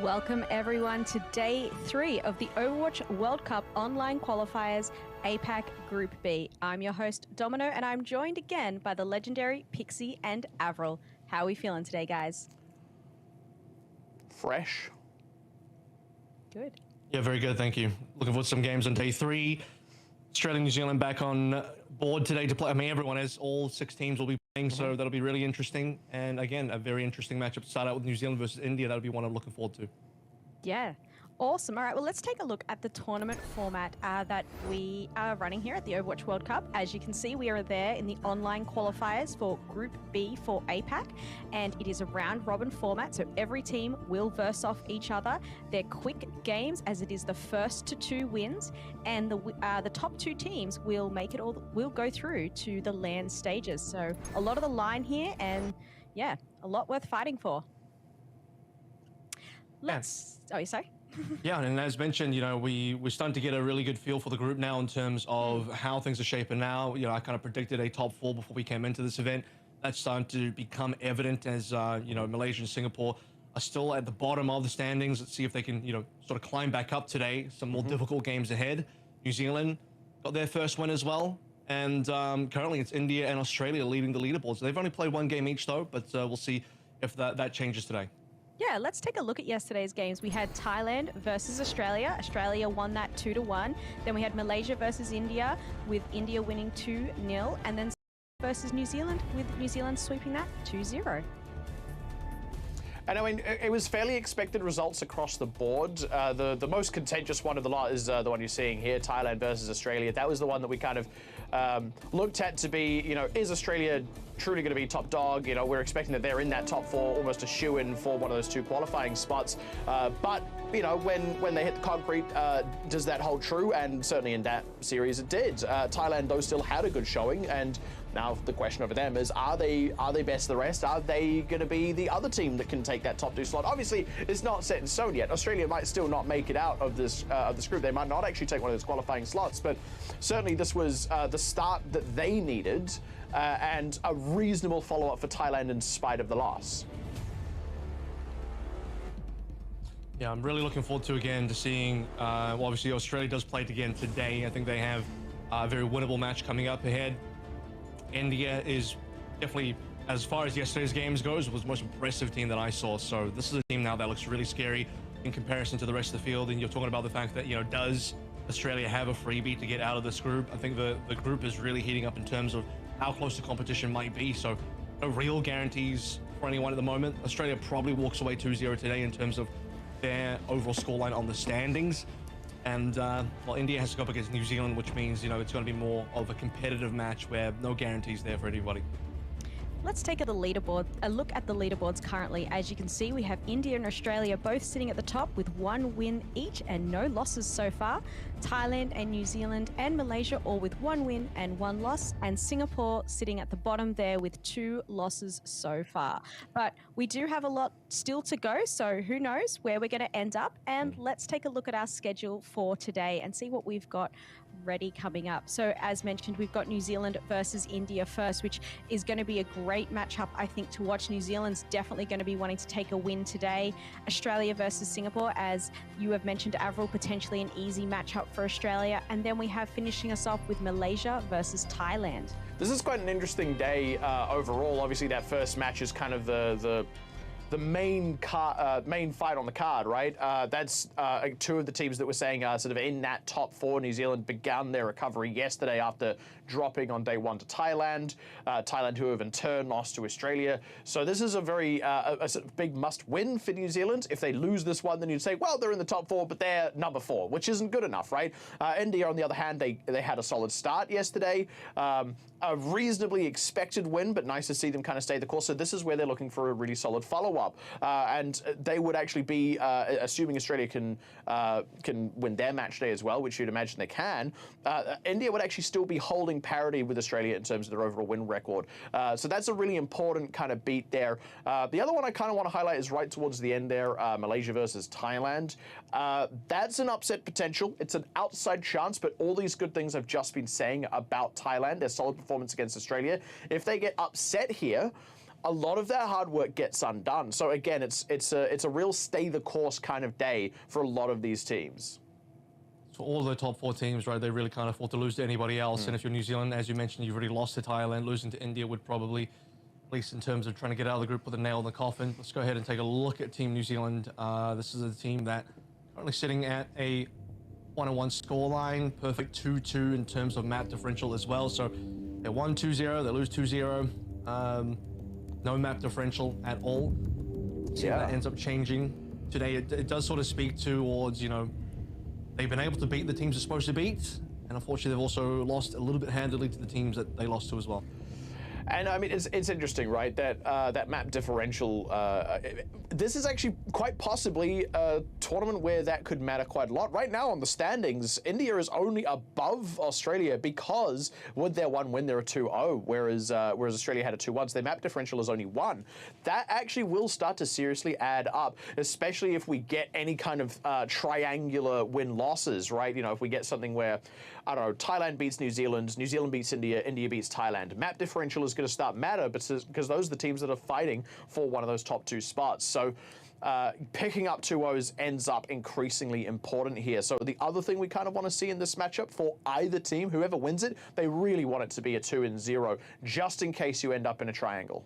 Welcome everyone to day 3 of the Overwatch World Cup online qualifiers APAC Group B. I'm your host Domino and I'm joined again by the legendary Pixie and Avril. How are we feeling today, guys? Fresh. Good. Yeah, very good, thank you. Looking forward to some games on day 3. Australia and New Zealand back on board today to play. I mean, everyone is, all 6 teams will be playing, so that'll be really interesting. And again, a very interesting matchup to start out with New Zealand versus India. That'll be one I'm looking forward to. Yeah. Awesome. All right, well, let's take a look at the tournament format that we are running here at the Overwatch World Cup. As you can see, we are there in the online qualifiers for Group B for APAC, and it is a round-robin format, so every team will verse off each other. They're quick games, as it is the first to 2 wins, and the top 2 teams will make it all. Will go through to the LAN stages. So a lot of the line here, and yeah, a lot worth fighting for. Let's. Oh, you sorry? Yeah, and as mentioned, you know, we're starting to get a really good feel for the group now in terms of how things are shaping now. You know, I kind of predicted a top 4 before we came into this event. That's starting to become evident as, you know, Malaysia and Singapore are still at the bottom of the standings. Let's see if they can, you know, sort of climb back up today. Some more difficult games ahead. New Zealand got their first win as well. And currently it's India and Australia leading the leaderboards. They've only played 1 game each though, but we'll see if that changes today. Yeah, let's take a look at yesterday's games. We had Thailand versus Australia. Australia won that 2-1. Then we had Malaysia versus India, with India winning 2-0. And then versus New Zealand, with New Zealand sweeping that 2-0. And I mean, it was fairly expected results across the board. The most contentious one of the lot is the one you're seeing here, Thailand versus Australia. That was the one that we kind of looked at to be, you know, is Australia truly going to be top dog? You know, we're expecting that they're in that top 4, almost a shoo-in for one of those 2 qualifying spots. But, you know, when they hit the concrete, does that hold true? And certainly in that series it did. Thailand, though, still had a good showing, and now the question over them is, are they best of the rest? Are they going to be the other team that can take that top 2 slot? Obviously, it's not set in stone yet. Australia might still not make it out of this group. They might not actually take one of those qualifying slots, but certainly this was the start that they needed, and a reasonable follow-up for Thailand in spite of the loss. Yeah, I'm really looking forward to seeing, well, obviously Australia does play it again today. I think they have a very winnable match coming up ahead. India is definitely, as far as yesterday's games goes, was the most impressive team that I saw. So this is a team now that looks really scary in comparison to the rest of the field. And you're talking about the fact that, you know, does Australia have a freebie to get out of this group? I think the group is really heating up in terms of how close the competition might be. So no real guarantees for anyone at the moment. Australia probably walks away 2-0 today in terms of their overall scoreline on the standings. And, well, India has to go up against New Zealand, which means, you know, it's going to be more of a competitive match where no guarantees there for anybody. Let's take a look at the leaderboards currently. As you can see, we have India and Australia both sitting at the top with 1 win each and no losses so far. Thailand and New Zealand and Malaysia all with 1 win and 1 loss, and Singapore sitting at the bottom there with 2 losses so far. But we do have a lot still to go, so who knows where we're going to end up. And let's take a look at our schedule for today and see what we've got ready coming up. So as mentioned, we've got New Zealand versus India first, which is going to be a great matchup, I think, to watch. New Zealand's definitely going to be wanting to take a win today. Australia versus Singapore, as you have mentioned, Avril, potentially an easy matchup for Australia. And then we have finishing us off with Malaysia versus Thailand. This is quite an interesting day overall. Obviously, that first match is kind of the main fight on the card, right? That's 2 of the teams that were saying sort of in that top 4. New Zealand began their recovery yesterday after dropping on day 1 to Thailand. Thailand, who have in turn lost to Australia. So this is a very a sort of big must-win for New Zealand. If they lose this one, then you'd say, well, they're in the top 4, but they're number 4, which isn't good enough, right? India, on the other hand, they had a solid start yesterday. A reasonably expected win, but nice to see them kind of stay the course. So this is where they're looking for a really solid follow-up. And they would actually be, assuming Australia can win their match day as well, which you'd imagine they can, India would actually still be holding parity with Australia in terms of their overall win record. So that's a really important kind of beat there. The other one I kind of want to highlight is right towards the end there, Malaysia versus Thailand. That's an upset potential. It's an outside chance, but all these good things I've just been saying about Thailand, their solid performance against Australia, if they get upset here, a lot of that hard work gets undone. So again, it's a real stay the course kind of day for a lot of these teams. For all the top 4 teams, right, they really can't afford to lose to anybody else. And if you're New Zealand, as you mentioned, you've already lost to Thailand. Losing to India would probably, at least in terms of trying to get out of the group, put a nail in the coffin. Let's go ahead and take a look at Team New Zealand. This is a team that currently sitting at a 1-1 scoreline, perfect 2-2 in terms of map differential as well. So they're 1-2-0, they lose 2-0. No map differential at all. See how that ends up changing today. It does sort of speak towards, you know, they've been able to beat the teams they're supposed to beat, and unfortunately they've also lost a little bit handily to the teams that they lost to as well. And I mean, it's interesting, right? That that map differential. This is actually quite possibly a tournament where that could matter quite a lot. Right now on the standings, India is only above Australia because with their 1 win, they're a 2-0, whereas Australia had a 2-1. So their map differential is only 1. That actually will start to seriously add up, especially if we get any kind of triangular win-losses, right? You know, if we get something where, I don't know, Thailand beats New Zealand beats India, India beats Thailand. Map differential is going to start matter because those are the teams that are fighting for one of those top 2 spots. So picking up 2-0s ends up increasingly important here. So the other thing we kind of want to see in this matchup for either team, whoever wins it, they really want it to be a 2-0, just in case you end up in a triangle.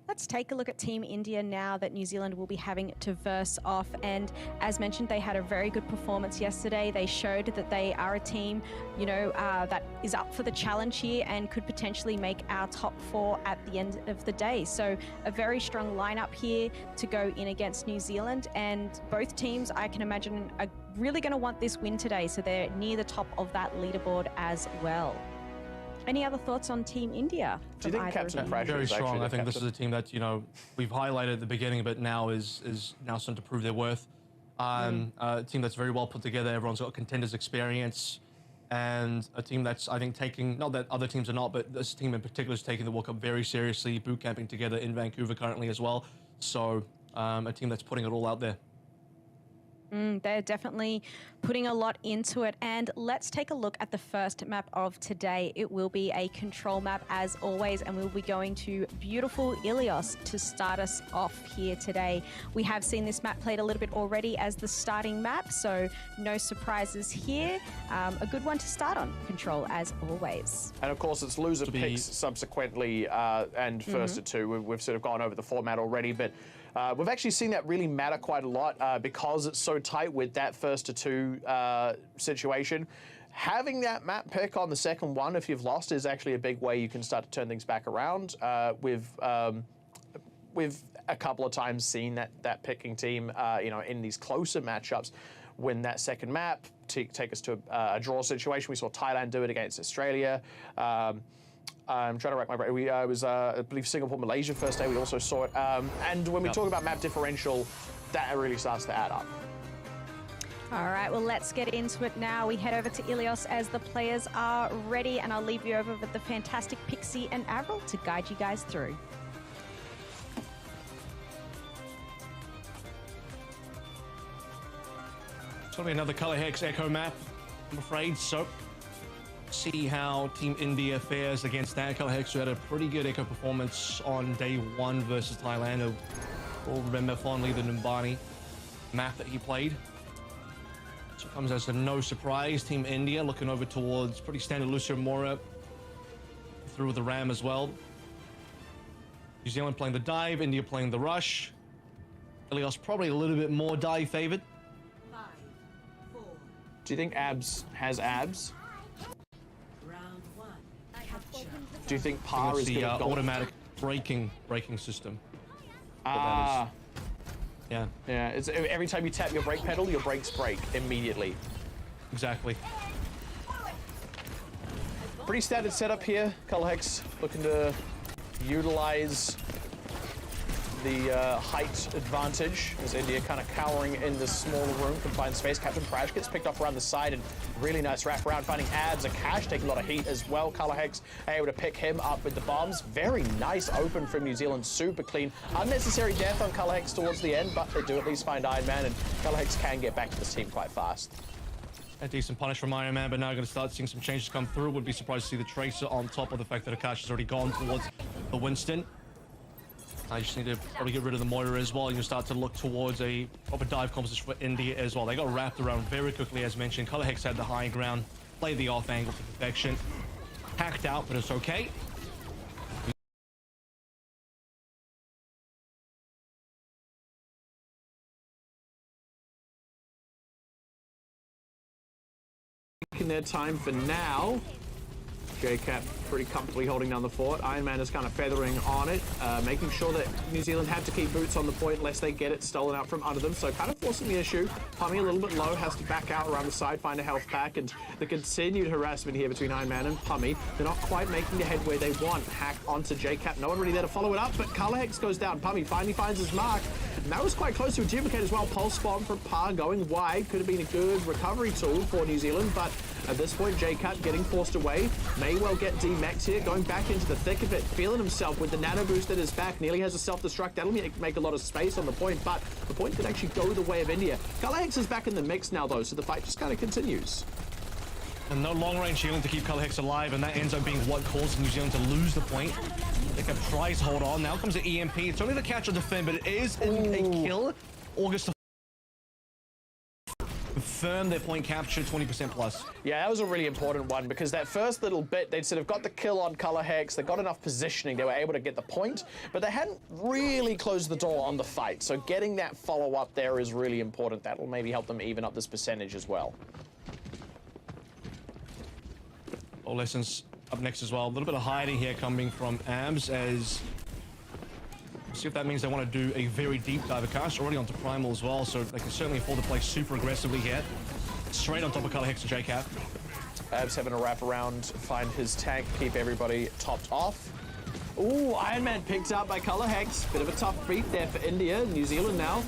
Let's take a look at Team India now that New Zealand will be having to verse off. And as mentioned, they had a very good performance yesterday. They showed that they are a team, you know, that is up for the challenge here and could potentially make our top 4 at the end of the day. So a very strong lineup here to go in against New Zealand. And both teams, I can imagine, are really going to want this win today. So they're near the top of that leaderboard as well. Any other thoughts on Team India? Do you think Captain Pressure very is strong? actually I think this is a team that, you know, we've highlighted at the beginning, but now is now starting to prove their worth. A team that's very well put together. Everyone's got contenders experience, and a team that's, I think, taking, not that other teams are not, but this team in particular is taking the World Cup very seriously, boot camping together in Vancouver currently as well. So a team that's putting it all out there. They're definitely putting a lot into it. And let's take a look at the first map of today. It will be a control map as always, and we'll be going to beautiful Ilios to start us off here today. We have seen this map played a little bit already as the starting map, so no surprises here. A good one to start on, control as always. And of course it's loser picks subsequently and first to 2. We've sort of gone over the format already, but we've actually seen that really matter quite a lot because it's so tight with that first to 2 situation. Having that map pick on the second one, if you've lost, is actually a big way you can start to turn things back around. We've a couple of times seen that picking team, you know, in these closer matchups, win that second map, take us to a draw situation. We saw Thailand do it against Australia. I'm trying to rack my brain. I believe Singapore, Malaysia first day. We also saw it. And when we talk about map differential, that really starts to add up. All right, well, let's get into it now. We head over to Ilios as the players are ready, and I'll leave you over with the fantastic Pixie and Avril to guide you guys through. It's going to be another Color Hex Echo map, I'm afraid. So see how Team India fares against that. Color Hex, who had a pretty good Echo performance on day 1 versus Thailand. We'll remember fondly the Numbani map that he played. So it comes as a no surprise. Team India looking over towards pretty standard Lucio Mora through with the Ram as well. New Zealand playing the dive, India playing the rush. Ilios probably a little bit more dive favored. 5, 4. Do you think Abs has abs? Round 1. Capture. Do you think Par is the going to automatic braking system? Yeah. Yeah, it's every time you tap your brake pedal, your brakes break immediately. Exactly. Pretty standard setup here. Color Hex looking to utilize the height advantage as India kind of cowering in this smaller room, confined space. Captain Crash gets picked off around the side and really nice wrap around, finding Abs. A Cash taking a lot of heat as well. Color Hex able to pick him up with the bombs. Very nice open from New Zealand, super clean. Unnecessary death on Color Hex towards the end, but they do at least find Iron Man, and Color Hex can get back to this team quite fast. A decent punish from Iron Man, but now going to start seeing some changes come through. Would be surprised to see the Tracer on top of the fact that Akash has already gone towards for Winston. I just need to probably get rid of the Moira as well, and you start to look towards a proper dive composition for India as well. They got wrapped around very quickly, as mentioned. Color Hex had the high ground, played the off angle to perfection. Hacked out, but it's okay. Taking their time for now. JCap pretty comfortably holding down the fort. Iron Man is kind of feathering on it, making sure that New Zealand have to keep boots on the point unless they get it stolen out from under them. So kind of forcing the issue. Pummy a little bit low, has to back out around the side, find a health pack, and the continued harassment here between Iron Man and Pummy. They're not quite making the headway they want. Hack onto JCap. No one really there to follow it up, but Color Hex goes down. Pummy finally finds his mark. And that was quite close to a duplicate as well. Pulse bomb from Pa going wide. Could have been a good recovery tool for New Zealand, but at this point, JCat getting forced away. May well get D-Max here, going back into the thick of it, feeling himself with the nano boost at his back. Nearly has a self-destruct. That'll make a lot of space on the point, but the point could actually go the way of India. Color Hex is back in the mix now, though, so the fight just kind of continues. And no long-range healing to keep Color Hex alive, and that ends up being what caused New Zealand to lose the point. JCat tries to hold on. Now comes the EMP. It's only the catch or defend, but it is a kill. August confirm their point capture 20% plus. Yeah, that was a really important one because that first little bit, they'd sort of got the kill on Color Hex, they got enough positioning, they were able to get the point, but they hadn't really closed the door on the fight. So getting that follow-up there is really important. That'll maybe help them even up this percentage as well. Lessons up next as well. A little bit of hiding here coming from Abs as... See if that means they want to do a very deep dive. Cast already onto Primal as well, so they can certainly afford to play super aggressively here. Straight on top of Color Hex and JCap. Abs having a wrap around, find his tank, keep everybody topped off. Ooh, Iron Man picked up by Color Hex. Bit of a tough beat there for India. New Zealand now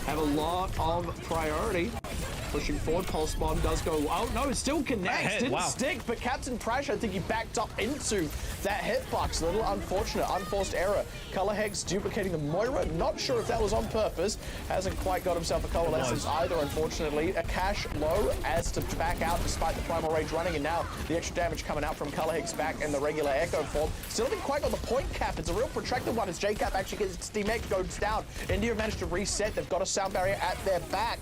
have a lot of priority. Pushing forward, Pulse Bomb does go, oh no, it still connects, didn't stick, but Captain Prash, I think he backed up into that hitbox. A little unfortunate, unforced error. Color Hex duplicating the Moira, not sure if that was on purpose. Hasn't quite got himself a coalescence either, unfortunately. A cash low as to back out despite the primal rage running, and now the extra damage coming out from Color Hex back in the regular Echo form. Still haven't quite got the point cap. It's a real protracted one as JCap actually gets its D-Mech, goes down. India managed to reset. They've got a sound barrier at their back.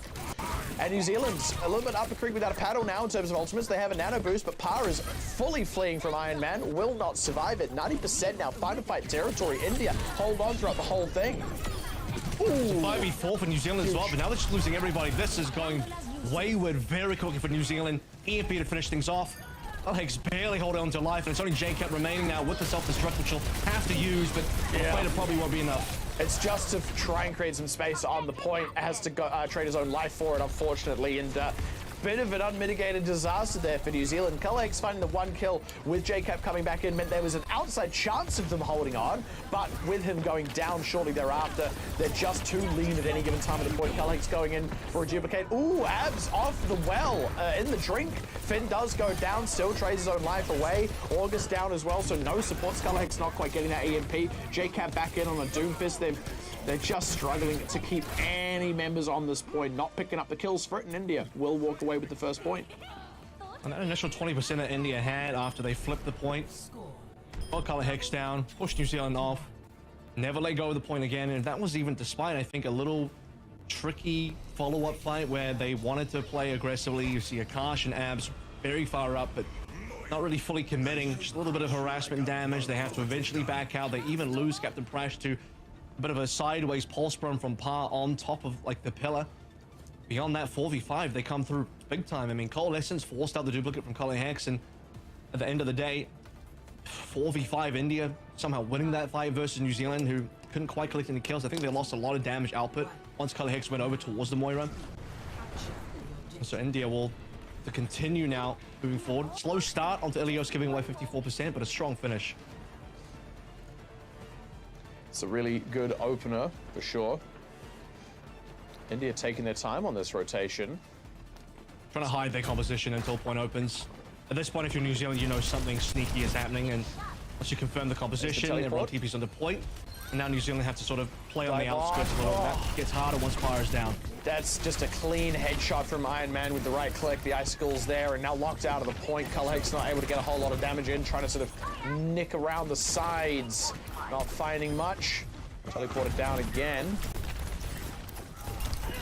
And New Zealand's a little bit up the creek without a paddle now in terms of ultimates. They have a nano boost, but Pa is fully fleeing from Iron Man. Will not survive it. 90% now. Final fight territory. India hold on throughout the whole thing. It's a 5v4 for New Zealand as well, but now they're just losing everybody. This is going wayward very quickly for New Zealand. EMP to finish things off. Hex barely holding on to life, and it's only JCap remaining now with the self-destruct, which he'll have to use, but it probably won't be enough. It's just to try and create some space on the point. Has to go, trade his own life for it, unfortunately, and bit of an unmitigated disaster there for New Zealand. Color Hex finding the one kill with JCap coming back in meant there was an outside chance of them holding on, but with him going down shortly thereafter, they're just too lean at any given time at the point. Color Hex going in for a duplicate. Ooh, Abs off the well in the drink. Finn does go down, still trades his own life away. August down as well, so no supports. Color Hex not quite getting that EMP. JCap back in on a Doomfist. They're just struggling to keep any members on this point, not picking up the kills. Frit and India will walk away with the first point. And that initial 20% that India had after they flipped the point, got Color Hex down, pushed New Zealand off, never let go of the point again, and that was even despite, I think, a little tricky follow-up fight where they wanted to play aggressively. You see Akash and Abs very far up, but not really fully committing, just a little bit of harassment damage. They have to eventually back out. They even lose Captain Prash to a bit of a sideways pulse burn from Pa on top of like the pillar. Beyond that 4v5, they come through big time. I mean, Coalescence forced out the duplicate from Color Hex, and at the end of the day, 4v5 India somehow winning that fight versus New Zealand, who couldn't quite collect any kills. I think they lost a lot of damage output once Color Hex went over towards the Moira. So India will to continue now moving forward. Slow start onto Ilios, giving away 54%, but a strong finish. It's a really good opener for sure. India taking their time on this rotation. Trying to hide their composition until point opens. At this point, if you're New Zealand, you know something sneaky is happening, and once you confirm the composition, everyone TP's on the point. And now New Zealand have to sort of play on the outskirts a little. That gets harder once Fire's down. That's just a clean headshot from Iron Man with the right click. The icicles there, and now locked out of the point. Color Hex not able to get a whole lot of damage in, trying to sort of nick around the sides. not finding much. Teleported down again.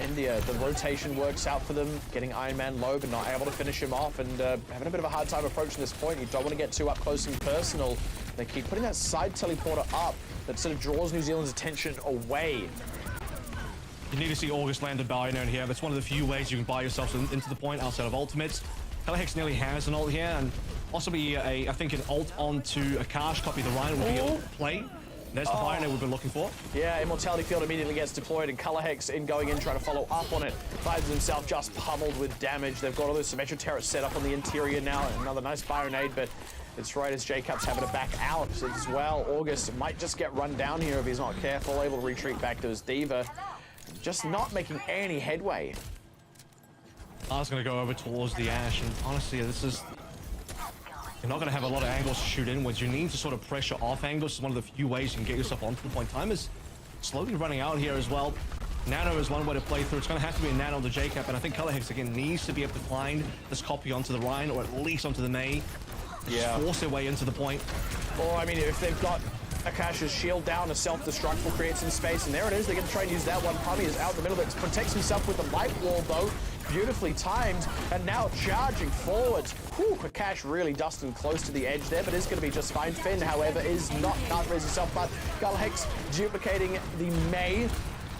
India, the rotation works out for them, getting Iron Man low, but not able to finish him off, and having a bit of a hard time approaching this point. You don't want to get too up close and personal. They keep putting that side teleporter up that sort of draws New Zealand's attention away. You need to see August land a buy down here. That's one of the few ways you can buy yourself into the point outside of ultimates. Hex nearly has an ult here, and possibly I think an ult onto Akash, copy the Ryan would be a play. There's the Pioneer we've been looking for. Yeah, Immortality Field immediately gets deployed, and Colorhex in going in, trying to follow up on it, finds himself just pummeled with damage. They've got all those Symmetra turrets set up on the interior now. Another nice Byronade, but it's right as Jacob's having to back out as well. August might just get run down here if he's not careful, able to retreat back to his Diva. Just not making any headway. I was going to go over towards the Ashe, and honestly, this is... You're not going to have a lot of angles to shoot inwards. You need to sort of pressure off angles. It's one of the few ways you can get yourself onto the point. Time is slowly running out here as well. Nano is one way to play through. It's going to have to be a Nano on the J-Cap, and I think Colorhex again needs to be able to find this copy onto the Ryan, or at least onto the Mei. Yeah. Force their way into the point. Or, I mean, if they've got Akash's shield down, a self-destruct will create some space, and there it is. They're going to try and use that one. Pummy is out in the middle of it. Protects himself with the light wall, though. Beautifully timed, and now charging forwards. Whew, Akash really dusting close to the edge there, but is going to be just fine. Finn, however, is not can't raise himself, but Colorhex duplicating the Mei.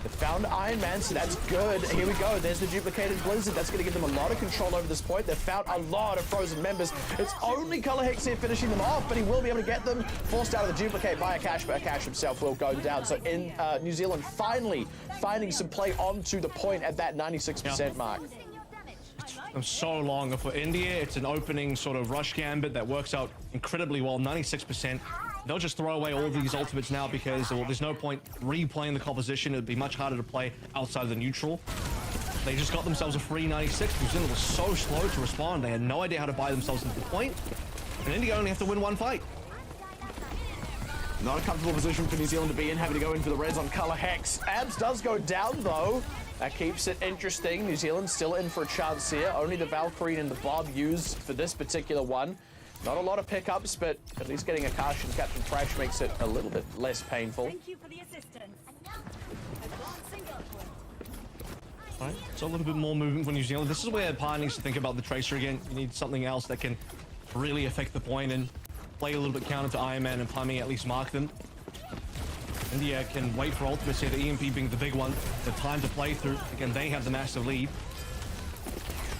They found Iron Man, so that's good. Here we go. There's the duplicated Blizzard. That's going to give them a lot of control over this point. They've found a lot of frozen members. It's only Colorhex here finishing them off, but he will be able to get them. Forced out of the duplicate by Akash, but Akash himself will go down. So in New Zealand finally finding some play onto the point at that 96% mark. So long for India. It's an opening sort of rush gambit that works out incredibly well, 96%. They'll just throw away all of these ultimates now because, well, there's no point replaying the composition. It'd be much harder to play outside of the neutral. They just got themselves a free 96. New Zealand was so slow to respond. They had no idea how to buy themselves into the point. And India only have to win one fight. Not a comfortable position for New Zealand to be in, having to go in for the res on Colorhex. Abs does go down, though. That keeps it interesting. New Zealand still in for a chance here. Only the Valkyrie and the Bob used for this particular one. Not a lot of pickups, but at least getting Akash and Captain Crash makes it a little bit less painful. Thank you for the assistance. All right, so a little bit more movement for New Zealand. This is where Pi needs to think about the Tracer again. You need something else that can really affect the point and play a little bit counter to Iron Man and Pami, at least mark them. India can wait for ultimates here, the EMP being the big one. The time to play through. Again, they have the massive lead.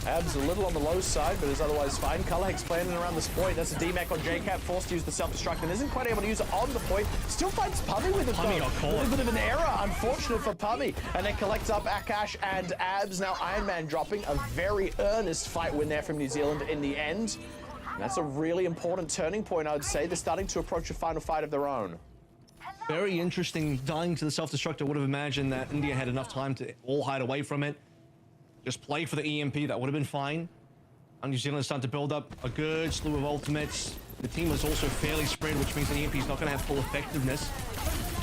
Abs a little on the low side, but is otherwise fine. Colorhex planning around this point. That's a DMAC on JCap, forced to use the self-destruct and isn't quite able to use it on the point. Still finds Pummy with it, Pummy got caught. A little bit of an error, unfortunate for Pummy. And then collects up Akash and Abs. Now Iron Man dropping. A very earnest fight win there from New Zealand in the end. And that's a really important turning point, I would say. They're starting to approach a final fight of their own. Very interesting. Dying to the self-destruct, I would have imagined that India had enough time to all hide away from it. Just play for the EMP, that would have been fine. And New Zealand is starting to build up a good slew of ultimates. The team is also fairly spread, which means the EMP is not going to have full effectiveness.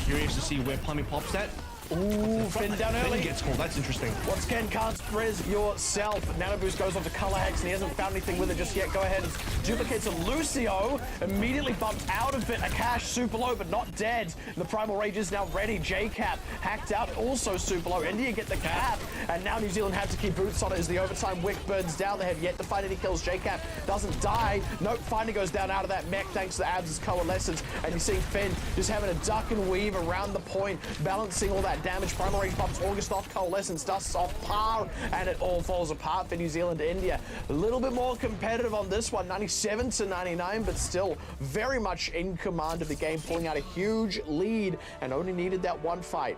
Curious to see where Pummy pops that. Ooh, Finn down early. Finn gets called, that's interesting. Once again, can't res yourself. Nano Boost goes on to Colorhex and he hasn't found anything with it just yet. Go ahead and duplicates a Lucio. Immediately bumped out of it. Akash super low, but not dead. The Primal Rage is now ready. J-Cap hacked out, also super low. India get the cap. And now New Zealand have to keep boots on it as the overtime wick burns down. They have yet to find any kills. J-Cap doesn't die. Nope, finally goes down out of that mech thanks to the Abs' coalescence. And you see Finn just having a duck and weave around the point, balancing all that damage. Primal Rage bumps August off, coalescence dusts off par, and it all falls apart for New Zealand to India. A little bit more competitive on this one, 97 to 99, but still very much in command of the game, pulling out a huge lead and only needed that one fight.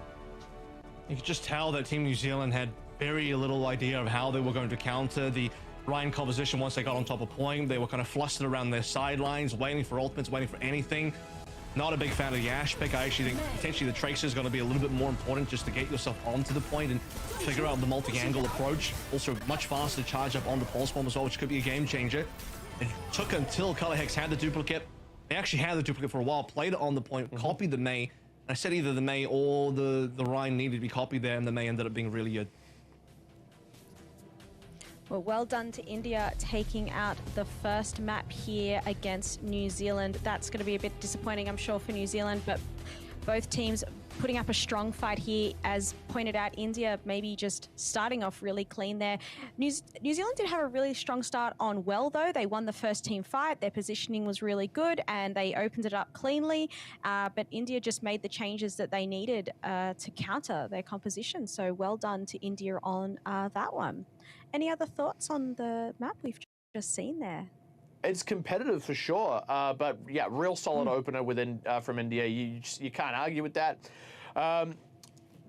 You could just tell that Team New Zealand had very little idea of how they were going to counter the Ryan composition once they got on top of point. They were kind of flustered around their sidelines, waiting for ultimates, waiting for anything. Not a big fan of the Ashe pick. I actually think potentially the Tracer is going to be a little bit more important just to get yourself onto the point and figure out the multi-angle approach. Also, much faster to charge up on the pulse bomb as well, which could be a game changer. It took until Colorhex had the duplicate. They actually had the duplicate for a while, played it on the point, copied the Mei. I said either the Mei or the Ryan needed to be copied there, and the Mei ended up being really good. Well done to India taking out the first map here against New Zealand. That's going to be a bit disappointing, I'm sure, for New Zealand, but both teams putting up a strong fight here. As pointed out, India maybe just starting off really clean there. New Zealand did have a really strong start on well, though. They won the first team fight. Their positioning was really good, and they opened it up cleanly. But India just made the changes that they needed to counter their composition. So well done to India on that one. Any other thoughts on the map we've just seen there? It's competitive for sure, but yeah, real solid opener within from India. You can't argue with that.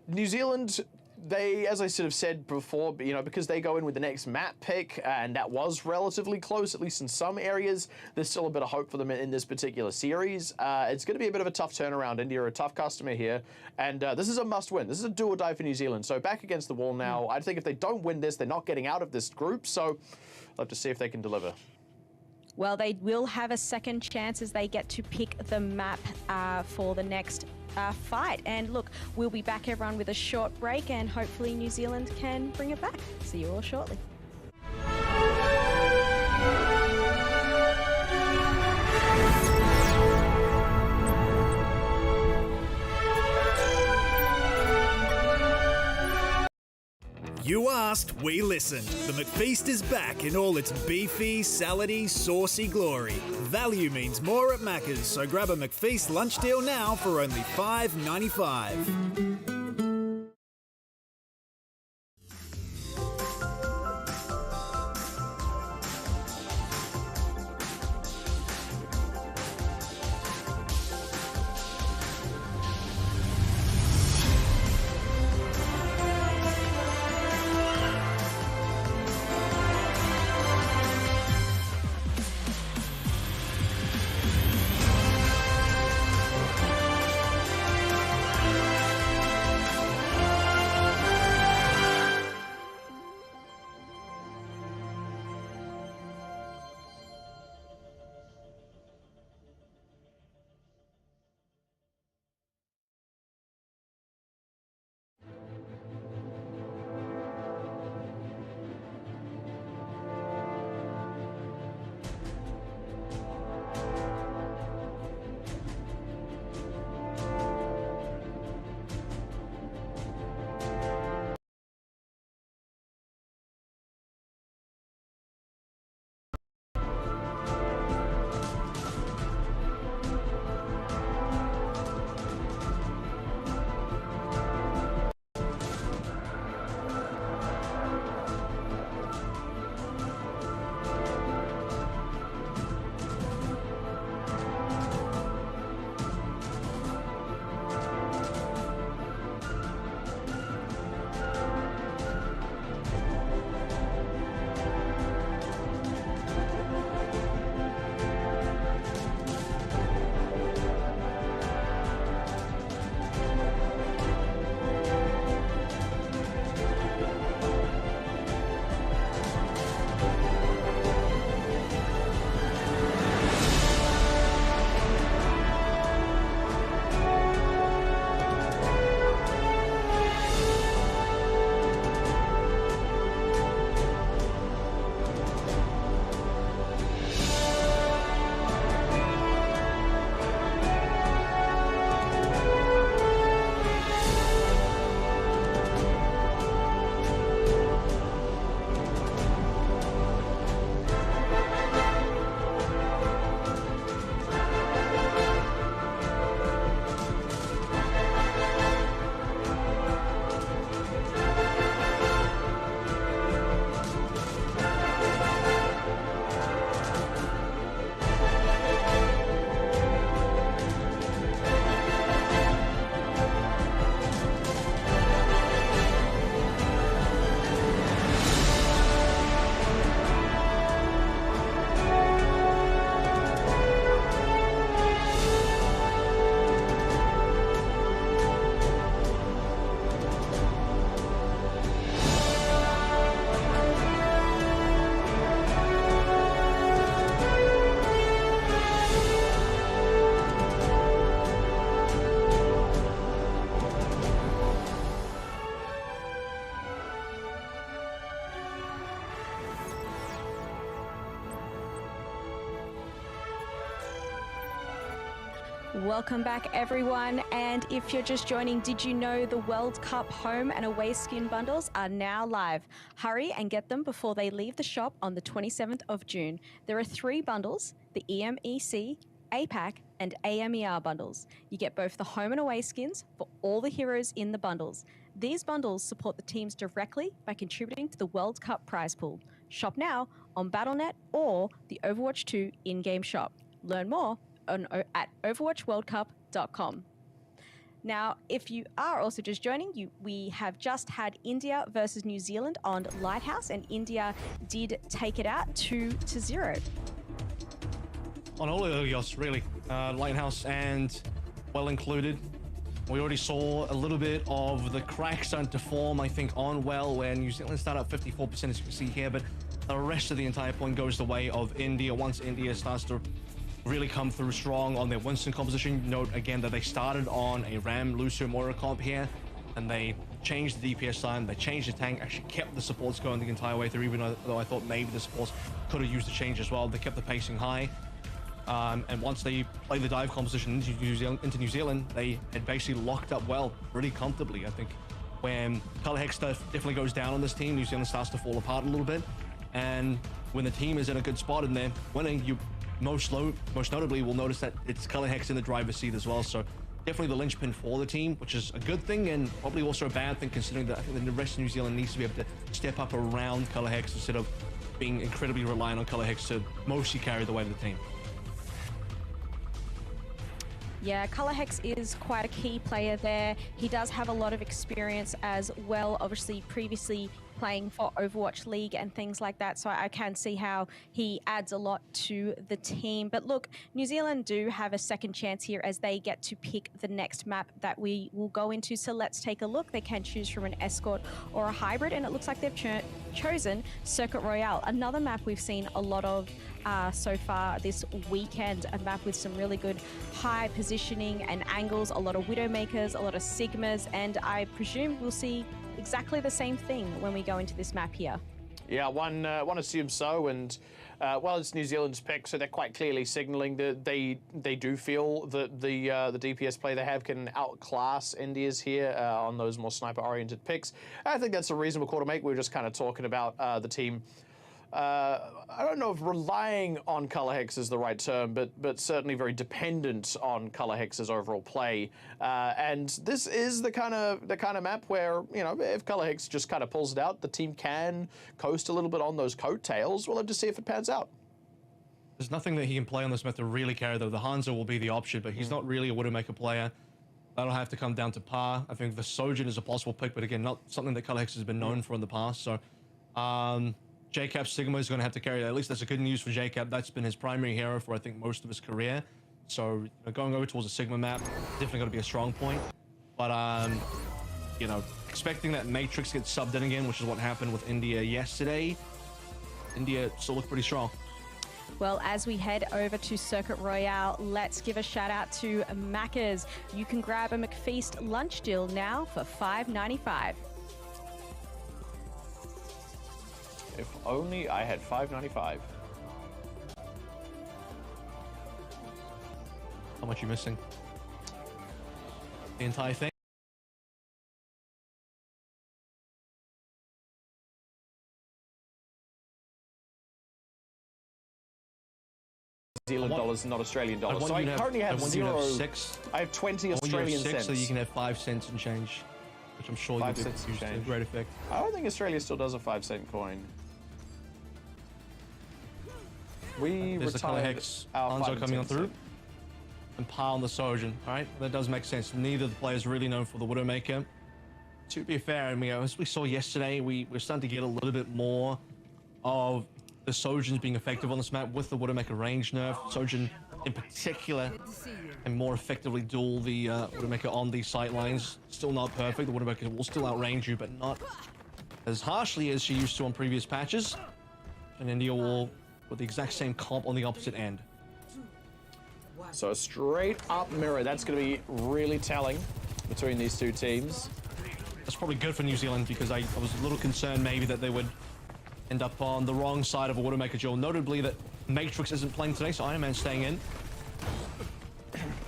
New Zealand, they, as I sort of said before, you know, because they go in with the next map pick, and that was relatively close, at least in some areas. There's still a bit of hope for them in this particular series. It's going to be a bit of a tough turnaround. India are a tough customer here, and this is a must-win. This is a do or die for New Zealand. So back against the wall now. I think if they don't win this, they're not getting out of this group. So I'll have to see if they can deliver. Well, they will have a second chance as they get to pick the map for the next fight. And look, we'll be back, everyone, with a short break, and hopefully New Zealand can bring it back. See you all shortly. You asked, we listened. The McFeast is back in all its beefy, salady, saucy glory. Value means more at Macca's, so grab a McFeast lunch deal now for only $5.95. Welcome back, everyone. And if you're just joining, did you know the World Cup home and away skin bundles are now live? Hurry and get them before they leave the shop on the 27th of June. There are 3 bundles, the EMEC, APAC, and AMER bundles. You get both the home and away skins for all the heroes in the bundles. These bundles support the teams directly by contributing to the World Cup prize pool. Shop now on Battle.net or the Overwatch 2 in-game shop. Learn more at overwatchworldcup.com. Now, if you are also just joining, we have just had India versus New Zealand on Lighthouse, and India did take it out 2-0. On all Ilios, really. Lighthouse and well included. We already saw a little bit of the crack starting to form, I think, on well, where New Zealand started at 54%, as you can see here, but the rest of the entire point goes the way of India. Once India starts to really come through strong on their Winston composition, note again that they started on a Ram Lucio Moira comp here, and they changed the DPS time, they changed the tank, actually kept the supports going the entire way through, even though I thought maybe the supports could have used the change as well. They kept the pacing high. And once they played the dive composition into New Zealand, they had basically locked up well, really comfortably. I think when Color Hex stuff definitely goes down on this team, New Zealand starts to fall apart a little bit. And when the team is in a good spot and they're winning, you most notably will notice that it's Color Hex in the driver's seat as well. So definitely the linchpin for the team, which is a good thing and probably also a bad thing, considering that I think the rest of New Zealand needs to be able to step up around Color Hex instead of being incredibly reliant on Color Hex to mostly carry the weight of the team. Yeah, Color Hex is quite a key player there. He does have a lot of experience as well, obviously previously playing for Overwatch League and things like that, so I can see how he adds a lot to the team. But look, New Zealand do have a second chance here as they get to pick the next map that we will go into. So let's take a look. They can choose from an escort or a hybrid, and it looks like they've chosen Circuit Royale, another map we've seen a lot of so far this weekend, a map with some really good high positioning and angles, a lot of Widowmakers, a lot of Sigmas, and I presume we'll see exactly the same thing when we go into this map here. Yeah, one assumes so, and well, it's New Zealand's pick, so they're quite clearly signaling that they do feel that the DPS play they have can outclass India's here on those more sniper-oriented picks. I think that's a reasonable call to make. We were just kind of talking about the team. I don't know if relying on Color Hex is the right term, but certainly very dependent on Color Hex's overall play. And this is the kind of map where, you know, if Color Hex just kind of pulls it out, the team can coast a little bit on those coattails. We'll have to see if it pans out. There's nothing that he can play on this map to really carry, though. The Hanzo will be the option, but he's not really a Widowmaker player. That'll have to come down to par. I think the Sojin is a possible pick, but again, not something that Color Hex has been known for in the past. So, JCap Sigma is going to have to carry that. At least that's a good news for JCap. That's been his primary hero for, I think, most of his career. So, you know, going over towards a Sigma map, definitely going to be a strong point. But, you know, expecting that Matrix gets subbed in again, which is what happened with India yesterday, India still look pretty strong. Well, as we head over to Circuit Royale, let's give a shout out to Macca's. You can grab a McFeast lunch deal now for $5.95. If only I had $5.95. How much are you missing? The entire thing? New Zealand dollars, not Australian dollars. So I currently have zero. I have 20 Australian cents. So you can have 5 cents and change, which I'm sure you'll use to great effect. I don't think Australia still does a 5-cent coin. We There's the Color Hex Hanzo coming on through. And par on the Sojin. Alright, that does make sense. Neither of the players really known for the Widowmaker. To be fair, I mean, as we saw yesterday, we're starting to get a little bit more of the Sojins being effective on this map with the Widowmaker range nerf. Sojin in particular and more effectively duel the Widowmaker on these sight lines. Still not perfect. The Widowmaker will still outrange you, but not as harshly as she used to on previous patches. And India will with the exact same comp on the opposite end. So a straight up mirror. That's going to be really telling between these two teams. That's probably good for New Zealand because I was a little concerned maybe that they would end up on the wrong side of a Widowmaker duel. Notably that Matrix isn't playing today, so Iron Man's staying in.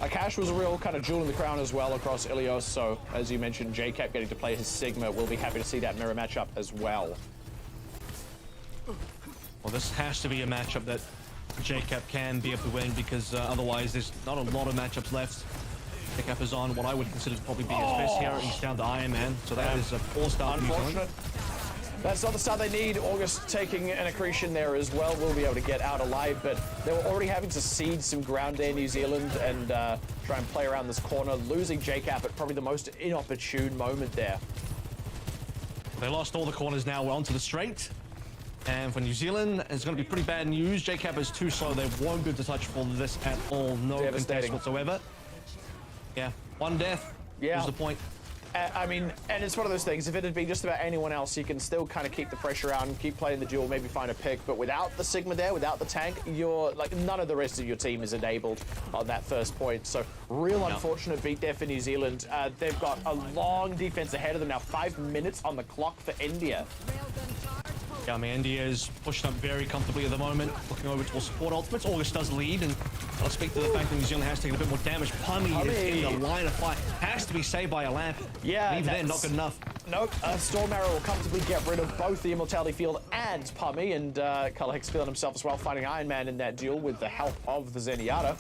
Akash was a real kind of jewel in the crown as well across Ilios, so as you mentioned, JCap getting to play his Sigma, we'll be happy to see that mirror matchup as well. Well, this has to be a matchup that JCap can be able to win, because otherwise there's not a lot of matchups left. JCap is on what I would consider to probably be his best hero. He's down to Iron Man, so that is a poor start. Unfortunate. That's not the start they need. August taking an accretion there as well. Will be able to get out alive, but they were already having to cede some ground there, New Zealand, and try and play around this corner, losing JCap at probably the most inopportune moment there. They lost all the corners now. We're onto the straight. And for New Zealand, it's going to be pretty bad news. JCap is too slow. They won't be able to touch for this at all. No contest whatsoever. Yeah, one death. Yeah. Was the point. I mean, and it's one of those things, if it had been just about anyone else, you can still kind of keep the pressure out and keep playing the duel, maybe find a pick, but without the Sigma there, without the tank, you're like, none of the rest of your team is enabled on that first point. So real unfortunate beat there for New Zealand. They've got a long defense ahead of them now, 5 minutes on the clock for India. Yeah, I mean, India is pushing up very comfortably at the moment, looking over towards support ultimates. August does lead, and I'll speak to the fact that New Zealand has taken a bit more damage. Pummy is in the line of fire. Has to be saved by a lamp. Yeah, even then, not good enough. Nope, Storm Arrow will comfortably get rid of both the Immortality Field and Pummy, and Colorhex feeling himself as well, fighting Iron Man in that duel with the help of the Zenyatta.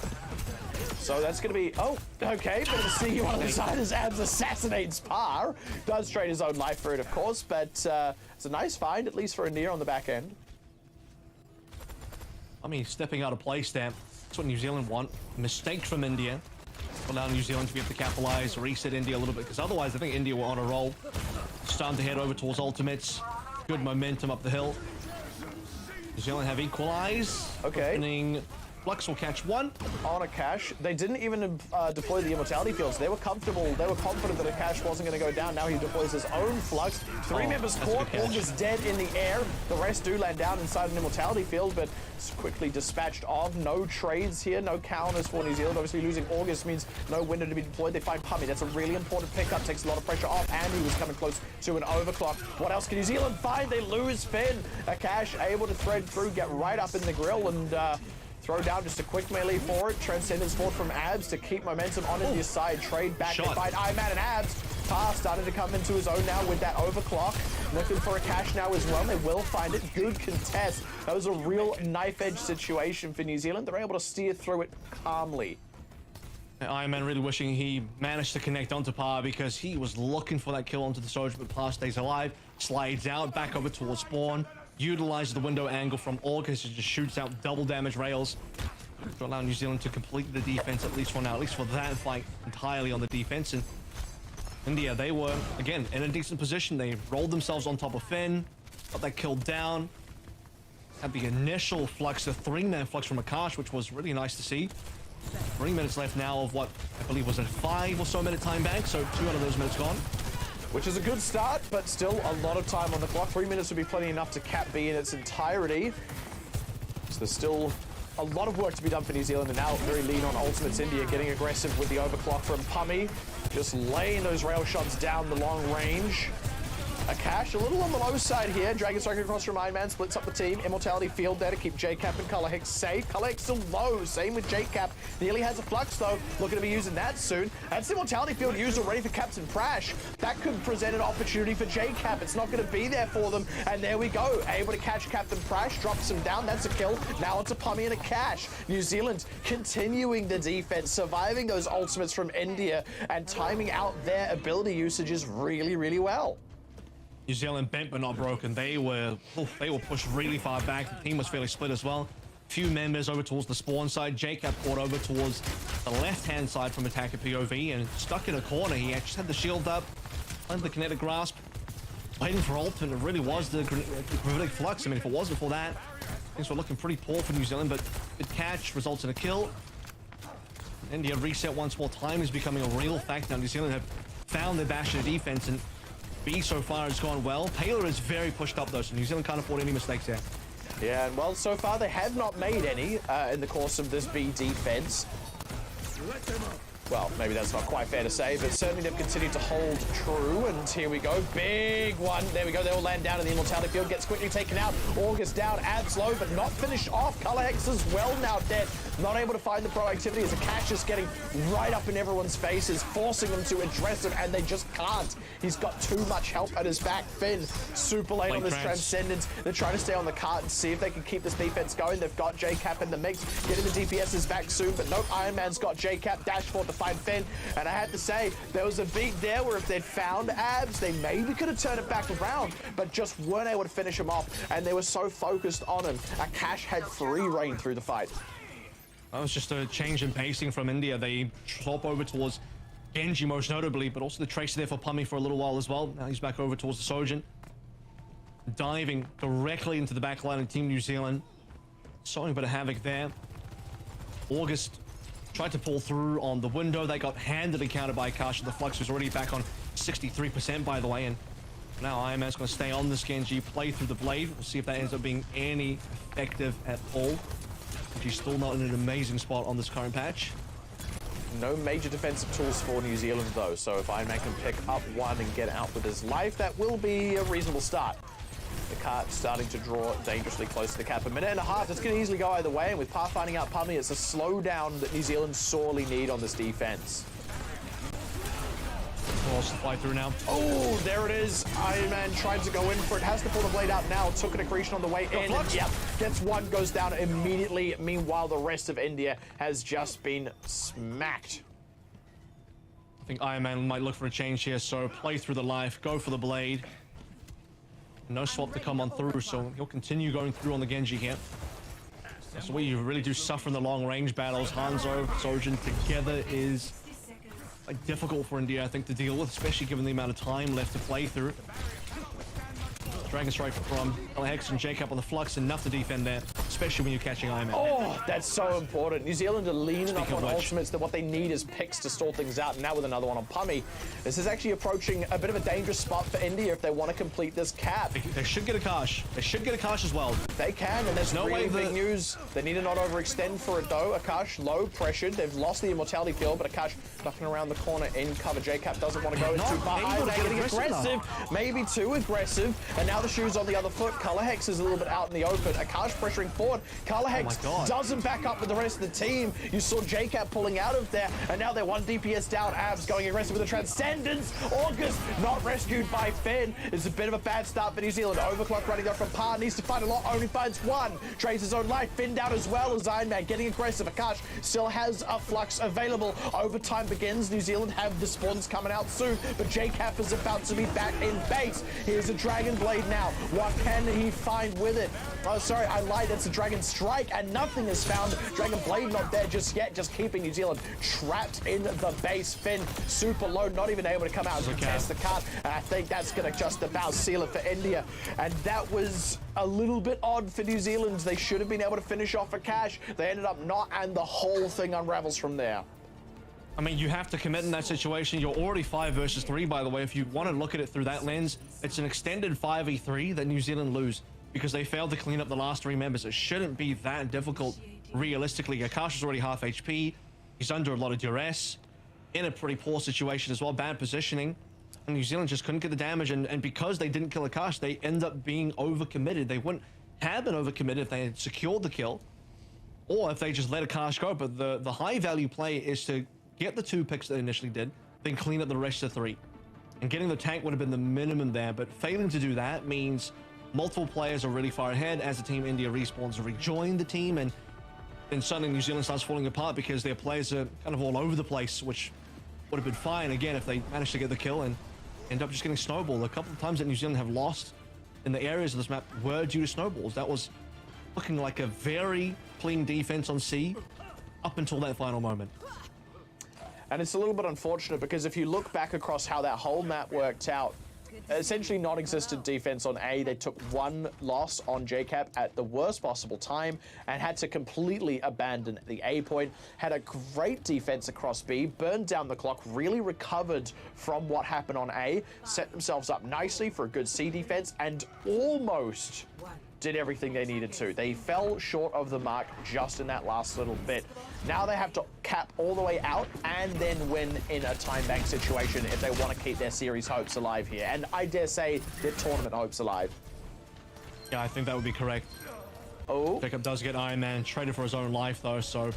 So that's going to be, oh, okay, bit of a sneaky one on the side as Abs assassinates Par. Does trade his own life for it, of course, but it's a nice find, at least for India on the back end. I mean, stepping out of place there. That's what New Zealand want. Mistake from India. Allow New Zealand to be able to capitalize, reset India a little bit, because otherwise I think India were on a roll. Starting to head over towards ultimates. Good momentum up the hill. New Zealand have equalize. Okay. Opening. Flux will catch one. On Akash. They didn't even deploy the Immortality Fields. They were comfortable. They were confident that Akash wasn't going to go down. Now he deploys his own Flux. Three members caught. August dead in the air. The rest do land down inside an Immortality Field, but it's quickly dispatched off. No trades here. No counters for New Zealand. Obviously losing August means no window to be deployed. They find Pummy. That's a really important pickup. Takes a lot of pressure off. And he was coming close to an overclock. What else can New Zealand find? They lose Finn. Akash able to thread through, get right up in the grill, and throw down just a quick melee for it. Transcendence forward from Abs to keep momentum on India's side. Trade back to fight Iron Man and Abs. Par started to come into his own now with that overclock. Looking for Akash now as well. They will find it. Good contest. That was a real knife-edge situation for New Zealand. They're able to steer through it calmly. Iron Man really wishing he managed to connect onto Par, because he was looking for that kill onto the soldier, but Par stays alive. Slides out, back over towards spawn. Utilizes the window angle from August. It just shoots out double damage rails to allow New Zealand to complete the defense, at least for now, at least for that fight, entirely on the defense. And India, they were, again, in a decent position. They rolled themselves on top of Finn, got that kill down. Had the initial flux, the 3-man flux from Akash, which was really nice to see. 3 minutes left now of what I believe was a 5 or so minute time bank, so 2 out of those minutes gone. Which is a good start, but still a lot of time on the clock. 3 minutes would be plenty enough to cap B in its entirety. So there's still a lot of work to be done for New Zealand, and now very lean on ultimates. India getting aggressive with the overclock from Pummy. Just laying those rail shots down the long range. Akash a little on the low side here. Dragon Striker across from Iron Man splits up the team. Immortality Field there to keep JCap and Colorhex safe. Colorhex still low. Same with JCap. Nearly has a Flux though. Looking to be using that soon. That's Immortality Field used already for Captain Prash. That could present an opportunity for JCap. It's not going to be there for them. And there we go. Able to catch Captain Prash. Drops him down. That's a kill. Now it's a Pummy and a Cash. New Zealand continuing the defense. Surviving those ultimates from India. And timing out their ability usages really, really well. New Zealand bent but not broken. They were pushed really far back. The team was fairly split as well. Few members over towards the spawn side. JCap caught over towards the left-hand side from attacker POV and stuck in a corner. He just had the shield up, under the kinetic grasp, waiting for ult, and it really was the gravitic flux. I mean, if it wasn't for that, things were looking pretty poor for New Zealand, but good catch results in a kill. India reset once more. Time is becoming a real factor now. New Zealand have found their bastion defense, and B so far has gone well. Taylor is very pushed up though, so New Zealand can't afford any mistakes here. Yeah, and well, so far they have not made any in the course of this B defense. Well, maybe that's not quite fair to say, but certainly they've continued to hold true. And here we go. Big one. There we go. They all land down in the immortality field. Gets quickly taken out. August down. Abs low, but not finished off. Color Hex as well now dead. Not able to find the proactivity as Akash is getting right up in everyone's faces, forcing them to address him, and they just can't. He's got too much help at his back. Finn, super late on this Transcendence. They're trying to stay on the cart and see if they can keep this defense going. They've got JCap in the mix. Getting the DPSs back soon, but nope, Iron Man's got JCap. Dash forward to find Finn. And I had to say, there was a beat there where if they'd found Abs, they maybe could have turned it back around, but just weren't able to finish him off, and they were so focused on him. Akash had free reign through the fight. That was just a change in pacing from India. They swap over towards Genji most notably, but also the Tracer there for Pummy for a little while as well. Now he's back over towards the Sojin. Diving directly into the backline of Team New Zealand. Sowing a bit of havoc there. August tried to pull through on the window. They got handily countered by Akash. The Flux was already back on 63% by the way, and now Iron Man's going to stay on this Genji, play through the Blade. We'll see if that ends up being any effective at all. She's still not in an amazing spot on this current patch. No major defensive tools for New Zealand though, so if Iron Man can pick up one and get out with his life, that will be a reasonable start. The cart starting to draw dangerously close to the cap. A minute and a half, it's going to easily go either way, and with Pathfinding out Pummy, it's a slowdown that New Zealand sorely need on this defense. Force to fly through now. Oh, there it is. Iron Man tried to go in for it. Has to pull the blade out now. Took an accretion on the way in. Yep, gets one, goes down immediately. Meanwhile, the rest of India has just been smacked. I think Iron Man might look for a change here, so play through the life, go for the blade. No swap to come on through, so he'll continue going through on the Genji here. That's the way you really do suffer in the long range battles. Hanzo, Sojin together is difficult for India, I think, to deal with, especially given the amount of time left to play through. Dragon Strike from Hex and Jacob on the Flux, enough to defend there, especially when you're catching Iron Man. Oh, that's so important. New Zealand are leaning up on ultimates that what they need is picks to stall things out. And now with another one on Pummy, this is actually approaching a bit of a dangerous spot for India if they want to complete this cap. They should get a Akash. They should get Akash as well. They can, and there's no really big news. They need to not overextend for it though. Akash low pressured. They've lost the immortality field, but Akash ducking around the corner in cover. JCap doesn't want to go too far. Iron Man getting aggressive, maybe too aggressive, and now the shoe's on the other foot. Color Hex is a little bit out in the open. Akash pressuring forward. Color Hex doesn't back up with the rest of the team. You saw JCap pulling out of there, and now they're one DPS down. Abs going aggressive with the Transcendence. August not rescued by Finn. It's a bit of a bad start for New Zealand. Overclock running up from Par. Needs to find a lot. Only finds one. Trades his own life. Finn down as well as Iron Man getting aggressive. Akash still has a Flux available. Overtime begins. New Zealand have the spawns coming out soon, but JCap is about to be back in base. Here's a Dragon Blade now. What can he find with it? Oh, sorry, I lied. It's a Dragon Strike, and nothing is found. Dragon Blade not there just yet, just keeping New Zealand trapped in the base. Finn super low, not even able to come out and contest the cart, and I think that's going to just about seal it for India. And that was a little bit odd for New Zealand. They should have been able to finish off Akash. They ended up not, and the whole thing unravels from there. I mean, you have to commit in that situation. You're already 5 versus 3, by the way. If you want to look at it through that lens, it's an extended 5v3 that New Zealand lose because they failed to clean up the last 3 members. It shouldn't be that difficult, realistically. Akash is already half HP. He's under a lot of duress, in a pretty poor situation as well, bad positioning. And New Zealand just couldn't get the damage, and because they didn't kill Akash, they end up being overcommitted. They wouldn't have been overcommitted if they had secured the kill, or if they just let Akash go. But the high value play is to get the 2 picks that they initially did, then clean up the rest of the 3. And getting the tank would have been the minimum there, but failing to do that means multiple players are really far ahead as the Team India respawns to rejoin the team, and then suddenly New Zealand starts falling apart because their players are kind of all over the place, which would have been fine, again, if they managed to get the kill and end up just getting snowballed. A couple of times that New Zealand have lost in the areas of this map were due to snowballs. That was looking like a very clean defense on C up until that final moment. And it's a little bit unfortunate because if you look back across how that whole map worked out, essentially non-existent defense on A. They took 1 loss on JCap at the worst possible time and had to completely abandon the A point. Had a great defense across B, burned down the clock, really recovered from what happened on A, set themselves up nicely for a good C defense, and almost did everything they needed to. They fell short of the mark just in that last little bit. Now they have to cap all the way out and then win in a time bank situation if they want to keep their series hopes alive here. And I dare say their tournament hopes alive. Yeah, I think that would be correct. Oh. Jacob does get Iron Man traded for his own life though, so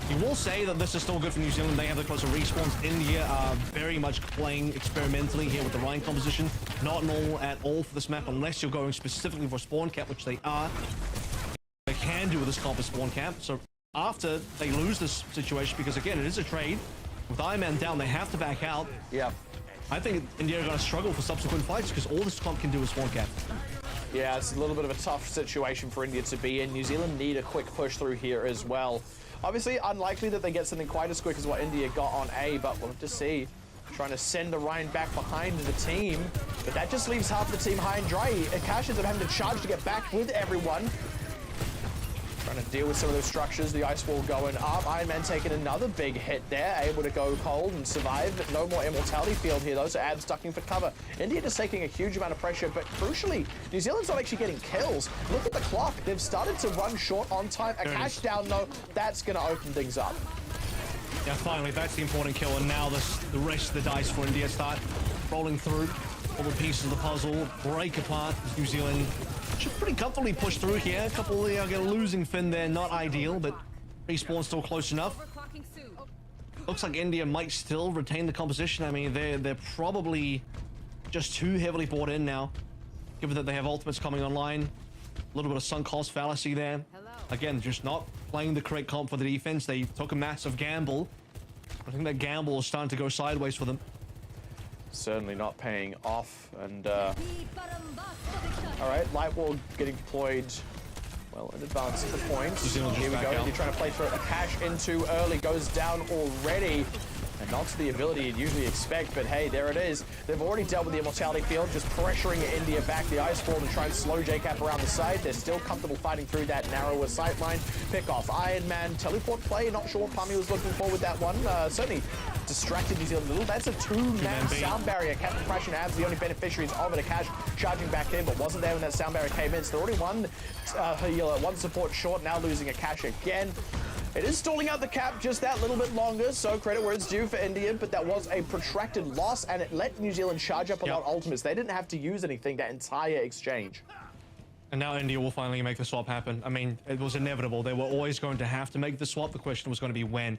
he will say that this is still good for New Zealand. They have the closer respawns. India are very much playing experimentally here with the Rhine composition. Not normal at all for this map unless you're going specifically for spawn cap, which they are. They can do with this comp is spawn cap. So after they lose this situation, because again, it is a trade, with Iron Man down, they have to back out. Yeah. I think India are going to struggle for subsequent fights because all this comp can do is spawn cap. Yeah, it's a little bit of a tough situation for India to be in. New Zealand need a quick push through here as well. Obviously, unlikely that they get something quite as quick as what India got on A, but we'll have to see. Trying to send the Rhine back behind the team, but that just leaves half the team high and dry. Akash ends up having to charge to get back with everyone. Trying to deal with some of those structures. The ice wall going up. Iron Man taking another big hit there, able to go cold and survive. No more immortality field here though, so Ab's ducking for cover. India just taking a huge amount of pressure, but crucially, New Zealand's not actually getting kills. Look at the clock. They've started to run short on time. Akash down though. That's going to open things up. Yeah, finally, that's the important kill, and now the rest of the dice for India start rolling through. All the pieces of the puzzle break apart. New Zealand should pretty comfortably push through here. A couple of get a losing fin there, not ideal, but respawn still close enough. Looks like India might still retain the composition. I mean, they're probably just too heavily bought in now, given that they have ultimates coming online. A little bit of sunk cost fallacy there. Again, just not playing the correct comp for the defense. They took a massive gamble. I think that gamble is starting to go sideways for them. Certainly not paying off, and all right, light wall getting deployed well in advance of the point. Here we go. You're trying to play through a cash in too early, goes down already. And not to the ability you'd usually expect, but hey, there it is. They've already dealt with the immortality field, just pressuring India back the ice wall to try and slow JCap around the side. They're still comfortable fighting through that narrower sight line. Pick off Iron Man, teleport play. Not sure what Pummy was looking for with that one. Certainly distracted New Zealand a little. That's a two-man sound barrier. Captain Crash and Abs, the only beneficiaries of it. Akash charging back in, but wasn't there when that sound barrier came in. So they're already one support short, now losing Akash again. It is stalling out the cap just that little bit longer, so credit where it's due for India, but that was a protracted loss, and it let New Zealand charge up a lot of ultimates. They didn't have to use anything that entire exchange. And now India will finally make the swap happen. I mean, it was inevitable. They were always going to have to make the swap. The question was going to be when.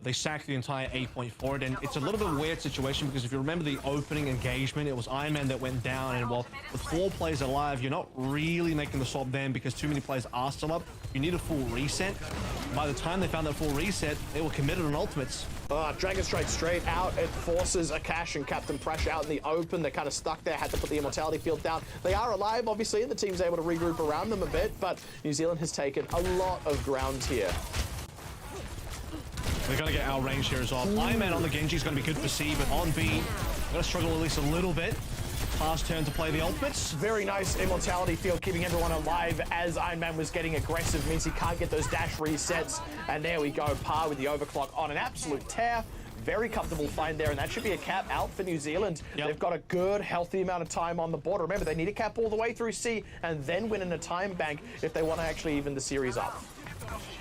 They sacked the entire A point for it, and it's a little bit weird situation because if you remember the opening engagement, it was Iron Man that went down, and well, with 4 players alive, you're not really making the swap then because too many players are still up. You need a full reset. By the time they found that full reset, they were committed on ultimates. Dragon Strike straight out. It forces Akash and Captain Prash out in the open. They're kind of stuck there, had to put the immortality field down. They are alive, obviously, and the team's able to regroup around them a bit, but New Zealand has taken a lot of ground here. They're going to get out range here as well. Iron Man on the Genji is going to be good for C, but on B, they're going to struggle at least a little bit. Last turn to play the ultimates. Very nice immortality field, keeping everyone alive as Iron Man was getting aggressive. Means he can't get those dash resets. And there we go, par with the overclock on an absolute tear. Very comfortable find there, and that should be a cap out for New Zealand. They've got a good, healthy amount of time on the board. Remember, they need a cap all the way through C and then win in a time bank if they want to actually even the series up.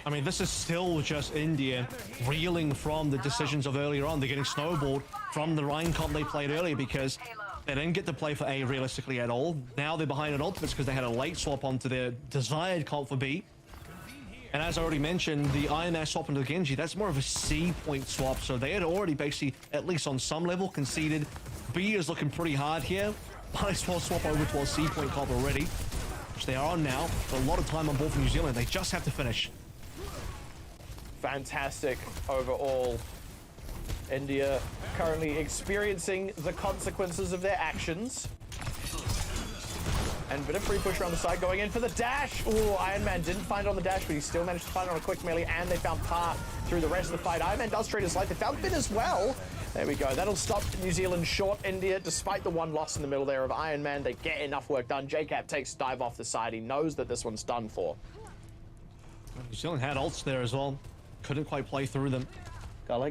I mean, this is still just India reeling from the decisions of earlier on. They're getting snowballed from the Rhine comp they played earlier because they didn't get to play for A realistically at all. Now they're behind in ultimates because they had a late swap onto their desired comp for B. And as I already mentioned, the Iron Man swap into the Genji, that's more of a C point swap. So they had already basically, at least on some level, conceded. B is looking pretty hard here. Might as well swap over to a C point comp already, which they are on now. A lot of time on board for New Zealand. They just have to finish. Fantastic overall. India currently experiencing the consequences of their actions. And a bit of free push around the side going in for the dash. Ooh, Iron Man didn't find it on the dash, but he still managed to find it on a quick melee, and they found par through the rest of the fight. Iron Man does trade his life. They found Finn as well. There we go. That'll stop New Zealand short. India, despite the one loss in the middle there of Iron Man, they get enough work done. JCap takes dive off the side. He knows that this one's done for. New Zealand had ults there as well. Couldn't quite play through them.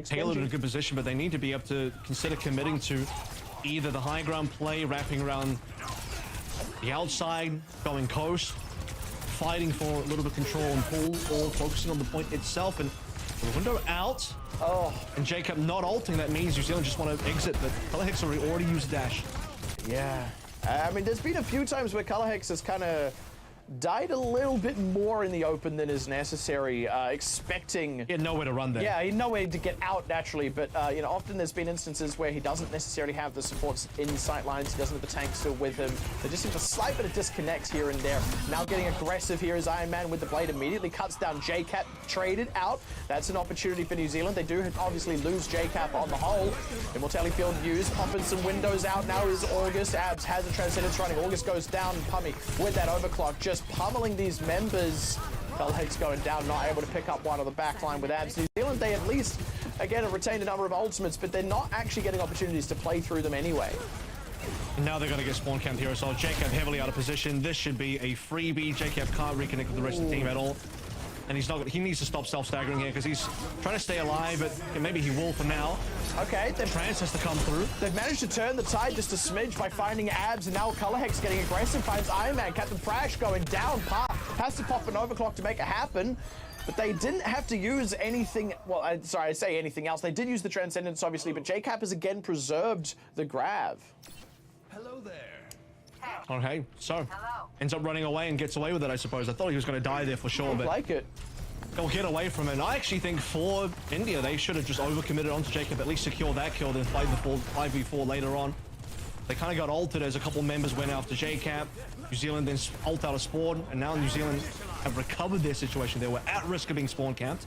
Taylor in a good position, but they need to be able to consider committing to either the high ground play, wrapping around the outside, going coast, fighting for a little bit of control and pull, or focusing on the point itself. And the window out. Oh. And Jacob not ulting. That means New Zealand just want to exit, but Colorhex already used dash. Yeah. I mean, there's been a few times where Colorhex has kind of died a little bit more in the open than is necessary, expecting... He had nowhere to run there. Yeah, he had nowhere to get out naturally, but, you know, often there's been instances where he doesn't necessarily have the supports in sight lines, he doesn't have the tank still with him. There just seems a slight bit of disconnect here and there. Now getting aggressive here is Iron Man with the blade, immediately cuts down JCap, traded out. That's an opportunity for New Zealand. They do obviously lose JCap on the whole. Immortality Field used, popping some windows out. Now is August. Abs has a Transcendence running. August goes down, Pummy with that overclock, just pummeling these members. Felhex going down, not able to pick up one on the back line with Abs. New Zealand, they at least, again, have retained a number of ultimates, but they're not actually getting opportunities to play through them anyway. And now they're going to get spawn camped here, so Jacob heavily out of position. This should be a freebie. Jacob can't reconnect with the rest of the team at all. And he's not. He needs to stop self-staggering here because he's trying to stay alive, but maybe he will for now. Okay, Trance has to come through. They've managed to turn the tide just a smidge by finding Abs, and now Colorhex getting aggressive, finds Iron Man. Captain Prash going down, has to pop an overclock to make it happen. But they didn't have to use anything, well, sorry, I say anything else. They did use the Transcendence, obviously, but JCap has again preserved the grab. Hello there. Okay, so ends up running away and gets away with it, I suppose. I thought he was going to die there for sure, but like it. They'll get away from it. And I actually think for India, they should have just overcommitted onto Jacob, at least secure that kill, then fight the 5v4 later on. They kind of got altered as a couple members went after JCap. New Zealand then ult out of spawn, and now New Zealand have recovered their situation. They were at risk of being spawn camped.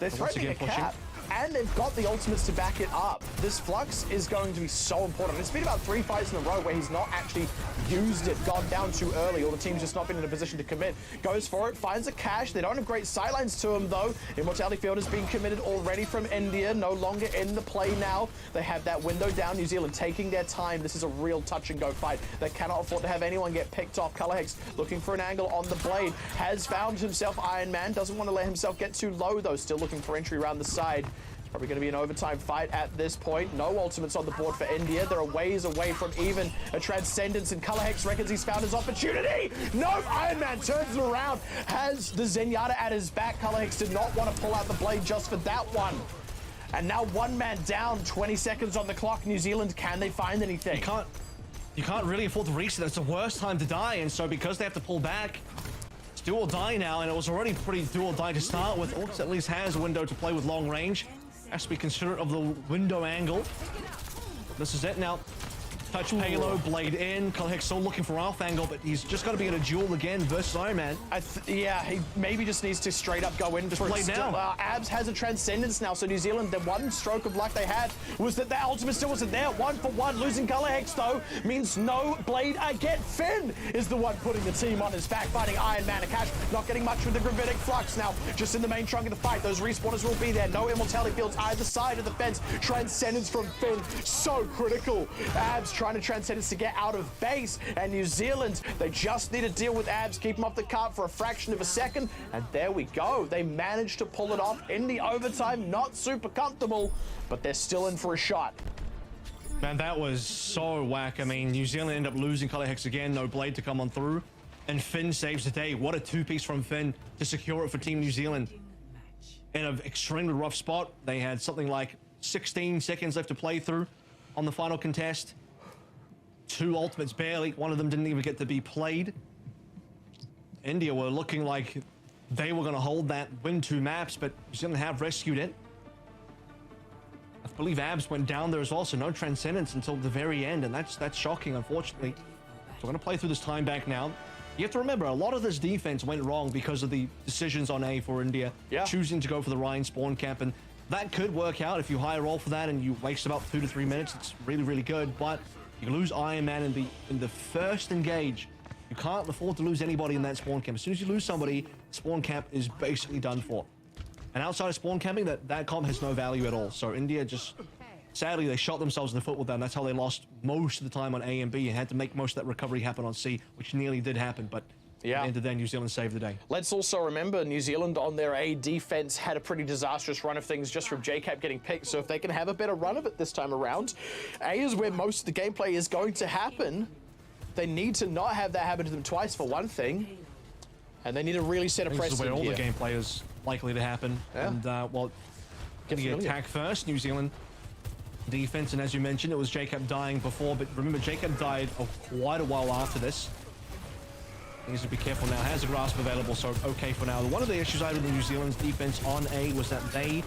They're threatening a cap, and they've got the ultimates to back it up. This Flux is going to be so important. It's been about 3 fights in a row where he's not actually used it, gone down too early, or the team's just not been in a position to commit. Goes for it, finds a cache. They don't have great sightlines to him, though. Immortality Field has been committed already from India, no longer in the play now. They have that window down. New Zealand taking their time. This is a real touch-and-go fight. They cannot afford to have anyone get picked off. Colorhex looking for an angle on the blade. Has found himself Iron Man. Doesn't want to let himself get too low, though. Still looking for entry around the side. Probably going to be an overtime fight at this point. No ultimates on the board for India. They're a ways away from even a Transcendence, and Colorhex reckons he's found his opportunity. No, Iron Man turns it around, has the Zenyatta at his back. Colorhex did not want to pull out the blade just for that one. And now one man down, 20 seconds on the clock. New Zealand, can they find anything? You can't really afford to reset. It's the worst time to die, and so because they have to pull back, it's do or die now, and it was already pretty do or die to start with. Orcs at least has a window to play with long range. Has to be considerate of the window angle. This is it now. Touch payload, blade in. Colorhex still looking for off angle, but he's just got to be in a duel again versus Iron Man. Yeah, he maybe just needs to straight up go in for blade now. Abs has a Transcendence now, so New Zealand, the one stroke of luck they had was that their ultimate still wasn't there. 1 for 1. Losing Colorhex, though, means no blade again. Finn is the one putting the team on his back, fighting Iron Man. Akash not getting much with the Gravitic Flux now, just in the main trunk of the fight. Those respawners will be there. No Immortality Fields either side of the fence. Transcendence from Finn, so critical. Abs trying to Transcendence to get out of base, and New Zealand, they just need to deal with Abs, keep him off the cart for a fraction of a second, and there we go. They managed to pull it off in the overtime. Not super comfortable, but they're still in for a shot. Man, that was so whack. I mean, New Zealand end up losing Colorhex again, no blade to come on through, and Finn saves the day. What a two-piece from Finn to secure it for Team New Zealand. In an extremely rough spot, they had something like 16 seconds left to play through on the final contest. 2 ultimates barely. One of them didn't even get to be played. India were looking like they were going to hold that, win 2 maps, but New Zealand have rescued it. I believe Abs went down there as well, so no Transcendence until the very end, and that's shocking, unfortunately. So we're going to play through this time back now. You have to remember, a lot of this defense went wrong because of the decisions on A for India, choosing to go for the Ryan spawn camp, and that could work out if you high roll for that and you waste about 2 to 3 minutes. It's really, really good, but you lose Iron Man in the first engage. You can't afford to lose anybody in that spawn camp. As soon as you lose somebody, spawn camp is basically done for. And outside of spawn camping, that comp has no value at all. So India just, sadly, they shot themselves in the foot with that. And that's how they lost most of the time on A and B and had to make most of that recovery happen on C, which nearly did happen. But at the end of the day, New Zealand saved the day. Let's also remember New Zealand on their A defense had a pretty disastrous run of things just from JCap getting picked. So if they can have a better run of it this time around, A is where most of the gameplay is going to happen. They need to not have that happen to them twice, for one thing. And they need to really set a This is where precedent all here. the gameplay is likely to happen. Yeah. And, well, getting familiar. attack first, New Zealand defense. And as you mentioned, it was Jacob dying before. But remember, Jacob died quite a while after this. Needs to be careful now. Has a grasp available, so okay for now. One of the issues I had with New Zealand's defense on A was that they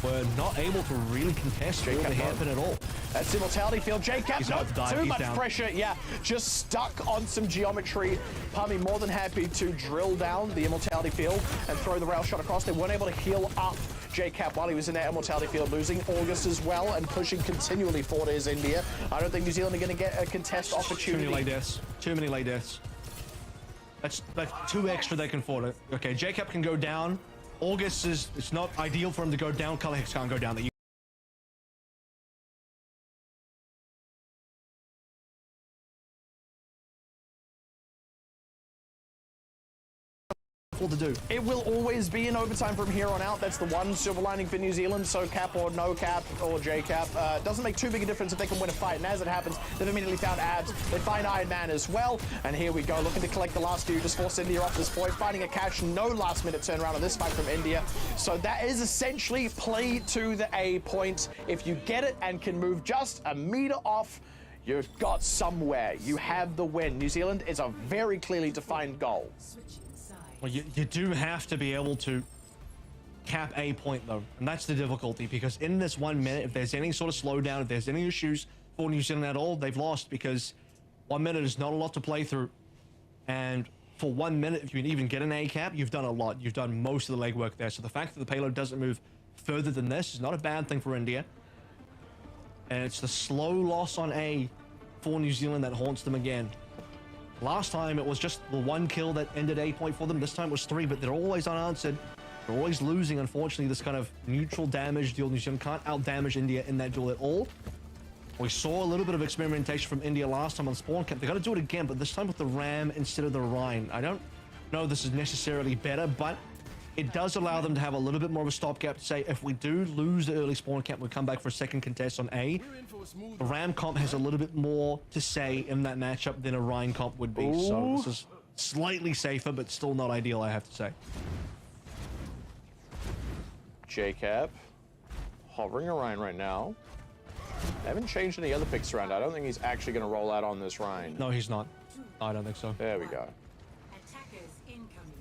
were not able to really contest the hairpin at all. That's immortality field. JCap, He's no, about to die. too He's much down. pressure. Yeah, just stuck on some geometry. Pummy more than happy to drill down the immortality field and throw the rail shot across. They weren't able to heal up JCap while he was in that immortality field, losing August as well and pushing continually forward is India. I don't think New Zealand are going to get a contest opportunity. Too many late deaths. Too many late deaths. That's like 2 extra they can afford it. Okay, Jacob can go down. August is, it's not ideal for him to go down. Colorhex can't go down. They to do. It will always be in overtime from here on out. That's the one silver lining for New Zealand. So cap or no cap or J cap doesn't make too big a difference if they can win a fight. And as it happens, they've immediately found Abs. They find Iron Man as well. And here we go, looking to collect the last few. Just force India off this point. Finding a cash. No last minute turnaround on this fight from India. So that is essentially play to the A point. If you get it and can move just a meter off, you've got somewhere. You have the win. New Zealand is a very clearly defined goal. Well, you do have to be able to cap A point, though. And that's the difficulty, because in this 1 minute, if there's any sort of slowdown, if there's any issues for New Zealand at all, they've lost, because 1 minute is not a lot to play through. And for 1 minute, if you can even get an A cap, you've done a lot. You've done most of the legwork there. So the fact that the payload doesn't move further than this is not a bad thing for India. And it's the slow loss on A for New Zealand that haunts them again. Last time, it was just the 1 kill that ended A point for them. This time it was 3, but they're always unanswered. They're always losing, unfortunately, this kind of neutral damage deal. New Zealand can't out-damage India in that duel at all. We saw a little bit of experimentation from India last time on spawn camp. They got to do it again, but this time with the Ram instead of the Rhine. I don't know this is necessarily better, but it does allow them to have a little bit more of a stopgap to say, if we do lose the early spawn camp, we'll come back for a second contest on A. The Ram comp has a little bit more to say in that matchup than a Rhine comp would be. Ooh. So this is slightly safer, but still not ideal, I have to say. JCap hovering around right now. Haven't changed any other picks around. I don't think he's actually going to roll out on this Rhine. No, he's not. I don't think so. There we go. Attackers incoming.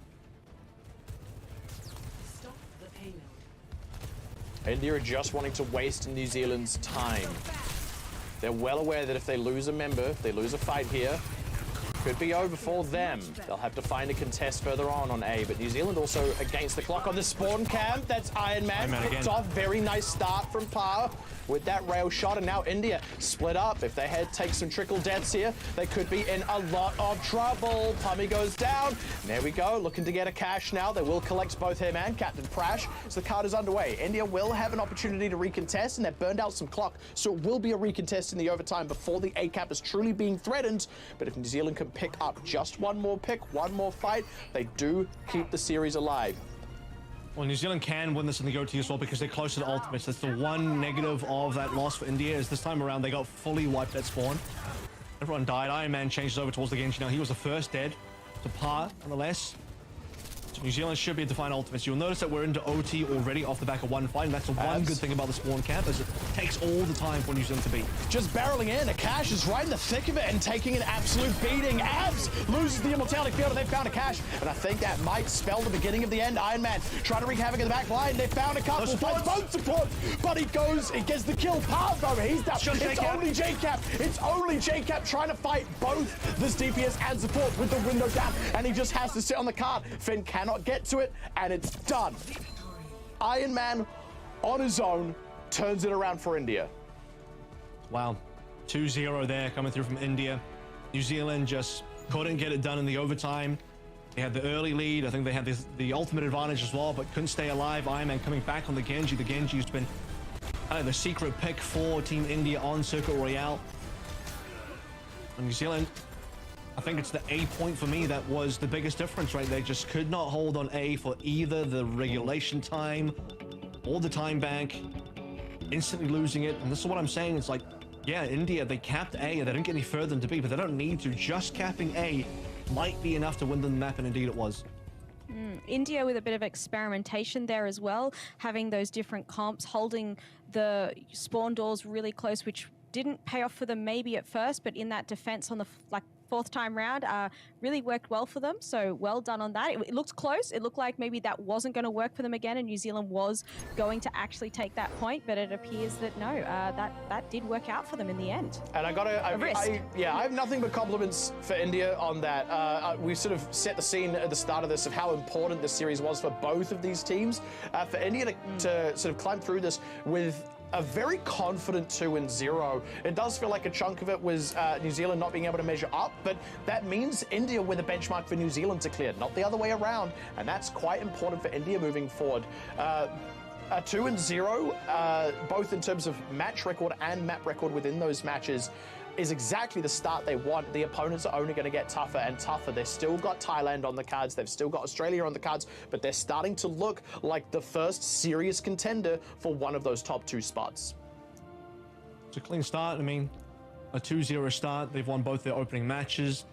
Stop the payload. India are just wanting to waste New Zealand's time. They're well aware that if they lose a member, if they lose a fight here, could be over for them. They'll have to find a contest further on A, but New Zealand also against the clock on the spawn camp. That's Iron Man picked off. Very nice start from Power with that rail shot, and now India split up. If they had take some trickle deaths here, they could be in a lot of trouble. Pummy goes down. There we go, looking to get a cash now. They will collect both him and Captain Prash, so the card is underway. India will have an opportunity to recontest, and they've burned out some clock, so it will be a recontest in the overtime before the A cap is truly being threatened. But if New Zealand can pick up just one more pick, one more fight, they do keep the series alive. Well, New Zealand can win this in the OT as well because they're closer to ultimates. That's the one negative of that loss for India, is this time around they got fully wiped at spawn. Everyone died. Iron Man changes over towards the Genji now. He was the first dead to par, nonetheless. So New Zealand should be at defined ultimates. You'll notice that we're into OT already off the back of one fight, and that's the one good thing about the spawn camp, is it takes all the time for New Zealand to beat. Just barreling in. Akash is right in the thick of it and taking an absolute beating. Abs loses the immortality field, and they found Akash. And I think that might spell the beginning of the end. Iron Man trying to wreak havoc in the back line. They found a couple. Both supports, but he gets the kill. Part though, he's down. It's only JCap. It's only JCap trying to fight both this DPS and support with the window down, and he just has to sit on the card. Finn cannot get to it, and it's done. Iron Man on his own turns it around for India. Wow, 2-0 there coming through from India. New Zealand just couldn't get it done in the overtime. They had the early lead. I think they had the ultimate advantage as well, but couldn't stay alive. Iron Man coming back on the Genji. The Genji's been the secret pick for Team India on Circuit Royale. And New Zealand, I think it's the A point for me that was the biggest difference, right? They just could not hold on A for either the regulation time or the time bank, instantly losing it. And this is what I'm saying. It's like, yeah, India, they capped A and they didn't get any further than to B, but they don't need to. Just capping A might be enough to win the map, and indeed it was. India with a bit of experimentation there as well, having those different comps, holding the spawn doors really close, which didn't pay off for them maybe at first, but in that defense on the fourth time round really worked well for them. So well done on that. It looked close. It looked like maybe that wasn't going to work for them again, and New Zealand was going to actually take that point, but it appears that no, that did work out for them in the end. And I have nothing but compliments for India on that. We sort of set the scene at the start of this of how important this series was for both of these teams. For India to sort of climb through this with a very confident 2-0. It does feel like a chunk of it was New Zealand not being able to measure up, but that means India with a benchmark for New Zealand to clear, not the other way around, and that's quite important for India moving forward. A 2-0, both in terms of match record and map record within those matches, is exactly the start they want. The opponents are only going to get tougher and tougher. They've still got Thailand on the cards. They've still got Australia on the cards, but they're starting to look like the first serious contender for one of those top 2 spots. It's a clean start. I mean, a 2-0 start. They've won both their opening matches.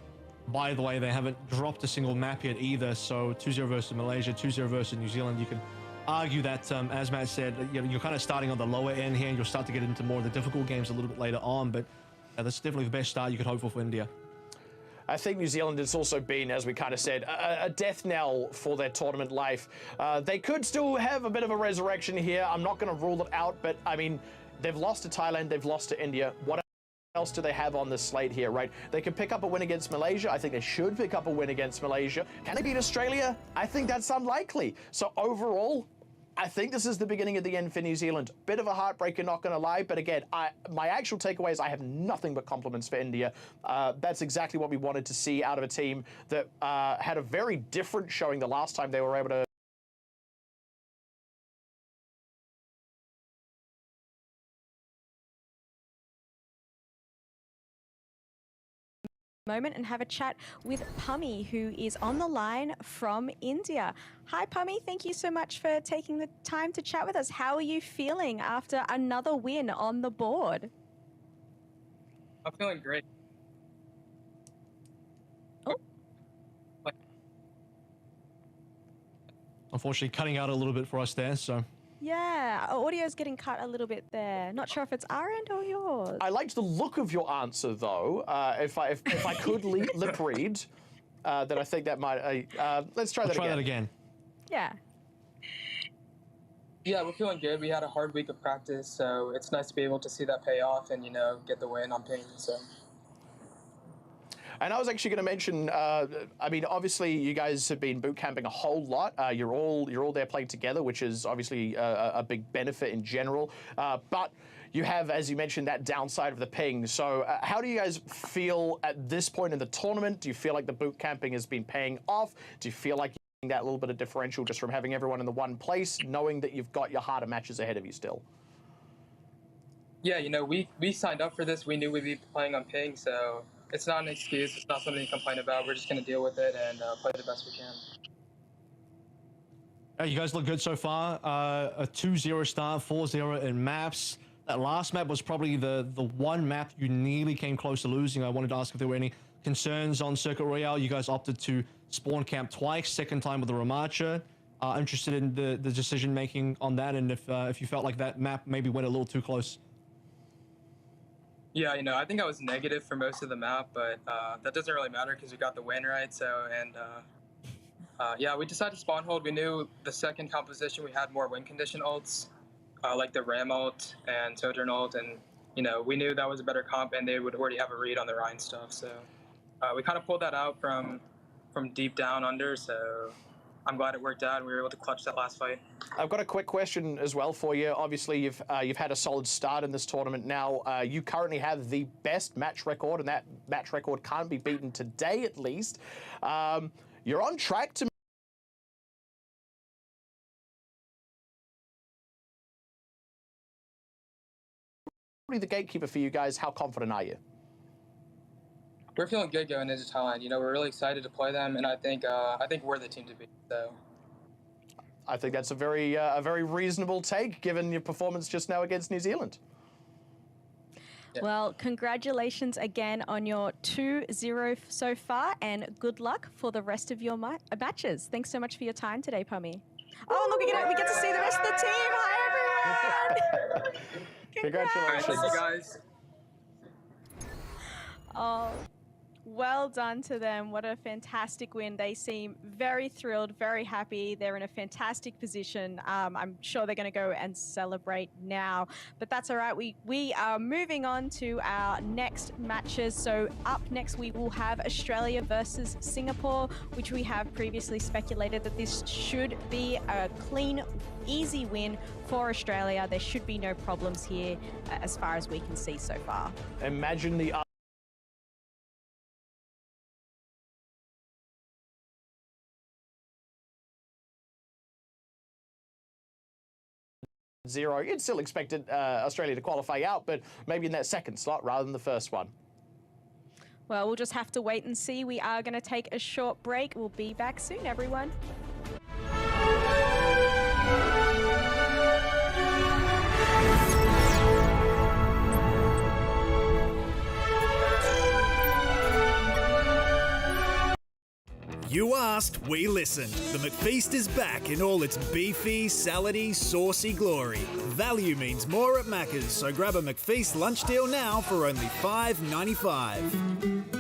By the way, they haven't dropped a single map yet either. So 2-0 versus Malaysia, 2-0 versus New Zealand. You can argue that, as Matt said, you're kind of starting on the lower end here, and you'll start to get into more of the difficult games a little bit later on, but that's definitely the best start you could hope for India. I think New Zealand has also been, as we kind of said, a death knell for their tournament life. They could still have a bit of a resurrection here. I'm not going to rule it out, but I mean, they've lost to Thailand, they've lost to India. What else do they have on this slate here, right? They could pick up a win against Malaysia. I think they should pick up a win against Malaysia. Can they beat Australia? I think that's unlikely. So overall, I think this is the beginning of the end for New Zealand. Bit of a heartbreaker, not going to lie. But again, my actual takeaway is I have nothing but compliments for India. That's exactly what we wanted to see out of a team that had a very different showing the last time they were able to moment and have a chat with Pummy, who is on the line from India. Hi Pummy, thank you so much for taking the time to chat with us. How are you feeling after another win on the board? I'm feeling great. Oh. Unfortunately, cutting out a little bit for us there, so. Yeah, audio's getting cut a little bit there. Not sure if it's our end or yours. I liked the look of your answer, though. If I could lip read, then I think that might. Let's try that again. Yeah. Yeah, we're feeling good. We had a hard week of practice, so it's nice to be able to see that pay off and get the win on ping. So. And I was actually going to mention, I mean, obviously you guys have been boot camping a whole lot. You're all there playing together, which is obviously a big benefit in general. But you have, as you mentioned, that downside of the ping. So how do you guys feel at this point in the tournament? Do you feel like the boot camping has been paying off? Do you feel like you're getting that little bit of differential just from having everyone in the one place, knowing that you've got your harder matches ahead of you still? Yeah, we signed up for this. We knew we'd be playing on ping, so it's not an excuse. It's not something to complain about. We're just going to deal with it and play the best we can. You guys look good so far. A 2-0 start, 4-0 in maps. That last map was probably the one map you nearly came close to losing. I wanted to ask if there were any concerns on Circuit Royale. You guys opted to spawn camp twice, second time with the Ramacha. Interested in the decision making on that, and if you felt like that map maybe went a little too close. Yeah, I think I was negative for most of the map, but that doesn't really matter because we got the win, right? So, yeah, we decided to spawn hold. We knew the second composition we had more win condition ults, like the Ram ult and Sojourn ult, and we knew that was a better comp, and they would already have a read on the Rhine stuff. So we kind of pulled that out from deep down under. So I'm glad it worked out and we were able to clutch that last fight. I've got a quick question as well for you. Obviously, you've had a solid start in this tournament now. You currently have the best match record, and that match record can't be beaten today at least. You're on track to the gatekeeper for you guys. How confident are you? We're feeling good going into Thailand. We're really excited to play them, and I think we're the team to beat. So. I think that's a very reasonable take, given your performance just now against New Zealand. Well, congratulations again on your 2-0 so far, and good luck for the rest of your matches. Thanks so much for your time today, Pummy. Oh, look, we get to see the rest of the team. Hi, everyone. Congratulations. Thank you guys. Oh, well done to them. What a fantastic win. They seem very thrilled, very happy. They're in a fantastic position. I'm sure they're going to go and celebrate now, but that's all right. We are moving on to our next matches. So up next, we will have Australia versus Singapore, which we have previously speculated that this should be a clean, easy win for Australia. There should be no problems here as far as we can see so far. Imagine the 0. You'd still expected Australia to qualify out, but maybe in that second slot rather than the first one. Well, we'll just have to wait and see. We are going to take a short break. We'll be back soon, everyone. You asked, we listened. The McFeast is back in all its beefy, salady, saucy glory. Value means more at Macca's, so grab a McFeast lunch deal now for only $5.95.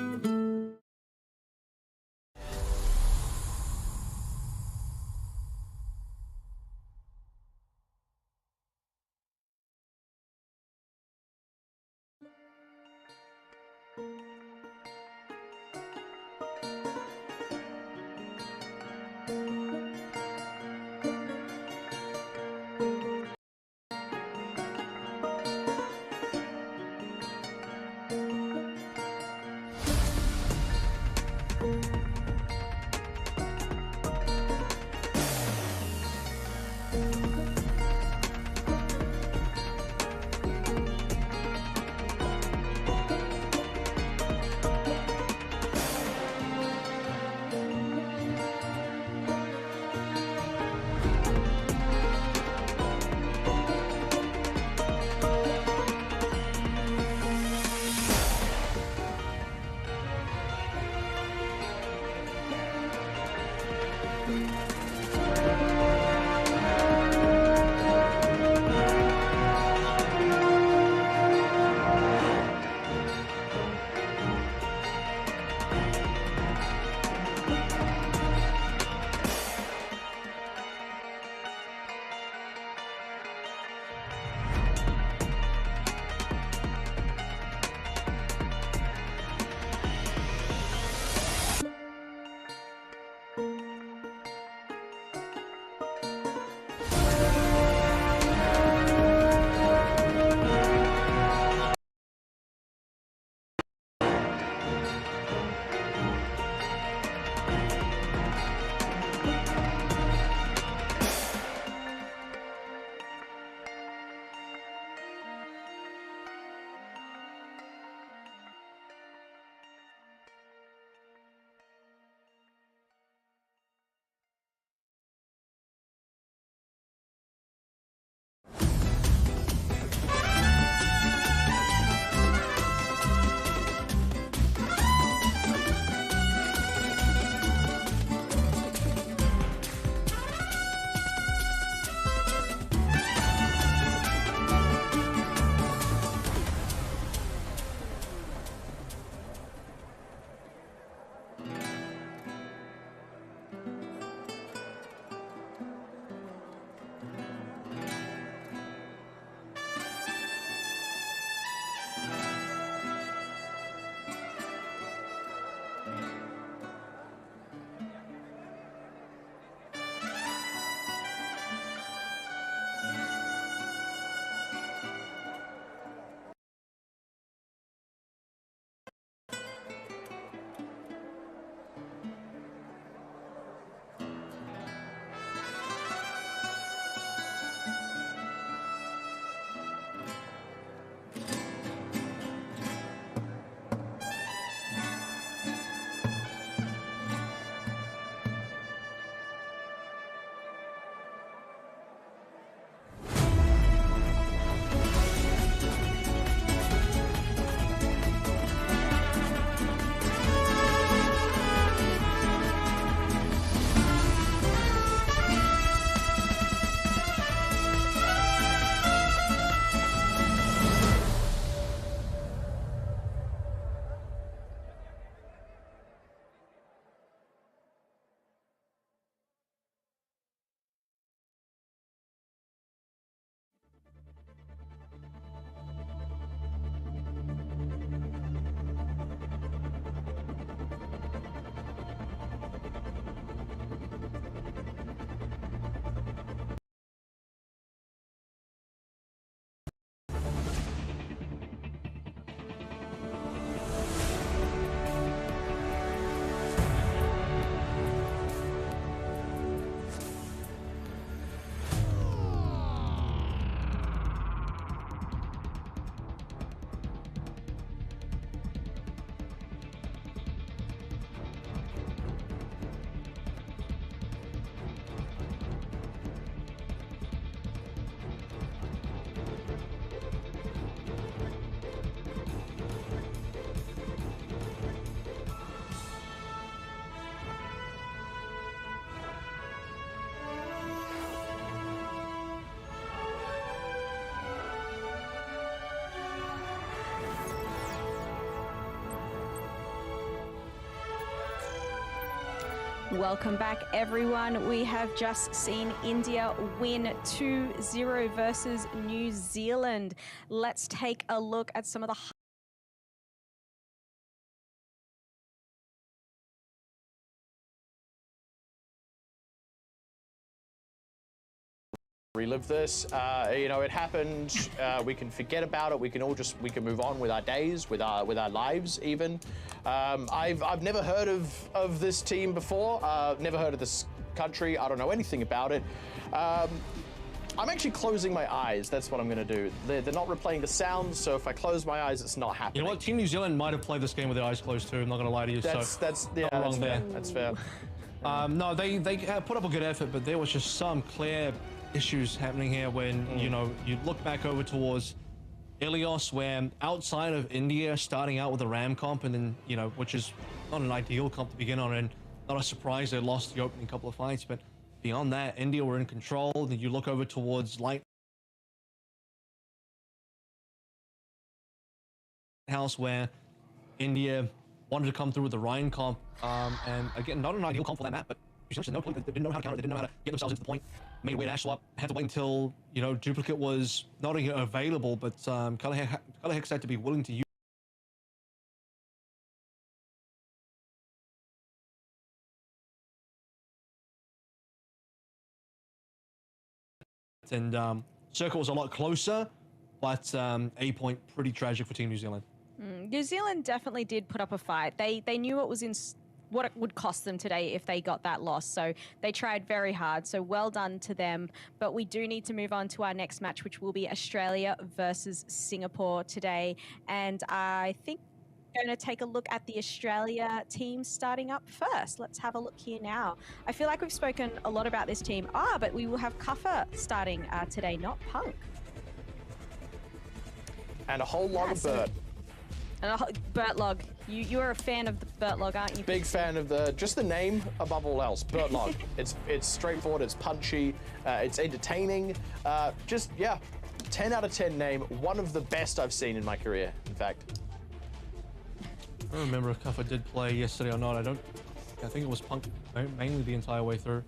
Welcome back, everyone. We have just seen India win 2-0 versus New Zealand. Let's take a look at some of the relive this. You know, it happened. We can forget about it. We can move on with our days, with our lives even. I've never heard of this team before. Never heard of this country. I don't know anything about it. I'm actually closing my eyes. That's what I'm going to do. They're not replaying the sounds, so if I close my eyes, it's not happening. You know what? Team New Zealand might have played this game with their eyes closed too. I'm not going to lie to you. That's wrong there. That's fair. No, they put up a good effort, but there was just some clear issues happening here when, you know, you look back over towards Ilios, where outside of India starting out with a Ram comp, and then, you know, which is not an ideal comp to begin on, and not a surprise they lost the opening couple of fights, but beyond that, India were in control. Then you look over towards Lighthouse, where India wanted to come through with the Ryan comp, and again, not an ideal comp for that map, but no point. They didn't know how to counter. They didn't know how to get themselves into the point. Made a weird ash swap. Had to wait until, you know, duplicate was not only available, but Color Hex had to be willing to use. And Circle was a lot closer, but A point pretty tragic for Team New Zealand. New Zealand definitely did put up a fight. They knew it was in what it would cost them today if they got that loss. So they tried very hard. So well done to them. But we do need to move on to our next match, which will be Australia versus Singapore today. And I think we're going to take a look at the Australia team starting up first. Let's have a look here now. I feel like we've spoken a lot about this team. But we will have Kuffer starting today, not Punk. And a whole lot of Burt. And Burtlog. You are a fan of the Burtlog, aren't you? Big fan of just the name above all else. Burtlog. it's straightforward. It's punchy. It's entertaining. Just yeah, 10 out of 10 name. One of the best I've seen in my career. In fact. I don't remember if Kuffer did play yesterday or not. I think it was Punk mainly the entire way through.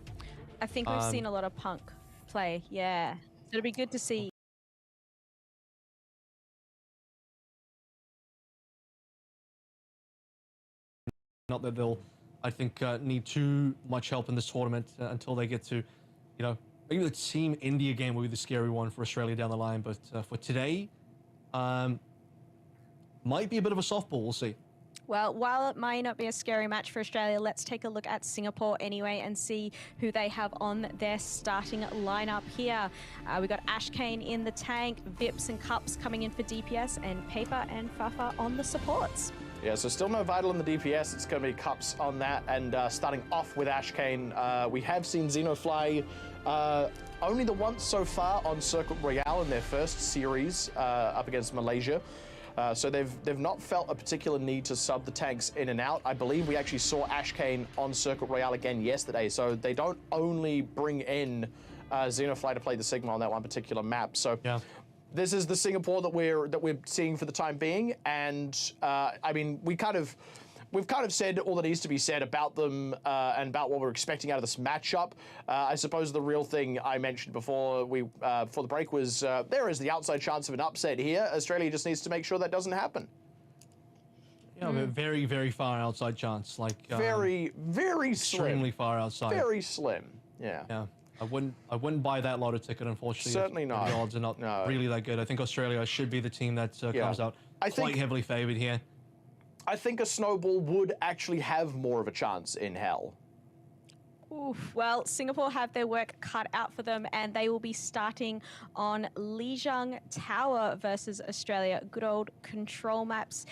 I think we've seen a lot of Punk play. Yeah, it'll be good to see. Not that they'll, I think, need too much help in this tournament until they get to, you know, maybe the Team India game will be the scary one for Australia down the line. But for today, might be a bit of a softball. We'll see. Well, while it might not be a scary match for Australia, let's take a look at Singapore anyway and see who they have on their starting lineup here. We got Ash Kane in the tank, Vips and Cups coming in for DPS, and Paper and Fafa on the supports. Yeah, so still no Vital on the DPS. It's going to be Cups on that. And starting off with Ash Kane, we have seen Xenofly only the once so far on Circuit Royale in their first series up against Malaysia. So they've not felt a particular need to sub the tanks in and out. I believe we actually saw Ash Kane on Circuit Royale again yesterday. So they don't only bring in Xenofly to play the Sigma on that one particular map. So yeah. This is the Singapore that we're seeing for the time being, and I mean we've kind of said all that needs to be said about them and about what we're expecting out of this matchup. I suppose the real thing I mentioned before the break was there is the outside chance of an upset here. Australia just needs to make sure that doesn't happen. Yeah, a very, very far outside chance, like very, very extremely slim. Far outside. Very slim. Yeah. Yeah. I wouldn't buy that lotto ticket, unfortunately. Certainly not. The odds are not really that good. I think Australia should be the team that comes out quite heavily favored here. I think a snowball would actually have more of a chance in hell. Oof. Well, Singapore have their work cut out for them, and they will be starting on Lijiang Tower versus Australia. Good old control maps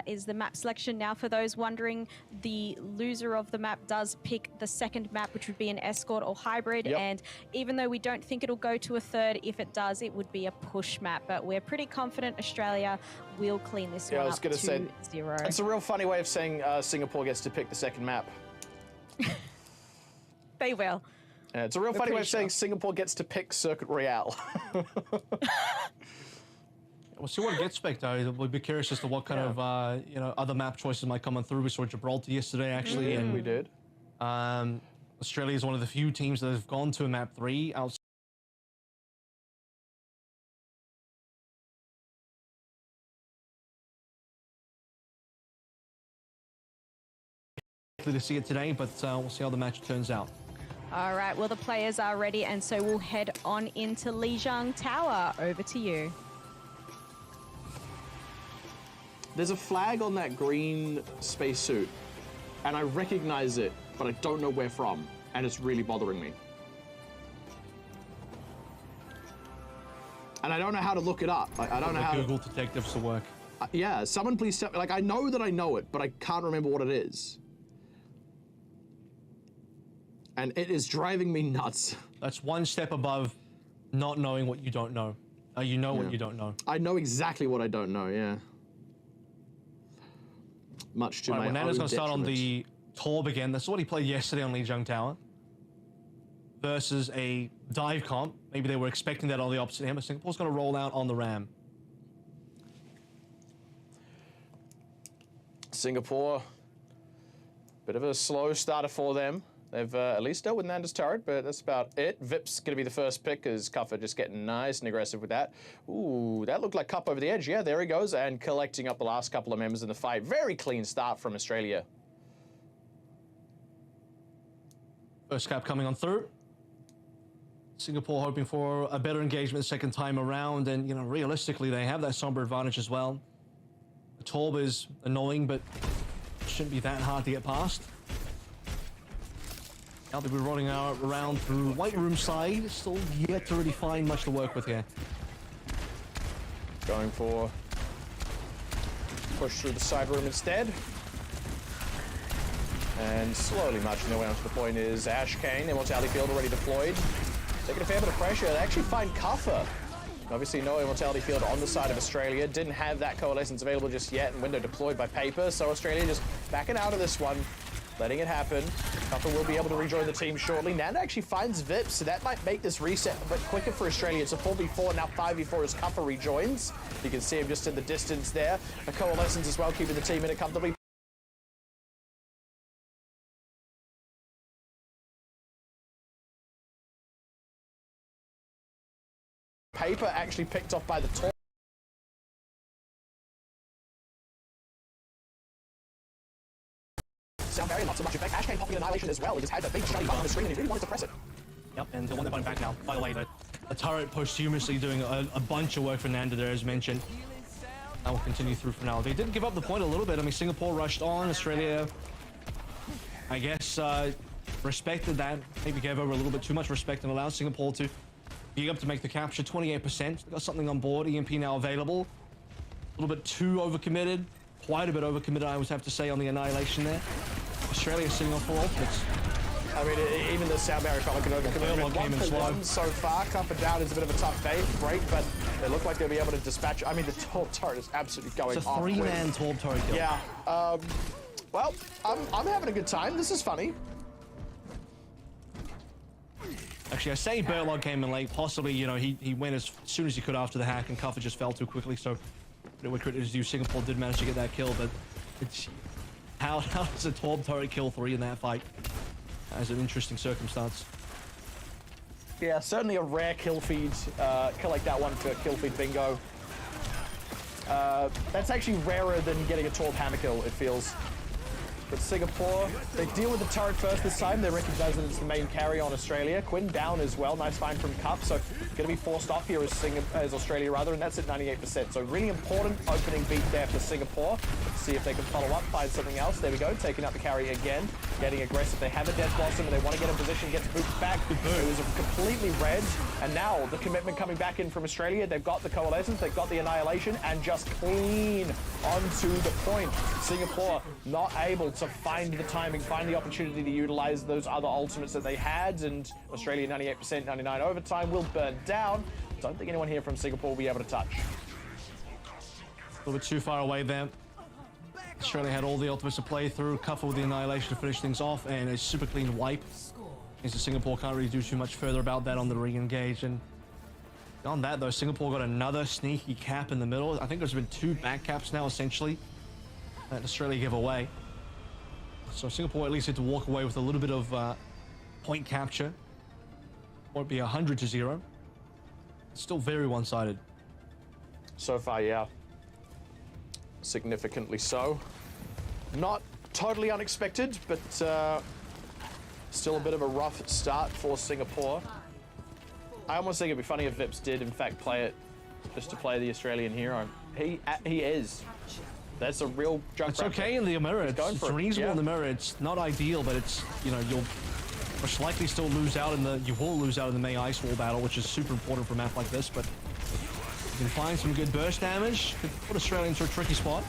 is the map selection. Now, for those wondering, the loser of the map does pick the second map, which would be an escort or hybrid. Yep. And even though we don't think it'll go to a third, if it does, it would be a push map. But we're pretty confident Australia will clean this one up to 0. It's a real funny way of saying Singapore gets to pick the second map. They will. Yeah, it's a real funny way of saying Singapore gets to pick Circuit Royale. We'll see what it gets picked out. We'll be curious as to what kind of other map choices might come on through. We saw Gibraltar yesterday, actually, and we did. Australia is one of the few teams that have gone to a map 3 outside to see it today, but we'll see how the match turns out. All right, well, the players are ready, and so we'll head on into Lijiang Tower. Over to you. There's a flag on that green spacesuit, and I recognize it, but I don't know where from, and it's really bothering me. And I don't know how to look it up. I don't know how. Google detectives to work. Yeah, someone please tell me. Like, I know that I know it, but I can't remember what it is. And it is driving me nuts. That's one step above not knowing what you don't know. You know what you don't know. I know exactly what I don't know, yeah. Much to my own Nando's going to start on detriment. the Torb again. That's what he played yesterday on Lijiang Tower. Versus a dive comp. Maybe they were expecting that on the opposite end, but Singapore's going to roll out on the Ram. Singapore, bit of a slow starter for them. They've at least dealt with Nanda's turret, but that's about it. Vip's going to be the first pick as Kuffer just getting nice and aggressive with that. Ooh, that looked like Cup over the edge. Yeah, there he goes, and collecting up the last couple of members in the fight. Very clean start from Australia. First cap coming on through. Singapore hoping for a better engagement the second time around, and, you know, realistically, they have that Sombra advantage as well. The Torb is annoying, but shouldn't be that hard to get past. Now they'll be rolling out around through White Room side. Still yet to really find much to work with here. Going for push through the side room instead. And slowly marching their way onto the point is Ash Kane. Immortality Field already deployed. Taking a fair bit of pressure. They actually find Kuffer. Obviously no Immortality Field on the side of Australia. Didn't have that Coalescence available just yet, and window deployed by Paper. So Australia just backing out of this one. Letting it happen. Kuffer will be able to rejoin the team shortly. Nanda actually finds Vip, so that might make this reset a bit quicker for Australia. It's a 4v4, now 5v4 as Kuffer rejoins. You can see him just in the distance there. A Coalescence as well, keeping the team in it comfortably. Paper actually picked off by the top. Very not so much effect. Ash Kane popping Annihilation as well. He just had that big shiny button on the screen and he really wanted to press it. Yep, and they want the button back now. By the way, the turret posthumously doing a bunch of work for Nanda there, as mentioned. That will continue through for now. They did give up the point a little bit. I mean, Singapore rushed on. Australia, I guess, respected that. Maybe gave over a little bit too much respect and allowed Singapore to be up to make the capture. 28%. They got something on board. EMP now available. A little bit too overcommitted. Quite a bit overcommitted, I would have to say, on the Annihilation there. Australia sitting on 4 ultimates. I mean, even the sound barrier felt like an overcommitment. Came in slow. So far, Kuffer down is a bit of a tough break, but they look like they'll be able to dispatch. I mean, the Torb turret is absolutely going off. It's a 3-man Torb turret kill. Yeah. Well, I'm having a good time. This is funny. Actually, I say Burlog came in late. Possibly, you know, he went as soon as he could after the hack, and Kuffer just fell too quickly. So, what credit is due. Singapore did manage to get that kill, but it's, how does a Torb turret kill 3 in that fight? As an interesting circumstance. Yeah, certainly a rare kill feed. Collect that one for kill feed bingo. That's actually rarer than getting a Torb hammer kill, it feels. But Singapore, they deal with the turret first this time. They recognize that it's the main carry on Australia. Quinn down as well. Nice find from Cup. So going to be forced off here as Australia rather, and that's at 98%. So really important opening beat there for Singapore. Let's see if they can follow up, find something else. There we go, taking out the carry again. Getting aggressive. They have a Death Blossom and they want to get in position, gets booped back. It was completely red. And now the commitment coming back in from Australia. They've got the Coalescence, they've got the Annihilation, and just clean onto the point. Singapore not able to find the timing, find the opportunity to utilize those other ultimates that they had, and Australia 98%, 99 overtime will burn down. Don't think anyone here from Singapore will be able to touch. A little bit too far away there. Australia had all the ultimates to play through. Kuffer with the Annihilation to finish things off, and a super clean wipe. Means that Singapore can't really do too much further about that on the re-engage. And on that though, Singapore got another sneaky cap in the middle. I think there's been 2 back caps now essentially that Australia give away. So Singapore at least had to walk away with a little bit of point capture. Won't be 100-0. Still very one-sided. So far, yeah. Significantly so. Not totally unexpected, but still a bit of a rough start for Singapore. I almost think it'd be funny if Vips did, in fact, play it just to play the Australian hero. He is. That's a real junk. It's okay in the mirror. It's reasonable in the mirror. It's not ideal, but it's, you know, you'll most likely still lose out in the, you will lose out in the May Ice Wall battle, which is super important for a map like this, but you can find some good burst damage. Could put Australia into a tricky spot.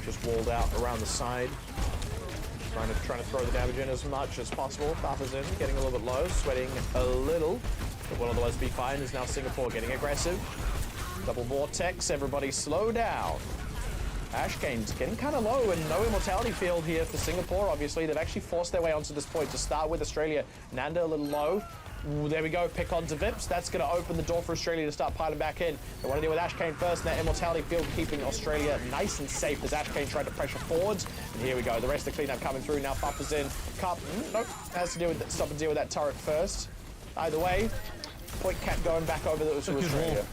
Just walled out around the side. Trying to throw the damage in as much as possible. Buffers in, getting a little bit low, sweating a little. But will otherwise be fine. Is now Singapore getting aggressive. Double vortex, everybody slow down. Ashkane's getting kind of low and no immortality field here for Singapore, obviously. They've actually forced their way onto this point to start with Australia. Nanda a little low. Ooh, there we go, pick onto Vips. That's going to open the door for Australia to start piling back in. They want to deal with Ashkane first, and that immortality field keeping Australia nice and safe as Ashkane tried to pressure forwards. And here we go, the rest of the cleanup coming through now. Buffers in, Cup, nope, has to deal with stop and deal with that turret first. Either way, point cap going back over to Australia.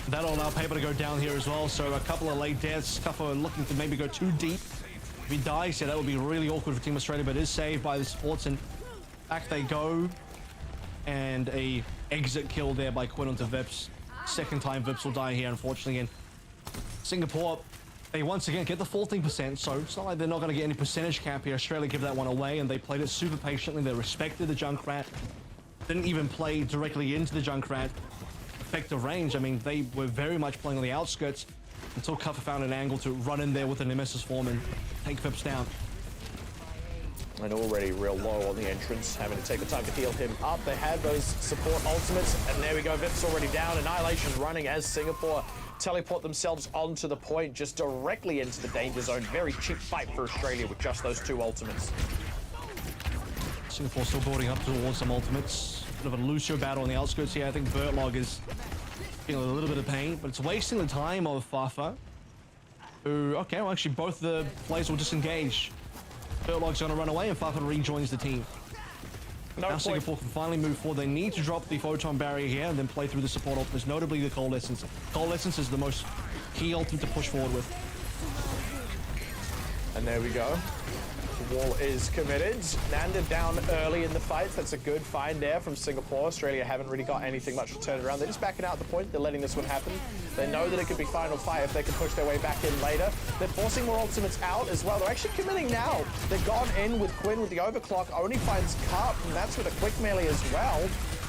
That'll allow paper to go down here as well, so a couple of late deaths. Cuffo looking to maybe go too deep. If he dies, yeah, that would be really awkward for Team Australia, but is saved by the supports, and back they go. And a exit kill there by Quinn onto Vips. Second time Vips will die here, unfortunately. And Singapore, they once again get the 14%, so it's not like they're not going to get any percentage cap here. Australia give that one away, and they played it super patiently. They respected the Junkrat. Didn't even play directly into the Junkrat. Effective range, I mean, they were very much playing on the outskirts until Cuffer found an angle to run in there with a Nemesis form and take Vips down. And already real low on the entrance, having to take the time to heal him up. They had those support ultimates, and there we go, Vips already down. Annihilation running as Singapore teleport themselves onto the point, just directly into the danger zone. Very cheap fight for Australia with just those two ultimates. Singapore still building up towards some ultimates. Bit of a Lucio battle on the outskirts here. I think Bertlog is feeling a little bit of pain, but it's wasting the time of Fafa, who, okay, well, actually both the players will disengage. Bertlog's going to run away, and Fafa rejoins the team. Now Singapore can finally move forward. They need to drop the photon barrier here and then play through the support ultimates, notably the Coalescence. Coalescence is the most key ultimate to push forward with. And there we go. The wall is committed. Nanda down early in the fight. That's a good find there from Singapore. Australia haven't really got anything much to turn it around. They're just backing out the point. They're letting this one happen. They know that it could be final fight if they can push their way back in later. They're forcing more ultimates out as well. They're actually committing now. They've gone in with Quinn with the overclock. Only finds Cup, and that's with a quick melee as well.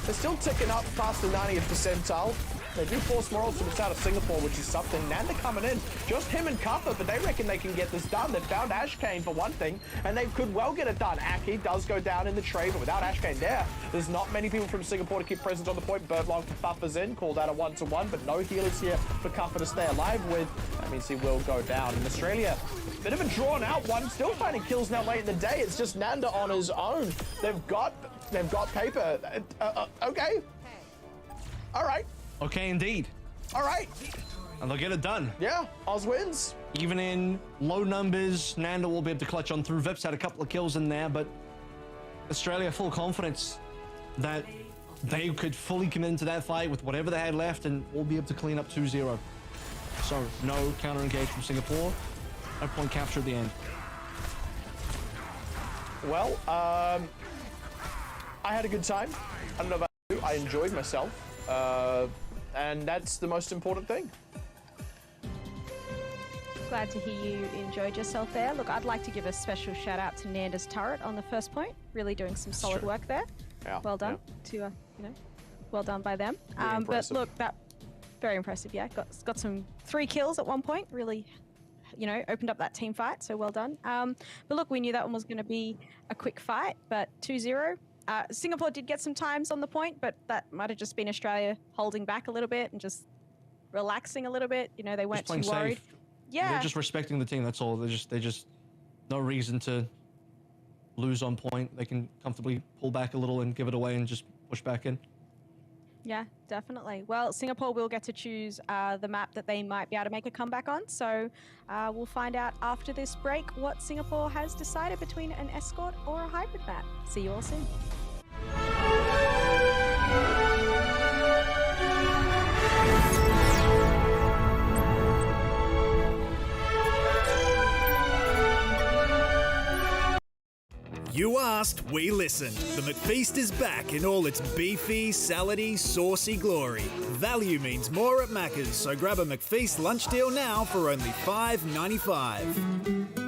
They're still ticking up past the 90th percentile. They do force more ultimates out of Singapore, which is something. Nanda coming in, just him and Cuppa, but they reckon they can get this done. They've found Ashkane for one thing, and they could well get it done. Aki does go down in the trade, but without Ashkane there's not many people from Singapore to keep presence on the point. Bertlog buffers in, called out a 1-to-1, but no healers here for Cuppa to stay alive with. That means he will go down. In Australia, bit of a drawn out one, still finding kills now late in the day. It's just Nanda on his own. They've got paper. Okay. All right. Okay, indeed. All right. And they'll get it done. Yeah, Oz wins. Even in low numbers, Nanda will be able to clutch on through. Vips had a couple of kills in there, but Australia full confidence that they could fully commit into that fight with whatever they had left and will be able to clean up 2-0. So no counter engage from Singapore. No point capture at the end. Well, I had a good time. I don't know about you. I enjoyed myself. And that's the most important thing. Glad to hear you enjoyed yourself there. Look, I'd like to give a special shout out to Nanda's turret on the first point. Really doing some solid work there. Yeah, well done to, well done by them. But look, that very impressive. Yeah, got some 3 kills at one point. Really, opened up that team fight. So well done. But look, we knew that one was going to be a quick fight, but 2-0. Singapore did get some times on the point, but that might have just been Australia holding back a little bit and just relaxing a little bit. They weren't too worried. Safe. Yeah, they're just respecting the team. That's all. They just no reason to lose on point. They can comfortably pull back a little and give it away and just push back in. Yeah, definitely. Well, Singapore will get to choose the map that they might be able to make a comeback on. So we'll find out after this break what Singapore has decided between an escort or a hybrid map. See you all soon. You asked, we listened. The McFeast is back in all its beefy, salady, saucy glory. Value means more at Macca's, so grab a McFeast lunch deal now for only $5.95.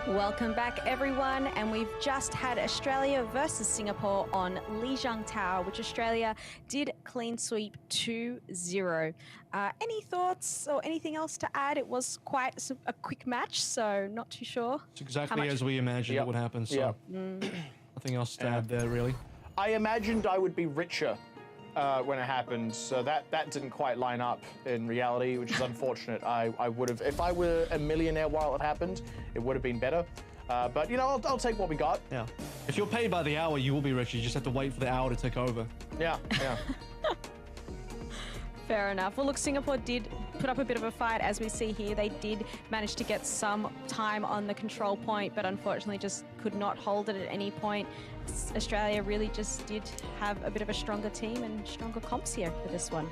Welcome back, everyone, and we've just had Australia versus Singapore on Lijiang Tower, which Australia did clean sweep 2-0. Any thoughts or anything else to add? It was quite a quick match, so not too sure. It's exactly as we imagined it would happen, so nothing else to add there, really. I imagined I would be richer when it happened, so that didn't quite line up in reality, which is unfortunate. I would have, if I were a millionaire while it happened, it would have been better. But, you know, I'll take what we got. Yeah. If you're paid by the hour, you will be rich. You just have to wait for the hour to take over. Yeah, yeah. Fair enough. Well, look, Singapore did put up a bit of a fight, as we see here. They did manage to get some time on the control point, but unfortunately just could not hold it at any point. Australia really just did have a bit of a stronger team and stronger comps here for this one.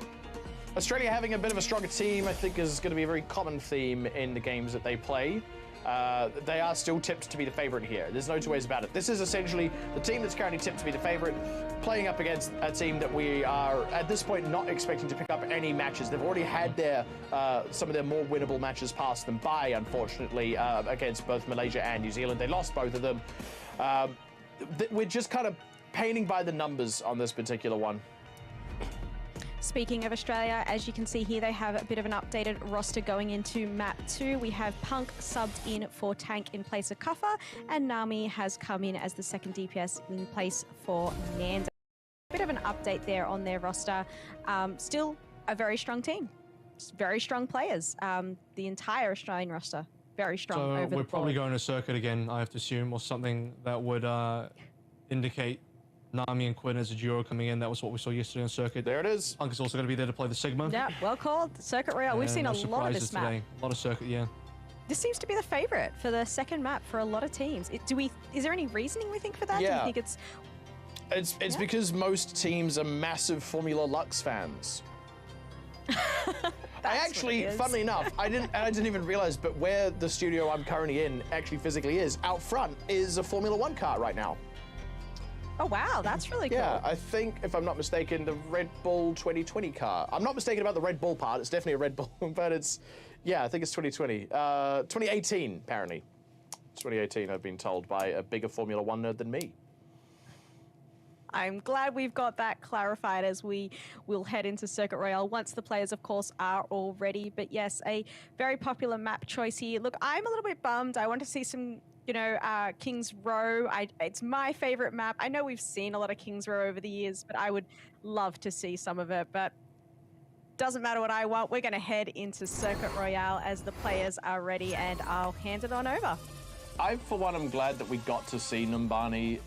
Australia having a bit of a stronger team, I think, is going to be a very common theme in the games that they play. They are still tipped to be the favorite here. There's no two ways about it. This is essentially the team that's currently tipped to be the favorite, playing up against a team that we are, at this point, not expecting to pick up any matches. They've already had their some of their more winnable matches pass them by, unfortunately, against both Malaysia and New Zealand. They lost both of them. We're just kind of painting by the numbers on this particular one. Speaking of Australia, as you can see here, they have a bit of an updated roster going into map 2. We have Punk subbed in for Tank in place of Kuffer, and Nami has come in as the second DPS in place for Nanda. Bit of an update there on their roster. Still a very strong team. Very strong players. The entire Australian roster, very strong over the board. So we're probably going to circuit again, I have to assume, or something that would indicate Nami and Quinn as a duo coming in. That was what we saw yesterday on circuit. There it is. Punk is also going to be there to play the Sigma. Yeah, well called. Circuit Royale. We've seen no a lot of this map. today. A lot of circuit, yeah. This seems to be the favorite for the second map for a lot of teams. Is there any reasoning we think for that? Yeah. Do you think It's because most teams are massive Formula Lux fans. I actually, funnily enough, I didn't even realize, but where the studio I'm currently in actually physically is, out front is a Formula One car right now. Oh wow, that's really cool. Yeah, I think, if I'm not mistaken, the Red Bull 2020 car. I'm not mistaken about the Red Bull part. It's definitely a Red Bull, but it's, yeah, I think it's 2020. 2018, apparently. 2018, I've been told by a bigger Formula One nerd than me. I'm glad we've got that clarified as we will head into Circuit Royale once the players, of course, are all ready. But yes, a very popular map choice here. Look, I'm a little bit bummed. I want to see some, you know, King's Row. It's my favorite map. I know we've seen a lot of King's Row over the years, but I would love to see some of it. But doesn't matter what I want. We're going to head into Circuit Royale as the players are ready, and I'll hand it on over. I, for one, am glad that we got to see Numbani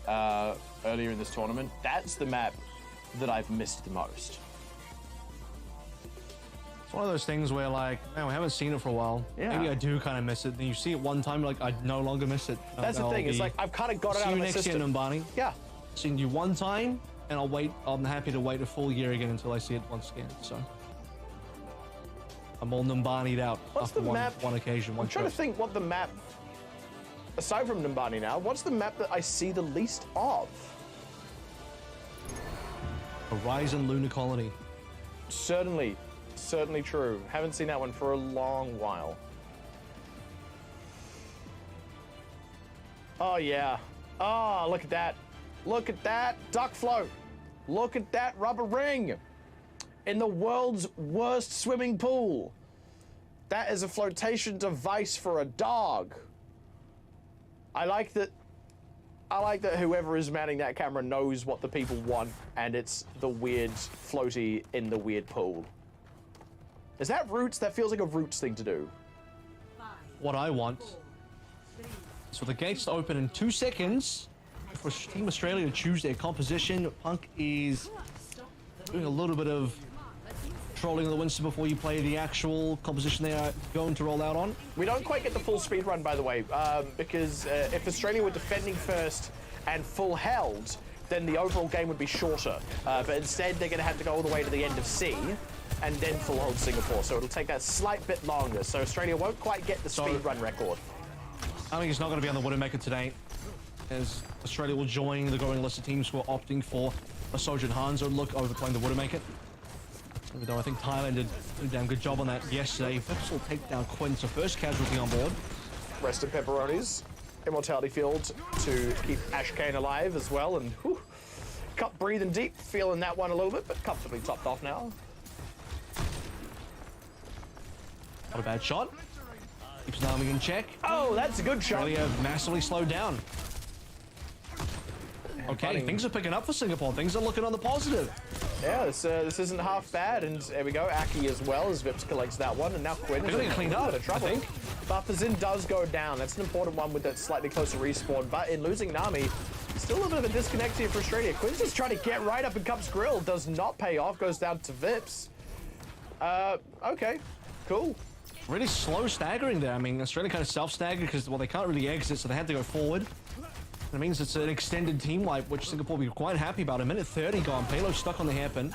earlier in this tournament. That's the map that I've missed the most. It's one of those things where, like, man, we haven't seen it for a while. Yeah. Maybe I do kind of miss it. Then you see it one time, like, I no longer miss it. That's the thing. It's like, I've kind of got it out of my system. See you next year, Numbani. Yeah. Seen you one time, and I'll wait. I'm happy to wait a full year again until I see it once again. So I'm all Numbani'd out after one occasion. I'm trying to think what the map, aside from Numbani now, what's the map that I see the least of? Horizon Lunar Colony. Certainly true. Haven't seen that one for a long while. Oh yeah. Oh, look at that. Look at that duck float. Look at that rubber ring in the world's worst swimming pool. That is a flotation device for a dog. I like that whoever is manning that camera knows what the people want, and it's the weird floaty in the weird pool. Is that Roots? That feels like a Roots thing to do. What I want is for the gates to open in 2 seconds, for Team Australia to choose their composition. Punk is doing a little bit of trolling the Winston before you play the actual composition they are going to roll out on. We don't quite get the full speed run, by the way, because if Australia were defending first and full held, then the overall game would be shorter. But instead, they're going to have to go all the way to the end of C and then full hold Singapore. So it'll take a slight bit longer. So Australia won't quite get the speed run record. I think it's not going to be on the Widowmaker today, as Australia will join the growing list of teams who are opting for a Sojin Hanzo look over playing the Widowmaker. Even though I think Thailand did a damn good job on that yesterday. Vips will take down Quinn, so first casualty on board. Rest in pepperonis. Immortality Field to keep Ash Kane alive as well. And whew, Cup breathing deep, feeling that one a little bit, but comfortably topped off now. Not a bad shot. Keeps Nami in check. Oh, that's a good shot. Australia massively slowed down. Okay, things are picking up for Singapore. Things are looking on the positive. Yeah, this isn't half bad, and there we go. Aki as well as Vips collects that one, and now Quinn is in a cleaned little up, bit of trouble. I think. Buffers in does go down. That's an important one with that slightly closer respawn, but in losing Nami, still a little bit of a disconnect here for Australia. Quinn's just trying to get right up in Cup's grill. Does not pay off. Goes down to Vips. Okay, cool. Really slow staggering there. I mean, Australia kind of self-staggered because, well, they can't really exit, so they had to go forward. That means it's an extended team wipe, which Singapore will be quite happy about. A minute 30 gone. Payload stuck on the hairpin.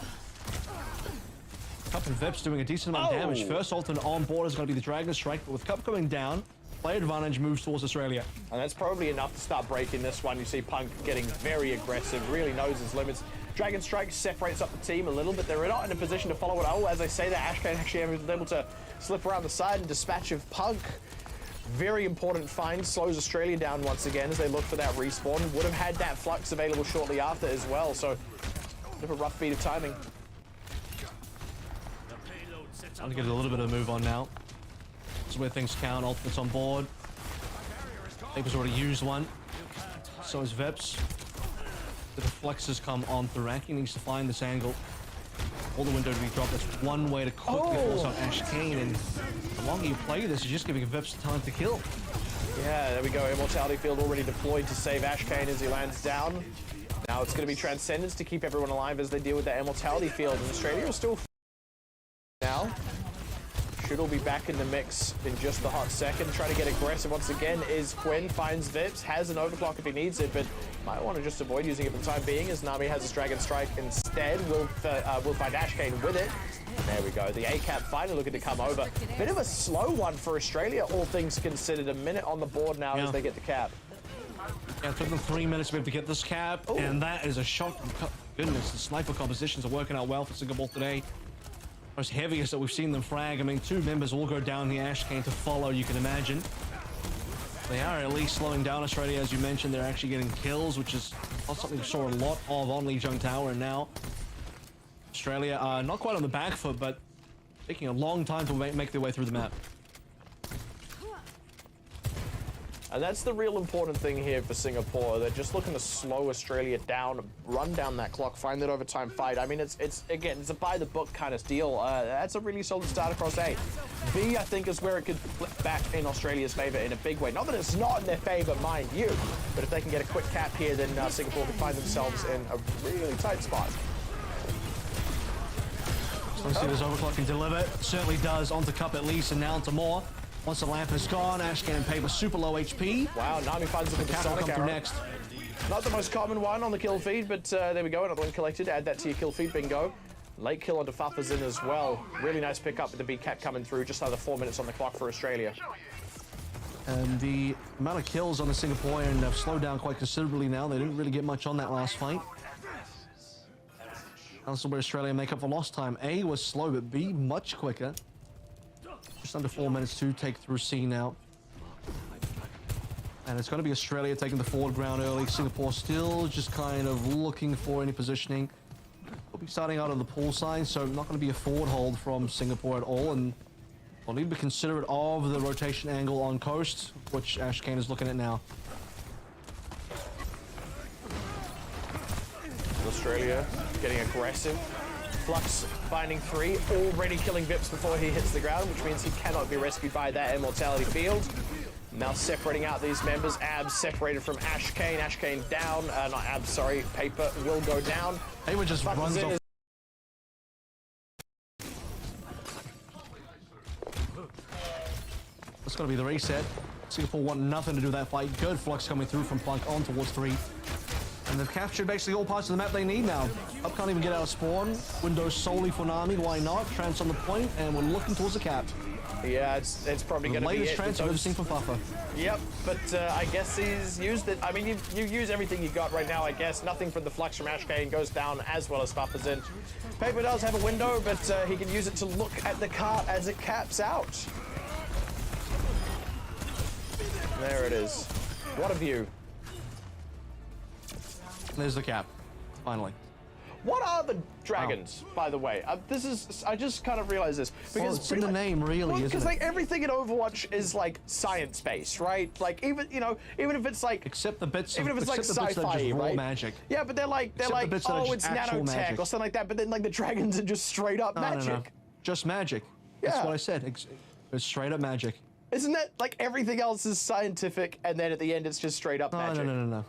Cup and Vips doing a decent amount of damage. First ultimate on board is going to be the Dragon Strike, but with Cup going down, play advantage moves towards Australia. And that's probably enough to start breaking this one. You see Punk getting very aggressive, really knows his limits. Dragon Strike separates up the team a little bit. They're not in a position to follow it. Oh, as I say that, Ashkane actually was able to slip around the side and dispatch of Punk. Very important find, slows Australia down once again as they look for that respawn. Would have had that flux available shortly after as well, so bit of a rough beat of timing. Trying to get a little bit of a move on now. This is where things count. Ultimate's on board. Paper's already used one. So is Vips. The deflexes come on through. Ranking needs to find this angle. All the window to be dropped. That's one way to quickly force out Ashkane, and the longer you play this, you're just giving Vips time to kill. Yeah, there we go. Immortality Field already deployed to save Ashkane as he lands down. Now it's going to be Transcendence to keep everyone alive as they deal with that Immortality Field. And Australia is still now. Should all be back in the mix in just a hot second. Trying to get aggressive once again is Quinn. Finds Vips, has an overclock if he needs it, but might want to just avoid using it for the time being as Nami has his Dragon Strike instead. We'll find Ashkane with it. There we go. The ACAP finally looking to come over. Bit of a slow one for Australia, all things considered. A minute on the board now as they get the cap. Yeah, it took them 3 minutes to be able to get this cap, and that is a shot from goodness. The sniper compositions are working out well for Singapore today. Most heaviest that we've seen them frag. I mean, 2 members will go down the Ashkane to follow, you can imagine. They are at least slowing down Australia, as you mentioned. They're actually getting kills, which is not something we saw a lot of on Lijiang Tower, and now Australia are not quite on the back foot, but taking a long time to make their way through the map. And that's the real important thing here for Singapore. They're just looking to slow Australia down, run down that clock, find that overtime fight. I mean, it's again, it's a by-the-book kind of deal. That's a really solid start across A. B, I think, is where it could flip back in Australia's favor in a big way. Not that it's not in their favor, mind you, but if they can get a quick cap here, then Singapore could find themselves in a really tight spot. Let's see this overclock can deliver. It certainly does. Onto Cup at least, and now onto more. Once the lamp is gone, Ashkane and Paper super low HP. Wow, Nami finds it with the Sonic Arrow. Next. Not the most common one on the kill feed, but there we go. Another one collected. Add that to your kill feed, bingo. Late kill onto Fafazin as well. Really nice pickup with the big cap coming through. Just another 4 minutes on the clock for Australia. And the amount of kills on the Singaporean have slowed down quite considerably now. They didn't really get much on that last fight. That's where Australia make up for lost time. A was slow, but B much quicker. Just under 4 minutes to take through C now. And it's going to be Australia taking the forward ground early. Singapore still just kind of looking for any positioning. We'll be starting out on the pool side, so not going to be a forward hold from Singapore at all. And we'll need to be considerate of the rotation angle on coast, which Ashkane is looking at now. Australia getting aggressive. Flux finding 3, already killing Vips before he hits the ground, which means he cannot be rescued by that Immortality Field. Now separating out these members. Abs separated from Ashkane. Ashkane down. Not Abs, sorry. Paper will go down. Paper just runs off. That's going to be the reset. Singapore want nothing to do with that fight. Good flux coming through from Punk on towards 3. And they've captured basically all parts of the map they need now. Up can't even get out of spawn. Windows solely for Nami. Why not? Trance on the point, and we're looking towards the cap. Yeah, it's probably going to be it. The latest trance I've ever seen from Fafa. Yep, but I guess he's used it. I mean, you use everything you got right now, I guess. Nothing from the flux from Ashkane goes down as well as Fafazin. Paper does have a window, but he can use it to look at the cart as it caps out. There it is. What a view. There's the cap, finally. What are the dragons, by the way? I just kind of realized this. Because it's in the name, really, isn't it? Because like everything in Overwatch is like science-based, right? Like even if it's like except the bits, even if it's like sci-fi, right? Magic. Yeah, but they're like oh, it's nanotech magic. Or something like that. But then like the dragons are just straight up magic. No. Just magic. Yeah. That's what I said. It's straight up magic. Isn't that like everything else is scientific, and then at the end it's just straight up magic? No.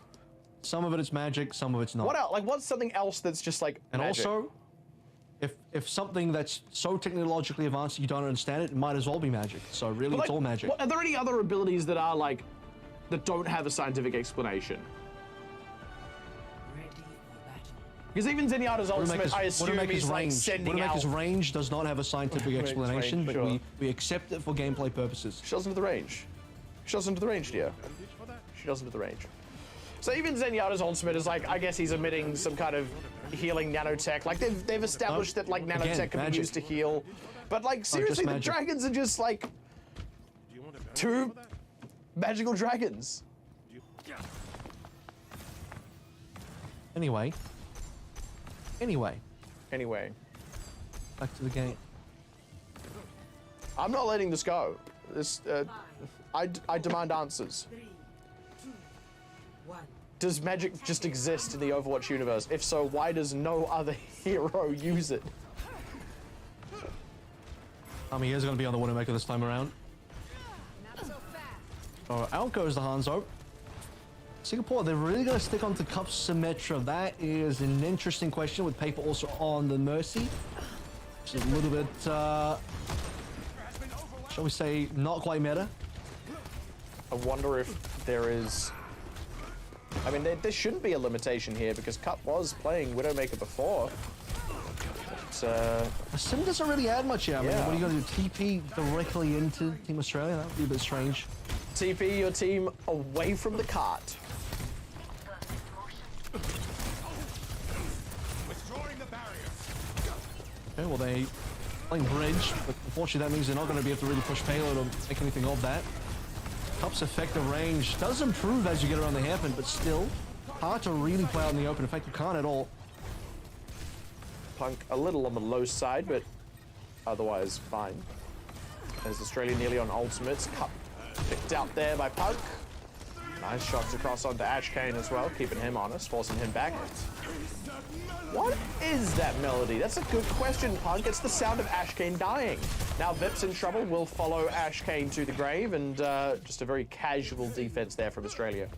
Some of it is magic, some of it's not. What else? Like, what's something else that's just like and magic? Also, if something that's so technologically advanced you don't understand it, it might as well be magic. So really, like, it's all magic. Are there any other abilities that are like that don't have a scientific explanation? Ready for battle. Because even Zenyatta's ultimate, I assume he's like range. sending out... Widowmaker's range does not have a scientific explanation, but sure. we accept it for gameplay purposes. She doesn't have the range. She doesn't have the range, dear. She doesn't have the range. So even Zenyatta's ultimate is like, I guess he's emitting some kind of healing nanotech. Like they've established that like nanotech can be used to heal. But like seriously, the dragons are just like 2 magical dragons. Anyway. Back to the game. I'm not letting this go. This, I demand answers. 3, 2, 1. Does magic just exist in the Overwatch universe? If so, why does no other hero use it? He is going to be on the Widowmaker this time around. Oh, out goes the Hanzo. Singapore, they're really going to stick on to Cup Symmetra. That is an interesting question with Paper also on the Mercy. Just a little bit, shall we say, not quite meta. I wonder if there is... I mean, there shouldn't be a limitation here because Cup was playing Widowmaker before. But, Sim doesn't really add much here. I mean, Yeah. what are you going to do? TP directly into Team Australia? That would be a bit strange. TP your team away from the cart. Okay, well, they playing bridge, but unfortunately that means they're not going to be able to really push payload or make anything of that. Cup's effective range does improve as you get around the hairpin, but still hard to really play out in the open. In fact, you can't at all. Punk a little on the low side, but otherwise fine. As Australia nearly on ultimates. Cup picked out there by Punk. Nice shots across onto Ashkane as well, keeping him honest, forcing him back. What is that melody? That's a good question, Punk. It's the sound of Ashkane dying. Now Vip's in trouble, will follow Ashkane to the grave, and just a very casual defense there from Australia.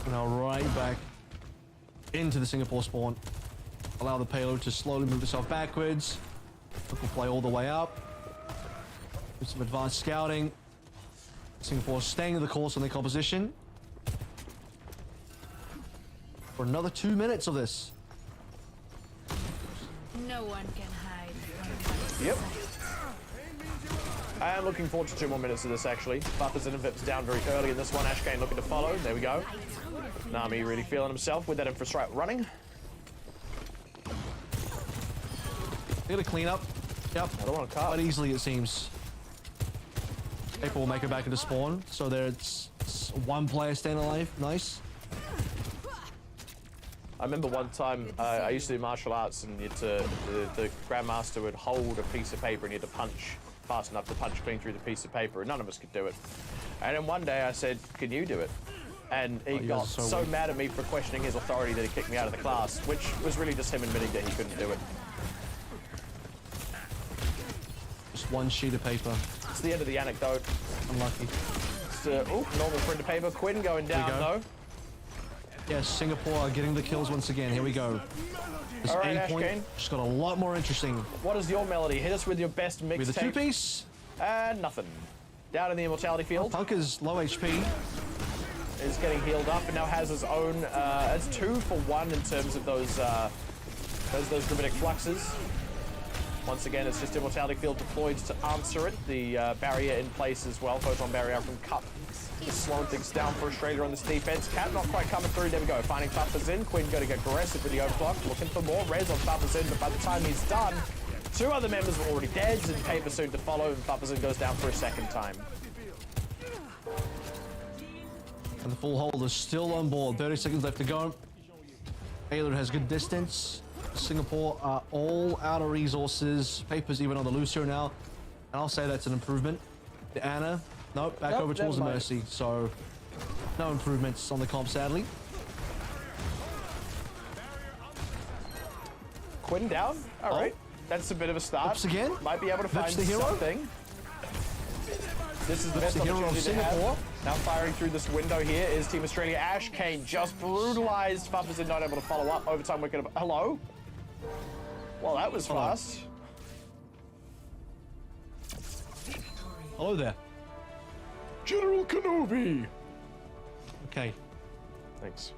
Now right back into the Singapore spawn. Allow the payload to slowly move itself backwards. Will play all the way up. Do some advanced scouting. Singapore staying the course on their composition. For another 2 minutes of this. No one can hide from my Yep. sight. I am looking forward to 2 more minutes of this, actually. Buffers and Vips down very early in this one. Ashkane looking to follow. There we go. Nami really feeling himself with that infrastrike running. They got a clean up. Yep. I don't want to cut. Quite easily, it seems. People will make it back into spawn. So there's one player staying alive. Nice. I remember one time I used to do martial arts, and the grandmaster would hold a piece of paper, and you had to punch fast enough to punch clean through the piece of paper, and none of us could do it. And then one day I said, "Can you do it?" And he got so mad at me for questioning his authority that he kicked me out of the class, which was really just him admitting that he couldn't do it. Just one sheet of paper. It's the end of the anecdote. Unlucky. It's, normal print of paper. Quinn going down though. Yes, Singapore are getting the kills once again. Here we go. This All right, A point Ashkane. just got a lot more interesting. What is your melody? Hit us with your best mixtape. With a two-piece. And nothing. Down in the immortality field. Punk is low HP. Is getting healed up and now has his own. It's 2 for 1 in terms of those gravitic fluxes. Once again, it's just immortality field deployed to answer it. The barrier in place as well. Photon barrier from Cup. Just slowing things down for Australia on this defense. Cat not quite coming through. There we go. Finding Buffers in. Quinn going to get aggressive with the overclock. Looking for more res on Buffers in, but by the time he's done, 2 other members were already dead, and Paper soon to follow, and Buffers in goes down for a second time. And the full hold is still on board. 30 seconds left to go. Payload has good distance. Singapore are all out of resources. Paper's even on the loose here now. And I'll say that's an improvement. The Anna, nope, back over towards the Mercy. So, no improvements on the comp, sadly. Quinn down. All right. That's a bit of a start. Vips again. Might be able to find Vips the hero. something. This is the best the hero of opportunity to Singapore. have. Now firing through this window here is Team Australia. Ashkane just brutalized. Buffers in not able to follow up. Overtime wicket. Hello? Well, that was fast. Hello there. General Kenobi. Okay. Thanks.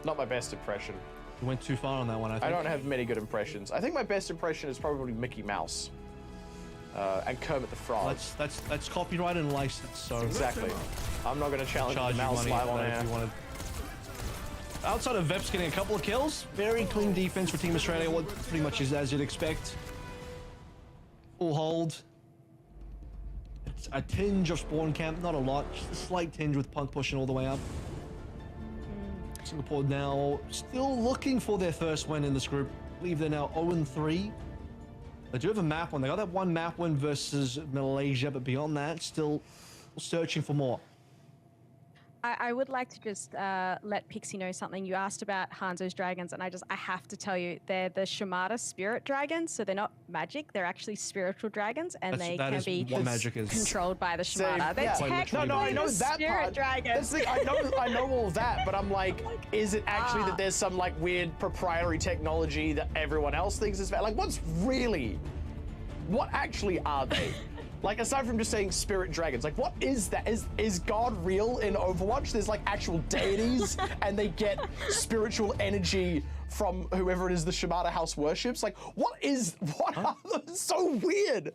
Not my best impression. You went too far on that one, I think. I don't have many good impressions. I think my best impression is probably Mickey Mouse. And Kermit the Frog. That's copyright and license, so... Exactly. I'm not going to challenge the mouse live on air. If you wanted. Outside of Veps getting a couple of kills, very clean defense for Team Australia, what pretty much is as you'd expect. Full hold. It's a tinge of spawn camp, not a lot, just a slight tinge with punt pushing all the way up. Singapore now still looking for their first win in this group. I believe they're now 0-3. They do have a map win. They got that one map win versus Malaysia, but beyond that, still searching for more. I would like to just let Pixie know something. You asked about Hanzo's dragons, and I have to tell you, they're the Shimada spirit dragons, so they're not magic. They're actually spiritual dragons, and they can be controlled by the Shimada. They're technically I know that spirit part. dragons. That's the, I know all that, but I'm like, is it actually that there's some like weird proprietary technology that everyone else thinks is like, what actually are they? Like, aside from just saying spirit dragons, like, what is that? Is God real in Overwatch? There's like actual deities and they get spiritual energy from whoever it is the Shimada house worships. Like, what are those? So weird.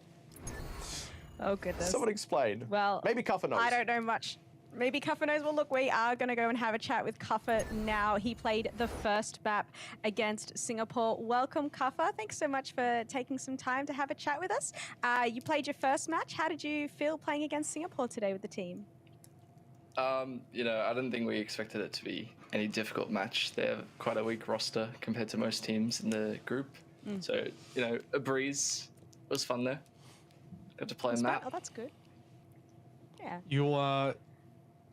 Oh, goodness. Someone explain. Well, maybe Cuffer knows. I don't know much. Maybe Cuffer knows. Well, look, we are going to go and have a chat with Cuffer now. He played the first map against Singapore. Welcome, Cuffer. Thanks so much for taking some time to have a chat with us. You played your first match. How did you feel playing against Singapore today with the team? You know, I don't think we expected it to be any difficult match. They have quite a weak roster compared to most teams in the group. So, you know, a breeze. It was fun there. Got to play a map. Oh, that's good. Yeah. You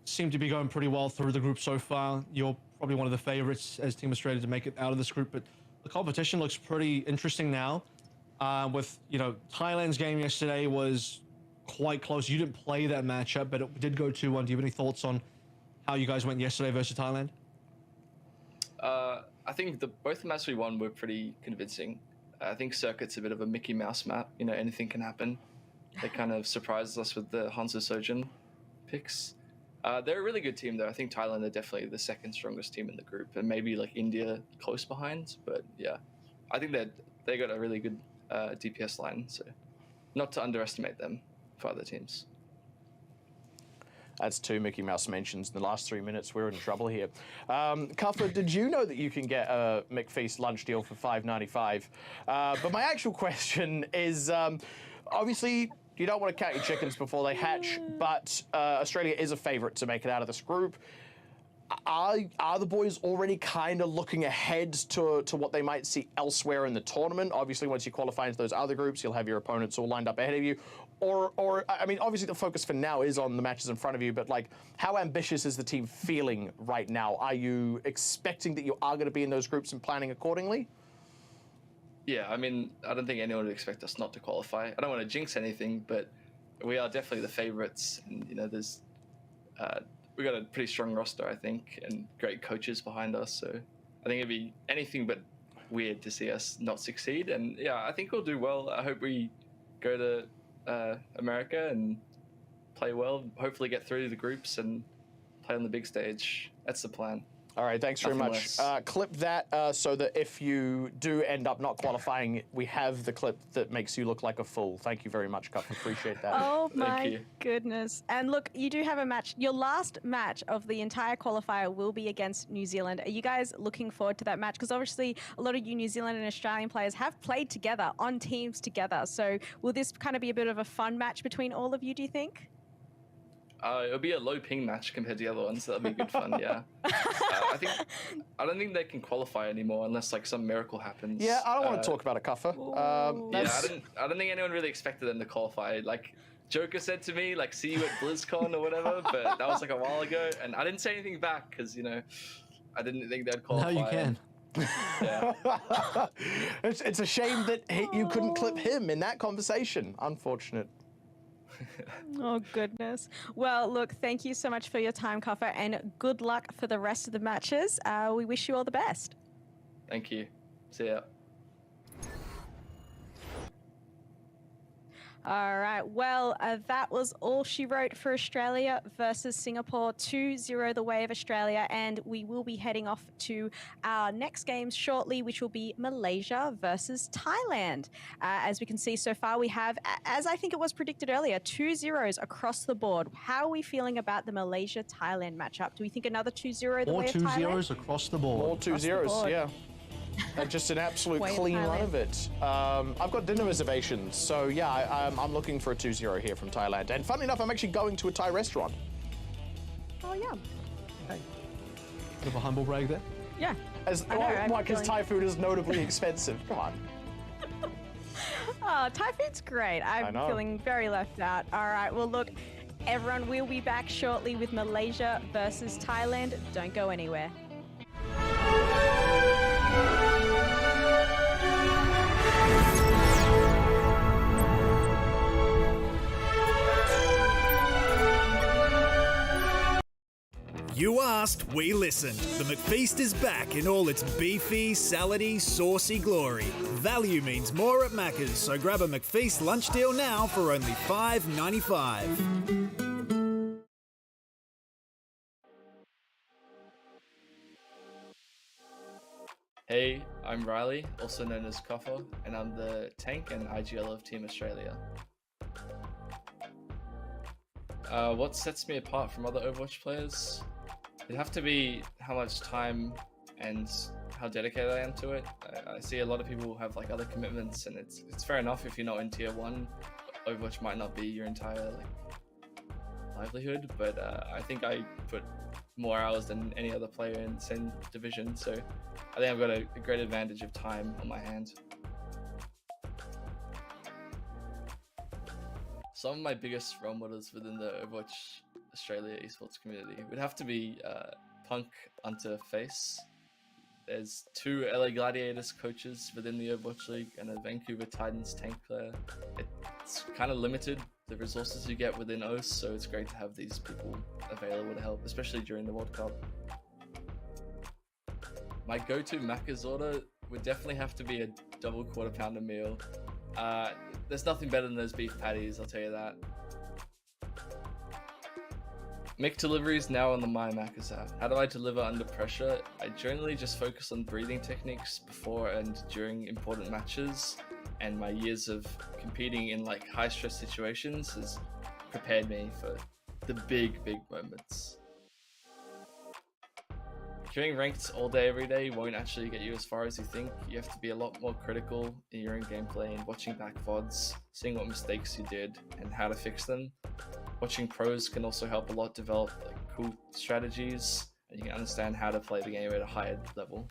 seem to be going pretty well through the group so far. You're probably one of the favorites as Team Australia to make it out of this group, but the competition looks pretty interesting now. With, you know, Thailand's game yesterday was quite close. You didn't play that matchup, but it did go 2-1. Do you have any thoughts on how you guys went yesterday versus Thailand? I think both the matches we won were pretty convincing. I think Circuit's a bit of a Mickey Mouse map. You know, anything can happen. They kind of surprised us with the Hanzo Sojin picks. They're a really good team, though. I think Thailand are definitely the second strongest team in the group, and maybe like India close behind. But yeah, I think they got a really good DPS line, so not to underestimate them for other teams. That's 2 Mickey Mouse mentions in the last 3 minutes. We're in trouble here. Cuffer, did you know that you can get a McFeast lunch deal for $5.95? But my actual question is, obviously, you don't want to count your chickens before they hatch, but Australia is a favourite to make it out of this group. Are the boys already kind of looking ahead to what they might see elsewhere in the tournament? Obviously, once you qualify into those other groups, you'll have your opponents all lined up ahead of you. Or I mean, obviously the focus for now is on the matches in front of you, but like, how ambitious is the team feeling right now? Are you expecting that you are going to be in those groups and planning accordingly? Yeah, I mean, I don't think anyone would expect us not to qualify. I don't want to jinx anything, but we are definitely the favourites. And, you know, we got a pretty strong roster, I think, and great coaches behind us. So I think it'd be anything but weird to see us not succeed. And yeah, I think we'll do well. I hope we go to America and play well, hopefully get through the groups and play on the big stage. That's the plan. All right, thanks very much. Clip that so that if you do end up not qualifying, we have the clip that makes you look like a fool. Thank you very much, Cup. Appreciate that. Oh my goodness. And look, you do have a match. Your last match of the entire qualifier will be against New Zealand. Are you guys looking forward to that match? Because obviously a lot of you New Zealand and Australian players have played together on teams together. So will this kind of be a bit of a fun match between all of you, do you think? It'll be a low ping match compared to the other ones. So that'll be good fun. Yeah. I don't think they can qualify anymore unless like some miracle happens. Yeah, I don't want to talk about it, Cuffer. I don't think anyone really expected them to qualify. Like Joker said to me, like, see you at BlizzCon or whatever, but that was like a while ago, and I didn't say anything back because, you know, I didn't think they'd qualify. Now you can. Yeah. It's a shame that you couldn't clip him in that conversation. Unfortunate. Oh, goodness. Well, look, thank you so much for your time, Cuffer, and good luck for the rest of the matches. We wish you all the best. Thank you. See ya. All right. Well, that was all she wrote for Australia versus Singapore, 2-0 the way of Australia. And we will be heading off to our next games shortly, which will be Malaysia versus Thailand. As we can see so far, we have, as I think it was predicted earlier, 2 zeros across the board. How are we feeling about the Malaysia-Thailand matchup? Do we think another 2-0 the More way of 2 Thailand? zeros across the board. More 2 Across the zeros, board. yeah. Just an absolute Way of clean run Thailand. of it. I've got dinner reservations, so yeah, I'm looking for a 2-0 here from Thailand. And funnily enough, I'm actually going to a Thai restaurant. Oh, yeah. Bit of a humble brag there. Yeah. As I know, I'm why? Because feeling- Thai food is notably expensive. Come on. Oh, Thai food's great. I'm know. feeling very left out. All right, well, look, everyone, we'll be back shortly with Malaysia versus Thailand. Don't go anywhere. You asked, we listened. The McFeast is back in all its beefy, salady, saucy glory. Value means more at Macca's, so grab a McFeast lunch deal now for only $5.95. Hey, I'm Riley, also known as Coffer, and I'm the tank and IGL of Team Australia. What sets me apart from other Overwatch players? It'd have to be how much time and how dedicated I am to it. I see a lot of people have like other commitments, and it's fair enough if you're not in tier 1. Overwatch might not be your entire livelihood, but I think I put more hours than any other player in the same division, so I think I've got a great advantage of time on my hand. Some of my biggest role models within the Overwatch Australia esports community would have to be Punk Unter Face. There's 2 LA Gladiators coaches within the Overwatch League and a Vancouver Titans tank player. It's kind of limited, the resources you get within OS, so it's great to have these people available to help, especially during the World Cup. My go-to Macca's order would definitely have to be a double quarter pounder meal. There's nothing better than those beef patties, I'll tell you that. Make deliveries now on the My Macca's app. How do I deliver under pressure? I generally just focus on breathing techniques before and during important matches, and my years of competing in like high stress situations has prepared me for the big moments. Queuing ranked all day every day won't actually get you as far as you think. You have to be a lot more critical in your own gameplay and watching back VODs, seeing what mistakes you did and how to fix them. Watching pros can also help a lot develop like cool strategies, and you can understand how to play the game at a higher level.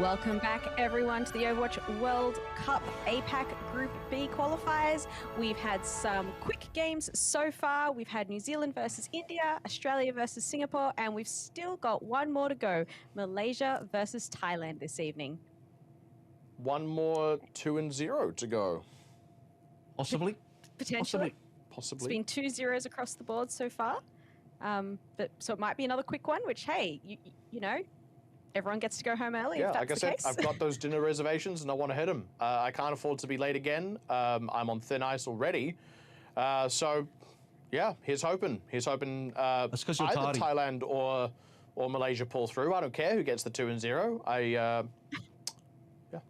Welcome back, everyone, to the Overwatch World Cup APAC Group B qualifiers. We've had some quick games so far. We've had New Zealand versus India, Australia versus Singapore, and we've still got one more to go, Malaysia versus Thailand this evening. One more 2-0 to go. Possibly. Potentially. Possibly. It's been 2 zeros across the board so far. So it might be another quick one, which, hey, you know, everyone gets to go home early. Yeah, if that's like I the said, case. I've got those dinner reservations and I want to hit them. I can't afford to be late again. I'm on thin ice already. So, yeah, here's hoping. Here's hoping That's 'cause you're either tardy. Thailand or Malaysia pull through. I don't care who gets the 2-0. Yeah,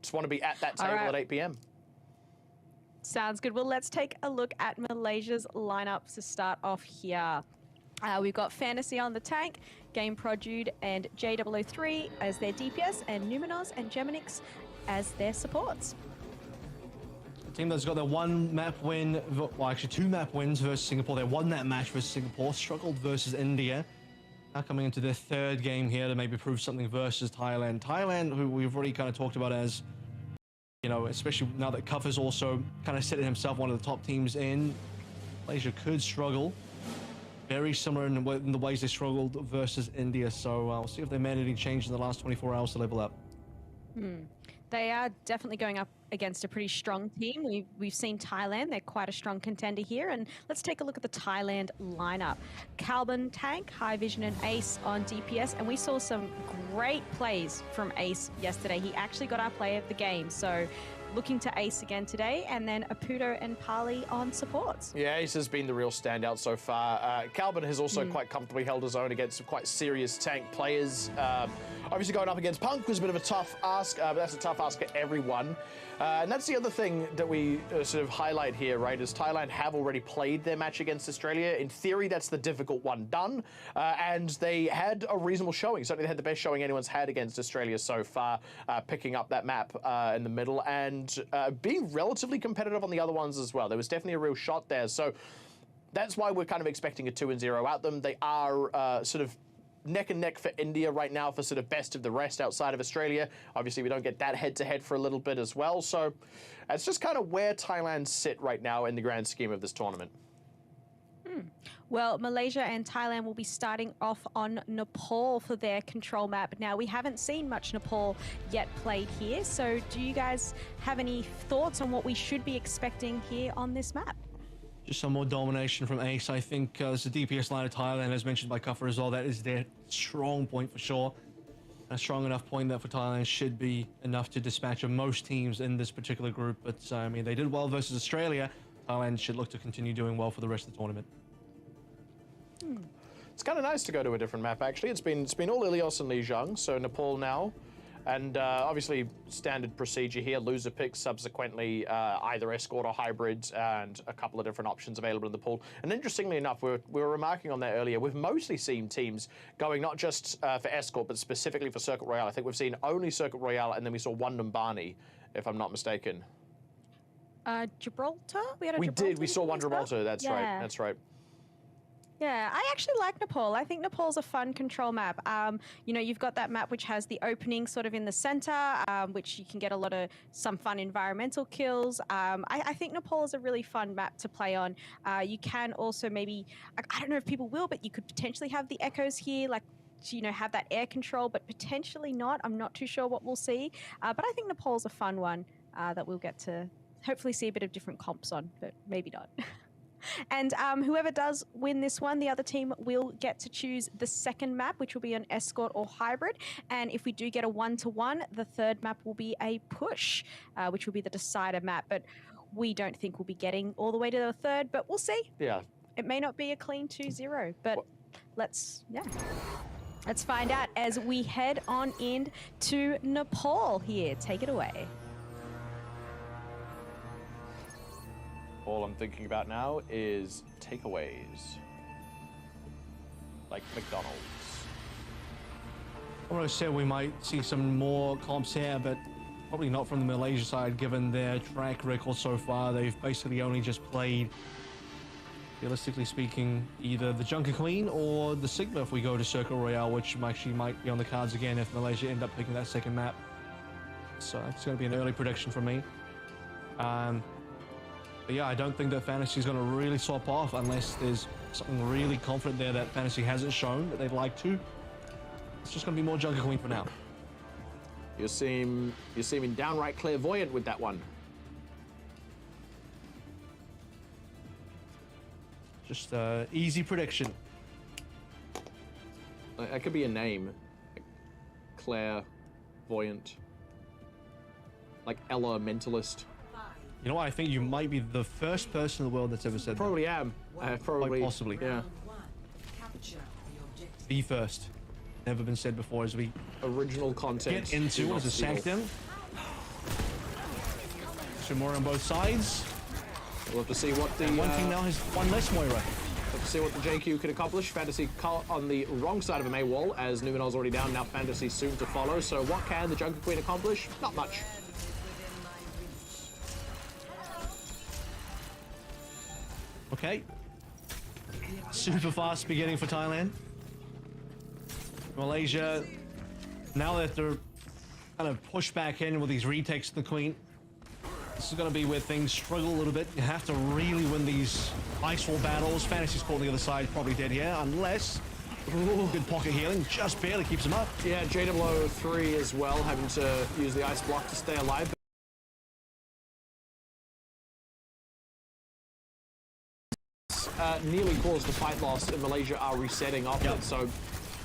just want to be at that table at 8 p.m. Sounds good. Well, let's take a look at Malaysia's lineup to start off here. We've got Fantasy on the tank, Game Produde and J003 as their DPS, and Numenos and Geminix as their supports. The team that's got their one map win, well, actually 2 map wins versus Singapore. They won that match versus Singapore, struggled versus India. Now coming into their 3rd game here to maybe prove something versus Thailand. Thailand, who we've already kind of talked about as, you know, especially now that Cuff has also kind of said it himself, one of the top teams in. Malaysia could struggle. Very similar in the ways they struggled versus India. So we'll see if they made any change in the last 24 hours to level up. They are definitely going up against a pretty strong team. We've seen Thailand. They're quite a strong contender here. And let's take a look at the Thailand lineup. Calvin Tank, High Vision and Ace on DPS. And we saw some great plays from Ace yesterday. He actually got our play of the game. So looking to Ace again today, and then Aputo and Pali on supports. Yeah, Ace has been the real standout so far. Calvin has also quite comfortably held his own against some quite serious tank players. Obviously going up against Punk was a bit of a tough ask, but that's a tough ask for everyone. And that's the other thing that we sort of highlight here, right, is Thailand have already played their match against Australia. In theory, that's the difficult one done. And they had a reasonable showing. Certainly they had the best showing anyone's had against Australia so far, picking up that map in the middle and being relatively competitive on the other ones as well. There was definitely a real shot there. So that's why we're kind of expecting a 2-0 out them. They are sort of neck and neck for India right now for sort of best of the rest outside of Australia. Obviously, we don't get that head-to-head for a little bit as well. So it's just kind of where Thailand sit right now in the grand scheme of this tournament. Well, Malaysia and Thailand will be starting off on Nepal for their control map. Now, we haven't seen much Nepal yet played here. So do you guys have any thoughts on what we should be expecting here on this map? Just some more domination from Ace. I think as the DPS line of Thailand, as mentioned by Cuffer as well, that is their strong point for sure. A strong enough point that for Thailand should be enough to dispatch of most teams in this particular group. But I mean, they did well versus Australia. Thailand should look to continue doing well for the rest of the tournament. It's kind of nice to go to a different map, actually. It's been all Ilios and Lijiang, so Nepal now. And obviously, standard procedure here, loser picks, subsequently either escort or hybrid, and a couple of different options available in the pool. And interestingly enough, we were remarking on that earlier, we've mostly seen teams going not just for escort, but specifically for Circuit Royale. I think we've seen only Circuit Royale, and then we saw one Numbani, if I'm not mistaken. Gibraltar? We had a We Gibraltar did, we saw one as well? Gibraltar, that's right, that's right. Yeah, I actually like Nepal. I think Nepal's a fun control map. You know, you've got that map which has the opening sort of in the center, which you can get a lot of some fun environmental kills. I think Nepal is a really fun map to play on. You can also maybe, I don't know if people will, but you could potentially have the echoes here, like, you know, have that air control, but potentially not. I'm not too sure what we'll see. But I think Nepal's a fun one that we'll get to hopefully see a bit of different comps on, but maybe not. And whoever does win this one, the other team will get to choose the second map, which will be an escort or hybrid. And if we do get a 1-to-1, the third map will be a push, which will be the decider map. But we don't think we'll be getting all the way to the third, but we'll see. Yeah. It may not be a clean 2-0, but let's find out as we head on in to Nepal here. Take it away. All I'm thinking about now is takeaways. Like McDonald's. I almost said we might see some more comps here, but probably not from the Malaysia side, given their track record so far. They've basically only just played realistically speaking, either the Junker Queen or the Sigma if we go to Circle Royale, which actually might be on the cards again if Malaysia end up picking that second map. So it's going to be an early prediction from me. But yeah, I don't think that Fantasy is going to really swap off unless there's something really confident there that Fantasy hasn't shown that they'd like to. It's just going to be more Junker Queen for now. You're seeming downright clairvoyant with that one. Just easy prediction. That could be a name. Clairvoyant. Like Ella Mentalist. You know what? I think you might be the first person in the world that's ever said Probably am. Probably. Quite possibly. Yeah. The first. Never been said before as we Original content. get into what is a Sanctum. Some more on both sides. We'll have to see what the... One thing now has one less Moira. Let's see what the JQ can accomplish. Fantasy caught on the wrong side of a May wall, as Numenor's already down. Now Fantasy soon to follow. So what can the Junker Queen accomplish? Not much. Okay. Super fast beginning for Thailand. Malaysia, now that they're kind of pushed back in with these retakes of the Queen, this is going to be where things struggle a little bit. You have to really win these ice wall battles. Fantasy's caught on the other side, probably dead here, unless... Ooh, good pocket healing, just barely keeps him up. Yeah, JW3 as well, having to use the ice block to stay alive. Nearly caused a fight loss, and Malaysia are resetting off it, so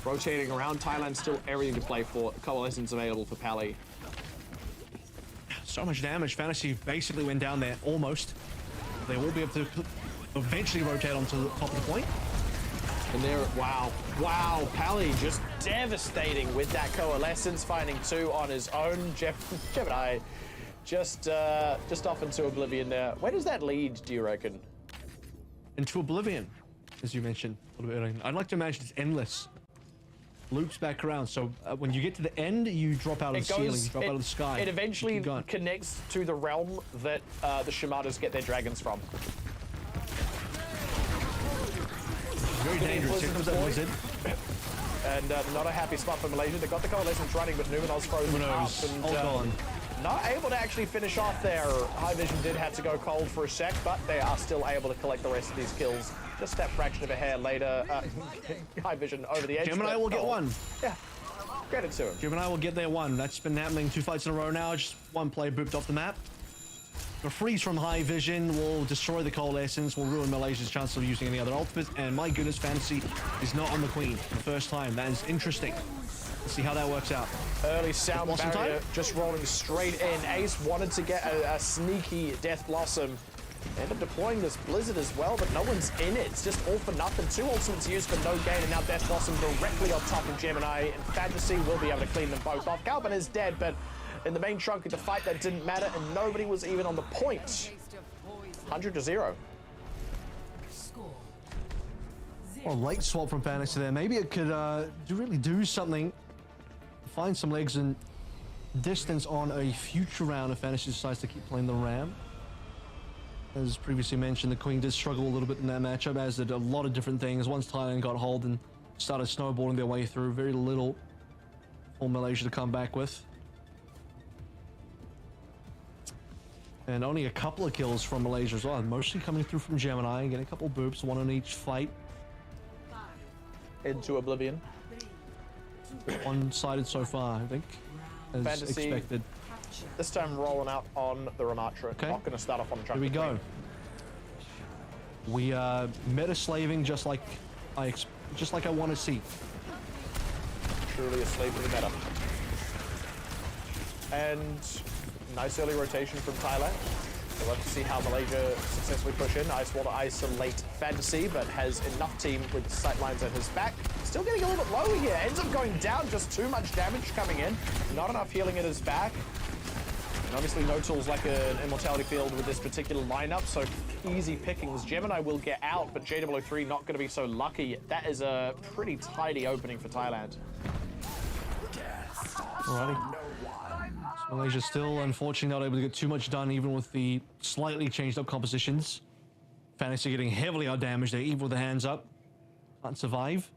rotating around. Thailand still everything to play for. Coalescence available for Pally. So much damage. Fantasy basically went down there, almost. They will be able to eventually rotate onto the top of the point. And there, wow, Pally just devastating with that Coalescence, finding 2 on his own. Gemini just off into oblivion there. Where does that lead, do you reckon? Into oblivion, as you mentioned a little bit earlier. I'd like to imagine it's endless. Loops back around, so when you get to the end, you drop out of the ceiling, you drop out of the sky. It eventually connects to the realm that the Shimadas get their dragons from. Very dangerous. Here comes that Blizzard. And not a happy spot for Malaysia. They got the Coalescence running, but Numenor's frozen up. And, all gone. Not able to actually finish off there. High Vision did have to go cold for a sec, but they are still able to collect the rest of these kills. Just that fraction of a hair later, High Vision over the edge. Gemini will get one. Yeah, credit to him. Gemini will get their one. That's been happening 2 fights in a row now. Just one player booped off the map. A freeze from High Vision will destroy the Coalescence, will ruin Malaysia's chance of using any other ultimates. And my goodness, Fantasy is not on the Queen for the first time. That is interesting. Let's see how that works out. Early sound barrier just rolling straight in. Ace wanted to get a sneaky Death Blossom. End up deploying this Blizzard as well, but no one's in it. It's just all for nothing. 2 ultimates used for no gain, and now Death Blossom directly on top of Gemini. And Fantasy will be able to clean them both off. Galvin is dead, but in the main chunk of the fight, that didn't matter, and nobody was even on the point. 100-0. Well, late swap from Fantasy there. Maybe it could really do something. Find some legs and distance on a future round if Fantasy decides to keep playing the Ram. As previously mentioned, the Queen did struggle a little bit in that matchup, as did a lot of different things. Once Thailand got hold and started snowballing their way through, very little for Malaysia to come back with. And only a couple of kills from Malaysia as well, mostly coming through from Gemini, getting a couple boops, 1 on each fight. Into oblivion. One-sided so far, I think, as Fantasy expected. This time rolling out on the Ramatra. Okay. Not going to start off on the Junker Here we go. Queen. We are meta-slaving just like I want to see. Truly a slave to the meta. And nice early rotation from Thailand. We'll have to see how Malaysia successfully push in. Ice Wall to isolate Fantasy, but has enough team with sightlines at his back. Still getting a little bit low here. Ends up going down, just too much damage coming in. Not enough healing at his back. And obviously no tools like an Immortality Field with this particular lineup, so easy pickings. Gemini will get out, but JW3 not going to be so lucky. That is a pretty tidy opening for Thailand. Alrighty. So Malaysia still, unfortunately, not able to get too much done, even with the slightly changed up compositions. Fantasy getting heavily outdamaged. They're evil with the hands up. Can't survive.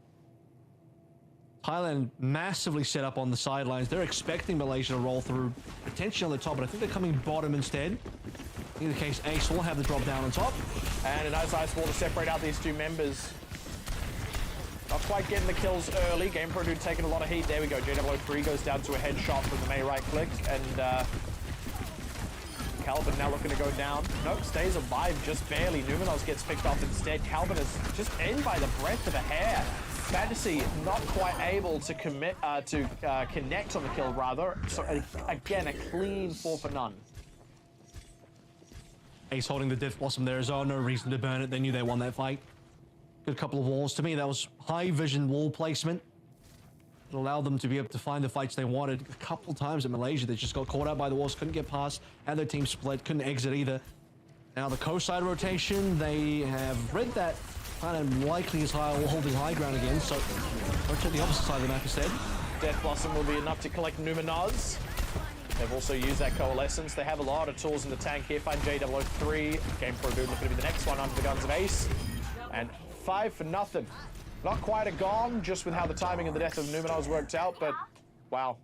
Thailand massively set up on the sidelines. They're expecting Malaysia to roll through, potentially on the top, but I think they're coming bottom instead. In the case, Ace will have the drop down on top. And a nice ice wall to separate out these two members. Not quite getting the kills early. Game Pro Dude taking a lot of heat. There we go. JW3 goes down to a headshot from the May right click. And Calvin now looking to go down. Nope, stays alive just barely. Numenos gets picked off instead. Calvin is just in by the breadth of a hair. Fantasy not quite able to commit connect on the kill, rather. So again, a clean 4 for none. Ace holding the Death Blossom there as well. No reason to burn it. They knew they won that fight. Good couple of walls. To me, that was high vision wall placement. It allowed them to be able to find the fights they wanted. A couple times at Malaysia, they just got caught out by the walls, couldn't get past, and their team split, couldn't exit either. Now the co-side rotation, they have read that kind of likely is holding high ground again, so rotate the opposite side of the map instead. Death Blossom will be enough to collect Numenos. They've also used that Coalescence. They have a lot of tools in the tank here. Find JW3. Game Pro Dude looking to be the next one under the guns of Ace. And 5 for nothing. Not quite a gone, just with how the timing of the death of Numenos worked out, but wow.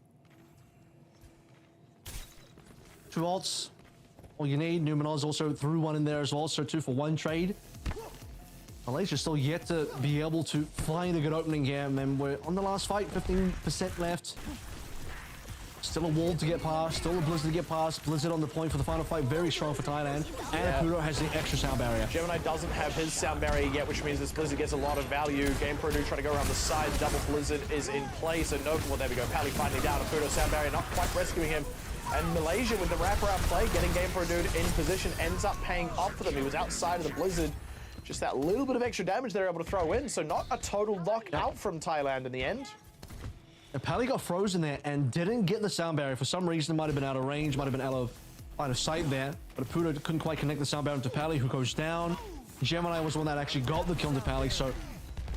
2 ults. All you need. Numenos also threw one in there as well, so 2 for 1 trade. Malaysia still yet to be able to find a good opening here, and we're on the last fight, 15% left. Still a wall to get past, still a Blizzard to get past. Blizzard on the point for the final fight, very strong for Thailand. And Apudo has the extra sound barrier. Gemini doesn't have his sound barrier yet, which means this Blizzard gets a lot of value. Game Pro Dude trying to go around the side. Double Blizzard is in place. And no, well, there we go. Pally finally down. Apudo sound barrier not quite rescuing him. And Malaysia with the wraparound play, getting Game Pro Dude in position, ends up paying off for them. He was outside of the Blizzard. Just that little bit of extra damage they're able to throw in. So not a total lockout from Thailand in the end. And Pally got frozen there and didn't get the sound barrier. For some reason, it might have been out of range, might have been out of sight there. But Apudo couldn't quite connect the sound barrier to Pally, who goes down. Gemini was the one that actually got the kill into Pally, so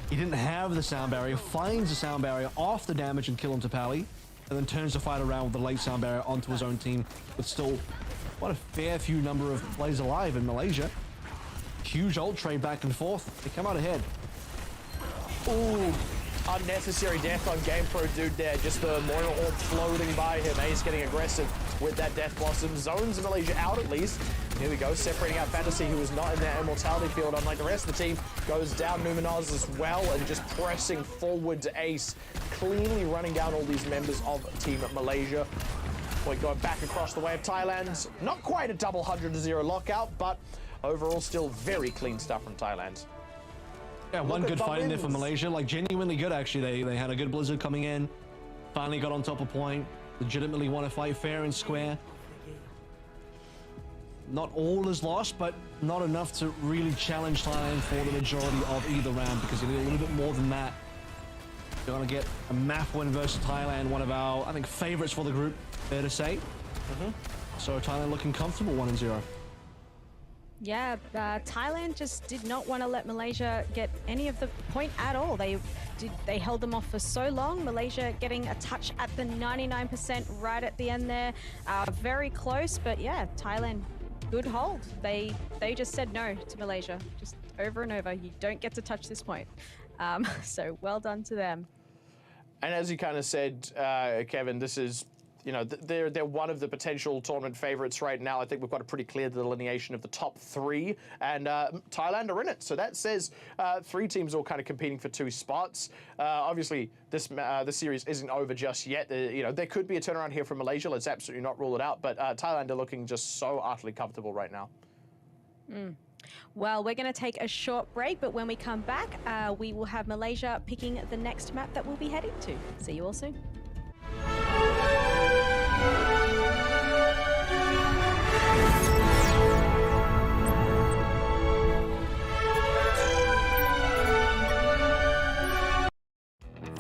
he didn't have the sound barrier. Finds the sound barrier off the damage and kill into Pally, and then turns the fight around with the late sound barrier onto his own team. But still, what a fair few number of players alive in Malaysia. Huge ult trade back and forth. They come out ahead. Ooh. Unnecessary death on Game Pro Dude there. Just the Moira Orb floating by him. Ace getting aggressive with that Death Blossom. Zones Malaysia out at least. Here we go, separating out Fantasy, who is not in that Immortality field, unlike the rest of the team. Goes down Numenos as well, and just pressing forward to Ace. Cleanly running down all these members of Team Malaysia. Point going back across the way of Thailand. Not quite a double 100-0 lockout, but overall still very clean stuff from Thailand. Yeah, one good fight in there for Malaysia, like genuinely good actually. They had a good Blizzard coming in, finally got on top of point, legitimately won a fight fair and square. Not all is lost, but not enough to really challenge Thailand for the majority of either round, because you need a little bit more than that. You're gonna get a map win versus Thailand, one of our, I think, favorites for the group, fair to say. So Thailand looking comfortable 1-0. Yeah, Thailand just did not want to let Malaysia get any of the point at all. They held them off for so long. Malaysia getting a touch at the 99% right at the end there. Very close, but yeah, Thailand, good hold. They just said no to Malaysia, just over and over. You don't get to touch this point. So well done to them. And as you kind of said, Kevin, this is, you know, they're one of the potential tournament favorites right now. I think we've got a pretty clear delineation of the top 3, and Thailand are in it. So that says 3 teams all kind of competing for 2 spots. Obviously, this series isn't over just yet. You know, there could be a turnaround here from Malaysia. Let's absolutely not rule it out. But Thailand are looking just so utterly comfortable right now. Well, we're going to take a short break, but when we come back, we will have Malaysia picking the next map that we'll be heading to. See you all soon.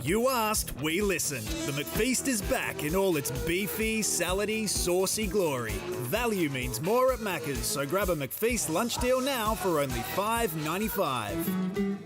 You asked, we listened. The McFeast is back in all its beefy, salady, saucy glory. Value means more at Macca's, so grab a McFeast lunch deal now for only $5.95.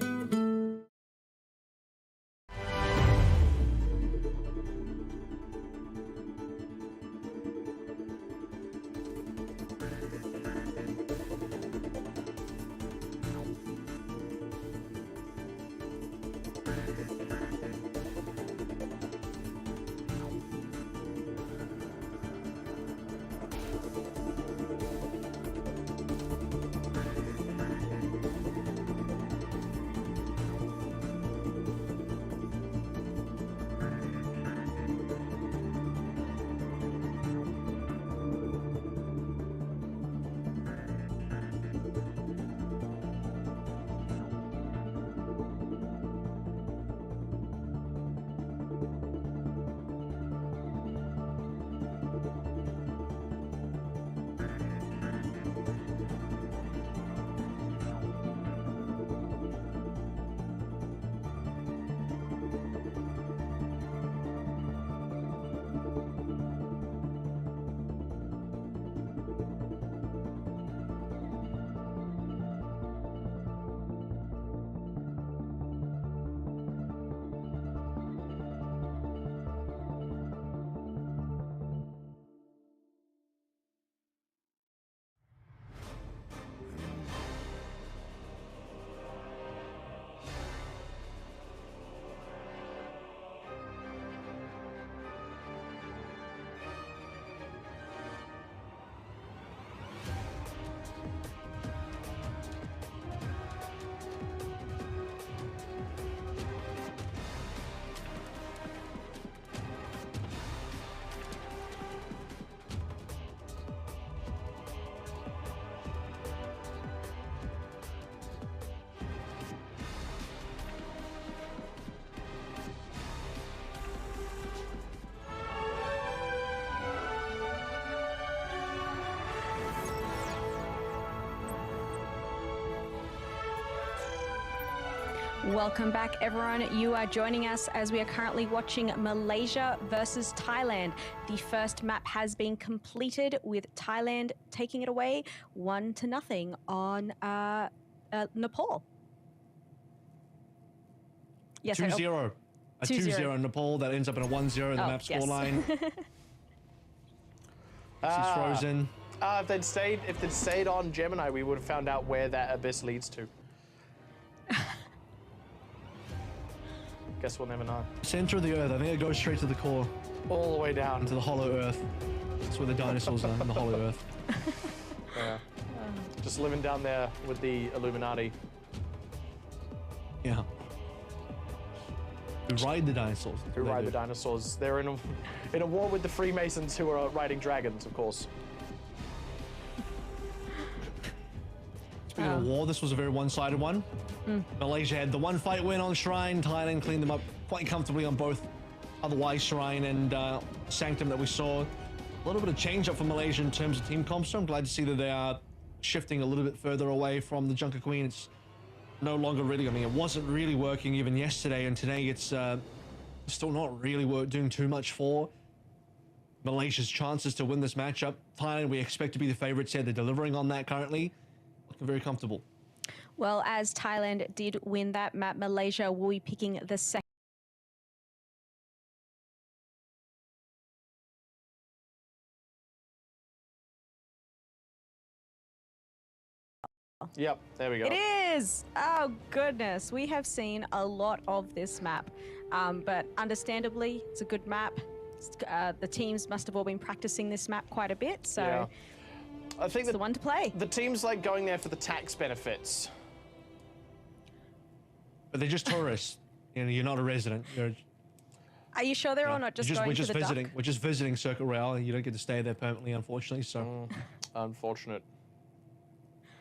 Welcome back, everyone. You are joining us as we are currently watching Malaysia versus Thailand. The first map has been completed with Thailand taking it away 1-0 on Nepal. Yes, 2-0. A 2-0 in Nepal that ends up in a 1-0 in the map scoreline. She's frozen. If they'd stayed on Gemini, we would have found out where that abyss leads to. Guess we'll never know. Center of the earth. I think it goes straight to the core. All the way down into the hollow earth. That's where the dinosaurs are, in the hollow earth. Yeah. Just living down there with the Illuminati. Yeah. Who ride the dinosaurs. Who ride the dinosaurs. They're in a war with the Freemasons who are riding dragons, of course. Speaking of war, this was a very one-sided one. Malaysia had the one fight win on Shrine. Thailand cleaned them up quite comfortably on both otherwise Shrine and Sanctum that we saw. A little bit of change up for Malaysia in terms of team comp, so I'm glad to see that they are shifting a little bit further away from the Junker Queen. It's no longer really, I mean, it wasn't really working even yesterday, and today it's still not really doing too much for Malaysia's chances to win this matchup. Thailand, we expect to be the favorites here. They're delivering on that currently. Looking very comfortable. Well, as Thailand did win that map, Malaysia will be picking the second. Yep, there we go. It is! Oh, goodness. We have seen a lot of this map, but understandably, it's a good map. The teams must have all been practicing this map quite a bit, so yeah. I think it's the one to play. The teams like going there for the tax benefits. But they're just tourists. You know, you're not a resident. Are you sure they're all not just going we're just for the visiting. duck? We're just visiting Circuit Royale. You don't get to stay there permanently, unfortunately. So, unfortunate.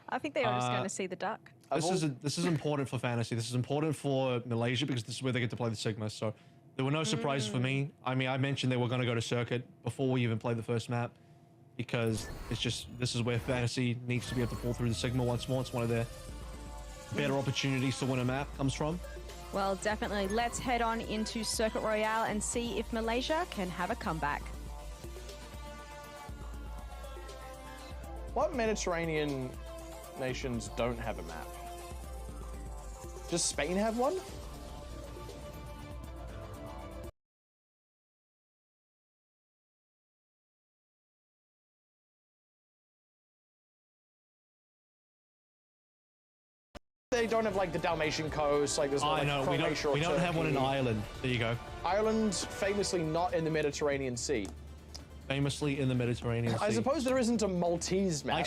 I think they are just going to see the duck. This is important for fantasy. This is important for Malaysia because this is where they get to play the Sigma. So, there were no surprises for me. I mean, I mentioned they were going to go to Circuit before we even played the first map because it's just this is where fantasy needs to be able to pull through the Sigma once more. It's one of their better opportunities to win a map comes from. Well, definitely. Let's head on into Circuit Royale and see if Malaysia can have a comeback. What Mediterranean nations don't have a map? Does Spain have one? They don't have like the Dalmatian coast, like there's no, like, we don't have one in Ireland. There you go. Ireland, famously not in the Mediterranean Sea. Famously in the Mediterranean Sea. I suppose there isn't a Maltese map.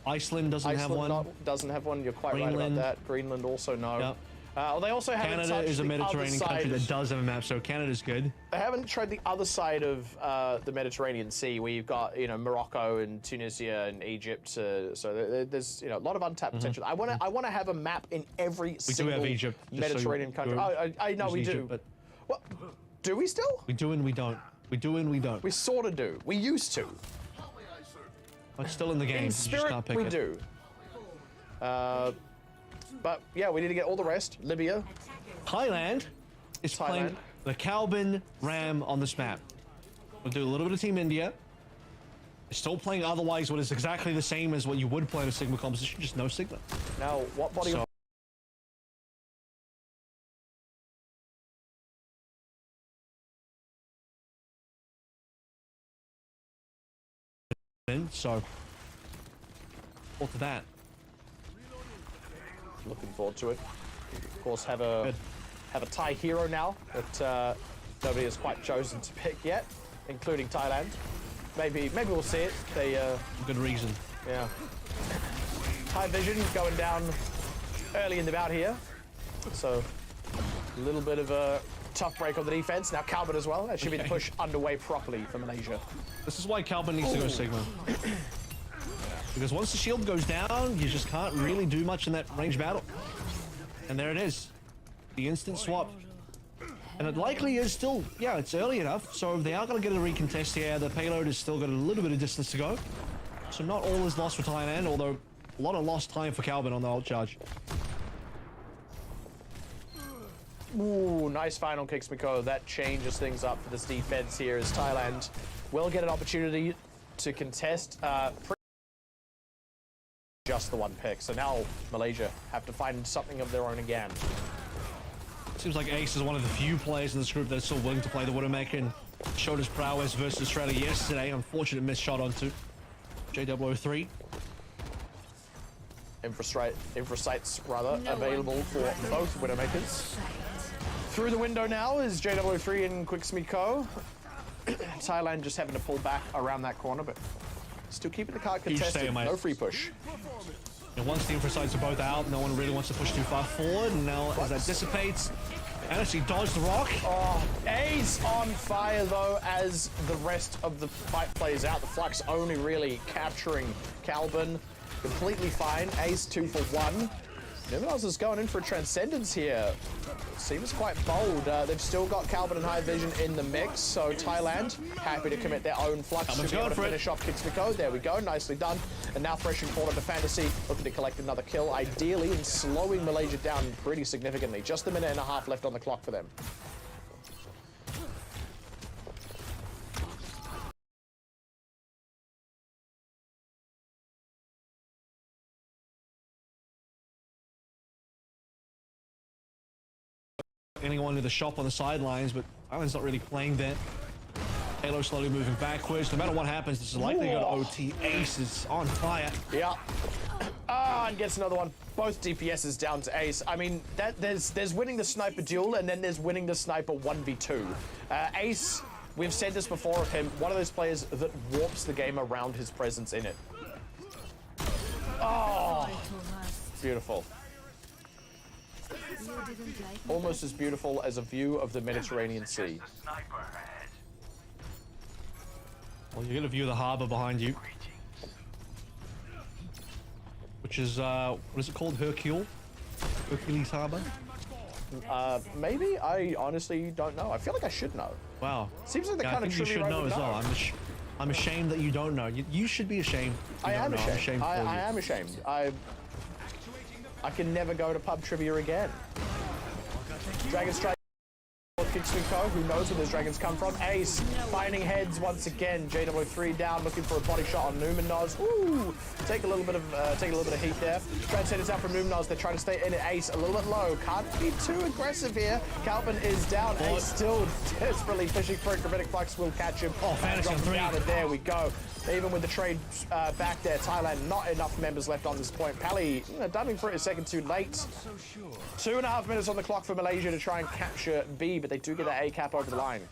Iceland doesn't have one. Doesn't have one. You're quite right about that. Greenland also no. Yep. They also haven't Canada touched is a the Mediterranean other country side. that does have a map, so Canada's good. They haven't tried the other side of the Mediterranean Sea, where you've got Morocco and Tunisia and Egypt. So there's a lot of untapped potential. I want to have a map in every single have Egypt, Mediterranean country. I know we do. But what? Do we still? We do and we don't. We do and we don't. We sort of do. We used to. But still in the game. In you just spirit, can't pick we it. do. But yeah, we need to get all the rest. Libya. Thailand is playing the Calvin Ram on this map. We'll do a little bit of Team India. They're still playing otherwise what is exactly the same as what you would play in a Sigma composition, just no Sigma. Now, what body... So, forward to that. Looking forward to it. Of course, have a Thai hero now that nobody has quite chosen to pick yet, including Thailand. Maybe we'll see it. They good reason. Yeah. Thai Vision going down early in the bout here, so a little bit of a tough break on the defense. Now Calvin as well. That should be the push underway properly for Malaysia. This is why Calvin needs to go Sigma. Because once the shield goes down, you just can't really do much in that range battle. And there it is. The instant swap. And it likely is still, yeah, it's early enough, so they are going to get a recontest here. The payload has still got a little bit of distance to go. So not all is lost for Thailand, although a lot of lost time for Calvin on the ult charge. Ooh, nice final kicks, Miko. That changes things up for this defense here as Thailand will get an opportunity to contest. Just the one pick. So now Malaysia have to find something of their own again. Seems like Ace is one of the few players in this group that's still willing to play the Widowmaker and showed his prowess versus Australia yesterday. Unfortunate missed shot onto J003. Infrasights rather available for both Widowmakers. Through the window now is J003 and Quixmiko. Thailand just having to pull back around that corner, but still keeping the card contested. No free push. And once the infrasights are both out, no one really wants to push too far forward. And now as that dissipates, and actually dodged the rock. Oh, Ace on fire though as the rest of the fight plays out. The Flux only really capturing Calvin. Completely fine. Ace 2 for 1. Numinos is going in for a Transcendence here. Seems quite bold. They've still got Calvin and High Vision in the mix, so Thailand happy to commit their own Flux. Should be able to finish off Quixmiko. There we go, nicely done. And now Fresh and Corner to Fantasy, looking to collect another kill, ideally, and slowing Malaysia down pretty significantly. Just a minute and a half left on the clock for them. Anyone to the shop on the sidelines, but Island's not really playing that. Halo slowly moving backwards. No matter what happens, this is likely to go to OT. Ace is on fire. Yeah. Ah, and gets another one. Both DPSs down to Ace. I mean, there's winning the sniper duel, and then there's winning the sniper 1v2. Ace, we've said this before of him, one of those players that warps the game around his presence in it. Oh, beautiful. Almost as beautiful as a view of the Mediterranean Sea. Well, you get a view of the harbor behind you, which is what is it called? Hercules Harbor? Maybe. I honestly don't know. I feel like I should know. Wow. Seems like the kind I of think you should know as well. I'm ashamed that you don't know. You should be ashamed. I am ashamed. I'm ashamed for you. I am ashamed. I can never go to pub trivia again. Dragon Strike. Quixmiko, who knows where those dragons come from. Ace finding heads once again. J003 down, looking for a body shot on Numinos. Ooh, take a little bit of heat there. Trying to send us out from Numinos. They're trying to stay in it. Ace a little bit low. Can't be too aggressive here. Calvin is down. Ace still desperately fishing for it. Gravitic Flux will catch him. Oh, Fantasy on 3. Down, and there we go. Even with the trade back there, Thailand, not enough members left on this point. Pally, dunning for it a second too late. 2.5 minutes on the clock for Malaysia to try and capture B, but they do get that A cap over the line.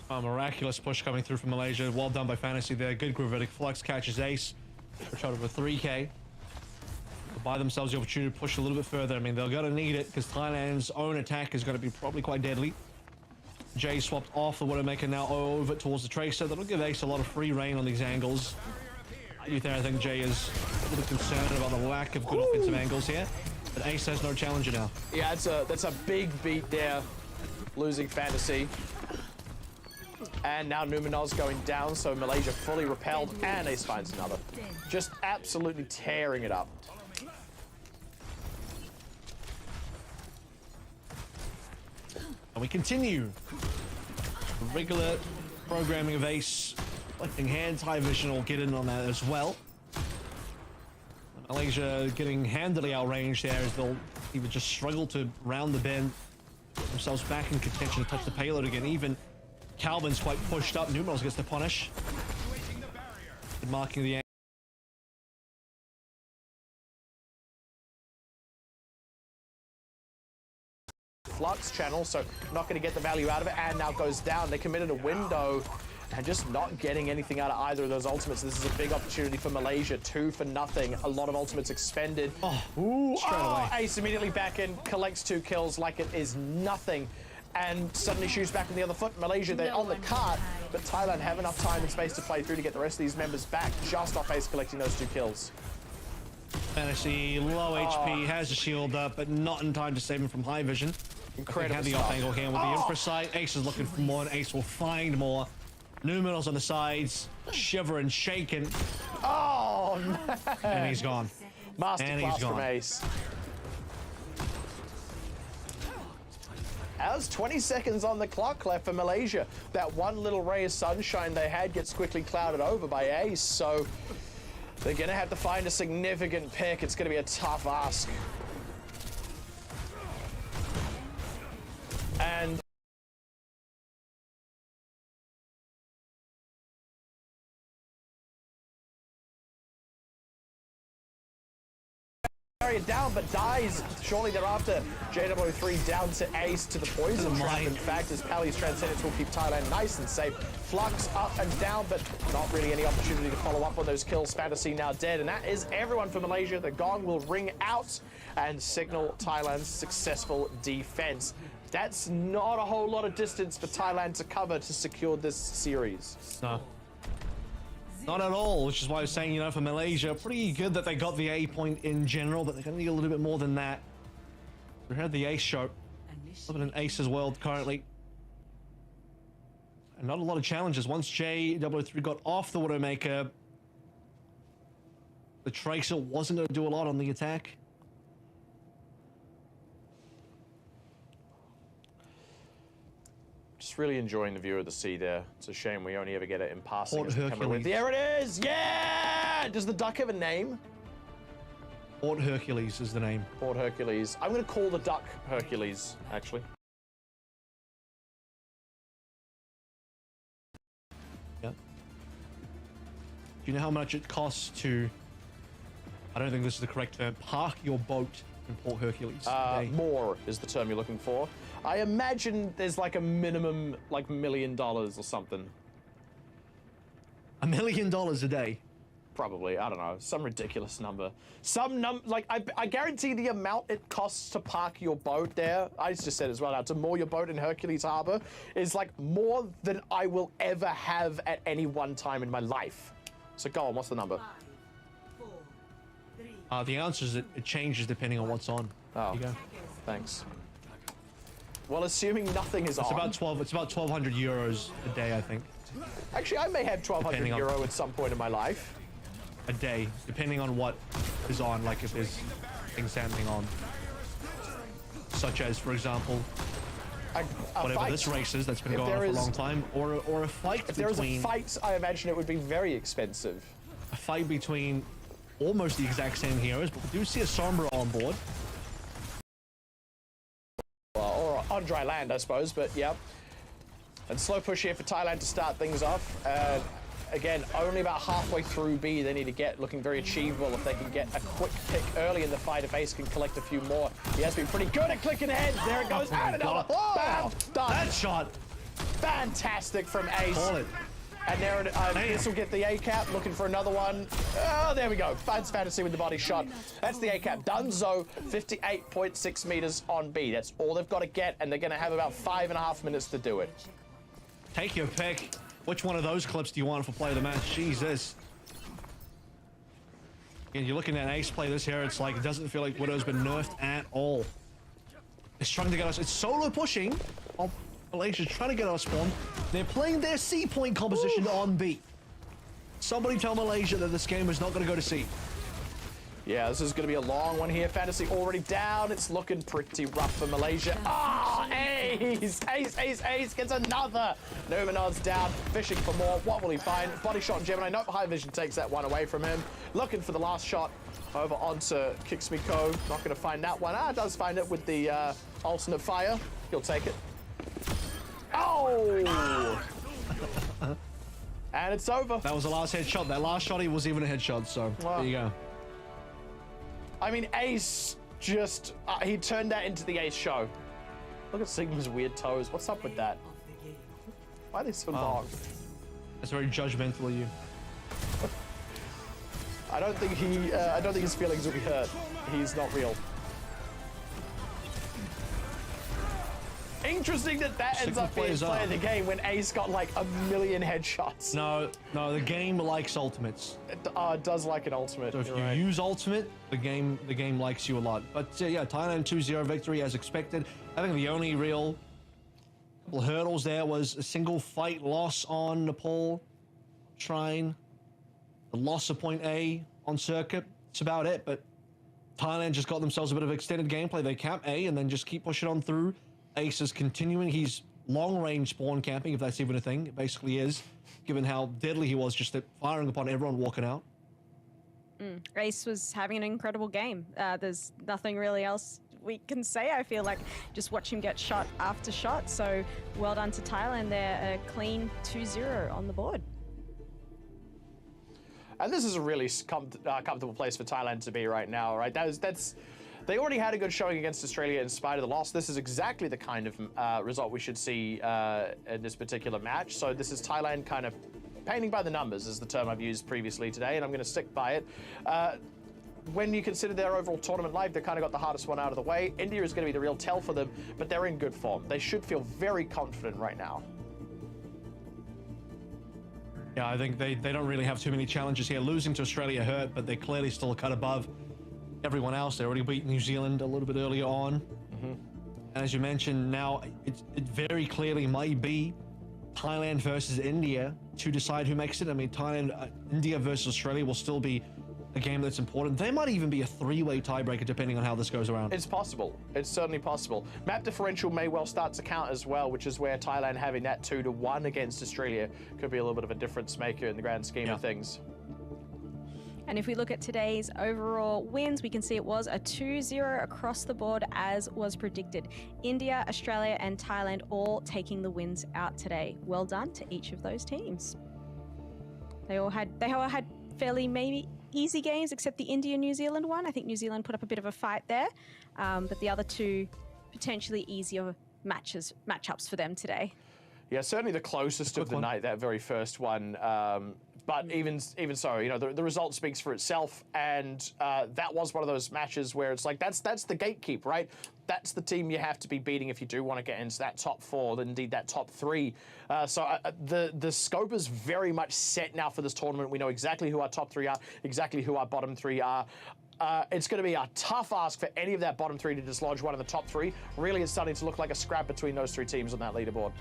A miraculous push coming through from Malaysia. Well done by Fantasy there. Good Gravitic Flux catches Ace. Push out over 3K. To buy themselves the opportunity to push a little bit further. I mean, they're going to need it because Thailand's own attack is going to be probably quite deadly. Jay swapped off the Widowmaker now over towards the Tracer. That'll give Ace a lot of free reign on these angles. I think Jay is a little concerned about the lack of good offensive angles here. But Ace has no challenger now. Yeah, that's a big beat there. Losing Fantasy. And now Numinos going down, so Malaysia fully repelled, and Ace finds another. Just absolutely tearing it up. And we continue. The regular programming of Ace. Collecting hands, High Vision will get in on that as well. Malaysia getting handily outranged there as they'll either just struggle to round the bend, themselves back in contention to touch the payload again. Even Calvin's quite pushed up. Numinos gets the punish. Marking the Flux channel, so not going to get the value out of it, and now goes down. They committed a window and just not getting anything out of either of those ultimates. This is a big opportunity for Malaysia. 2 for nothing. A lot of ultimates expended. Straight away. Ace immediately back in, collects 2 kills like it is nothing, and suddenly shoots back on the other foot. Malaysia, they're on the cart, but Thailand have enough time and space to play through to get the rest of these members back, just off Ace collecting those 2 kills. Fantasy, low HP, has a shield up, but not in time to save him from High Vision. Incredible Have the stuff. off angle here with the infrasight. Ace is looking for more, and Ace will find more. Numinos on the sides, shivering, shaking. Oh, man. And he's gone. Masterclass from Ace. As 20 seconds on the clock left for Malaysia. That one little ray of sunshine they had gets quickly clouded over by Ace, so they're gonna have to find a significant pick. It's gonna be a tough ask. And down, but dies shortly thereafter. JW3 down to Ace to the poison trap. In fact, as Pally's Transcendence will keep Thailand nice and safe. Flux up and down, but not really any opportunity to follow up on those kills. Fantasy now dead, and that is everyone for Malaysia. The gong will ring out and signal Thailand's successful defense. That's not a whole lot of distance for Thailand to cover to secure this series. No. Not at all, which is why I was saying, you know, for Malaysia, pretty good that they got the A point in general, but they're going to need a little bit more than that. We had the Ace show. Living in Ace's world currently. And not a lot of challenges. Once JW3 got off the Widowmaker, the Tracer wasn't going to do a lot on the attack. Just really enjoying the view of the sea there. It's a shame we only ever get it in passing. Port Hercules. There it is! Yeah! Does the duck have a name? Port Hercules is the name. Port Hercules. I'm going to call the duck Hercules, actually. Yep. Do you know how much it costs to... I don't think this is the correct term. Park your boat in Port Hercules. More is the term you're looking for. I imagine there's like a minimum, like $1 million or something. $1 million a day? Probably, I don't know, some ridiculous number. Like, I guarantee the amount it costs to park your boat there, I just said as well now, to moor your boat in Hercules Harbor, is like more than I will ever have at any one time in my life. So go on, what's the number? 5, 4, 3. The answer is it changes depending on what's on. Oh, There you go. thanks. Well, assuming nothing is It's on. about 1,200 euros a day, I think. Actually, I may have 1,200 Depending on- euro at some point in my life. A day, depending on what is on, like if there's things happening on. Such as, for example, A whatever fight. this race is that's been If going on there for a is- long time, or a fight If there is a between fight, I imagine it would be very expensive. almost the exact same heroes, but we do see a Sombra on board. Or on dry land, I suppose, but yeah. And slow push here for Thailand to start things off. Again, only about halfway through B they need to get, looking very achievable if they can get a quick pick early in the fight. If Ace can collect a few more. He has been pretty good at clicking ahead. There it goes. Oh my And another. God. Bam! Done. That shot! Fantastic from Ace. Call it. And there this will get the A-cap, looking for another one. Oh, there we go. Finds Fantasy with the body shot. That's the A-cap. Dunzo, 58.6 meters on B. That's all they've got to get, and they're going to have about 5.5 minutes to do it. Take your pick. Which one of those clips do you want for play of the match? Jesus. And you're looking at Ace play this here, it's like it doesn't feel like Widow's been nerfed at all. It's trying to get us, it's solo pushing. Malaysia's trying to get us spawn. They're playing their C point composition on B. Somebody tell Malaysia that this game is not going to go to C. Yeah, this is going to be a long one here. Fantasy already down. It's looking pretty rough for Malaysia. Ah, Ace! Ace gets another. Numenod's down, fishing for more. What will he find? Body shot on Gemini. Nope, High Vision takes that one away from him. Looking for the last shot over onto Kixmiko. Not going to find that one. Does find it with the alternate fire. He'll take it. Oh! And it's over. That was the last headshot. That last shot, he was even a headshot, so there you go. I mean, Ace just, he turned that into the Ace show. Look at Sigma's weird toes. What's up with that? Why are they so long? That's very judgmental of you. I don't think his feelings will be hurt. He's not real. Interesting that ends up being play of the game when Ace got like 1,000,000 headshots. No, the game likes ultimates. It does like an ultimate. So if you use ultimate, the game likes you a lot. But yeah, Thailand 2-0 victory as expected. I think the only real couple hurdles there was a single fight loss on Nepal Shrine, the loss of point A on circuit. That's about it. But Thailand just got themselves a bit of extended gameplay. They cap A and then just keep pushing on through. Ace is continuing his long-range spawn camping, if that's even a thing. It basically is, given how deadly he was, just firing upon everyone walking out. Ace was having an incredible game. There's nothing really else we can say. I feel like just watch him get shot after shot. So well done to Thailand. They're a clean 2-0 on the board. And this is a really comfortable place for Thailand to be right now, right? They already had a good showing against Australia in spite of the loss. This is exactly the kind of result we should see in this particular match. So this is Thailand kind of painting by the numbers, is the term I've used previously today, and I'm going to stick by it. When you consider their overall tournament life, they kind of got the hardest one out of the way. India is going to be the real tell for them, but they're in good form. They should feel very confident right now. Yeah, I think they don't really have too many challenges here. Losing to Australia hurt, but they're clearly still a cut above everyone else. They already beat New Zealand a little bit earlier on. And as you mentioned, now it very clearly might be Thailand versus India to decide who makes it. I mean, India versus Australia will still be a game that's important. They might even be a three-way tiebreaker depending on how this goes around. It's possible. It's certainly possible. Map differential may well start to count as well, which is where Thailand having that 2-1 against Australia could be a little bit of a difference maker in the grand scheme of things. And if we look at today's overall wins, we can see it was a 2-0 across the board as was predicted. India, Australia and Thailand all taking the wins out today. Well done to each of those teams. They all had fairly maybe easy games except the India-New Zealand one. I think New Zealand put up a bit of a fight there, but the other two potentially easier matchups for them today. Yeah, certainly the closest of the night, that very first one. But even so, you know, the result speaks for itself, and that was one of those matches where it's like that's the gatekeep, right? That's the team you have to be beating if you do want to get into that top four, indeed that top three. So the scope is very much set now for this tournament. We know exactly who our top three are, exactly who our bottom three are. It's going to be a tough ask for any of that bottom three to dislodge one of the top three. Really, it's starting to look like a scrap between those three teams on that leaderboard.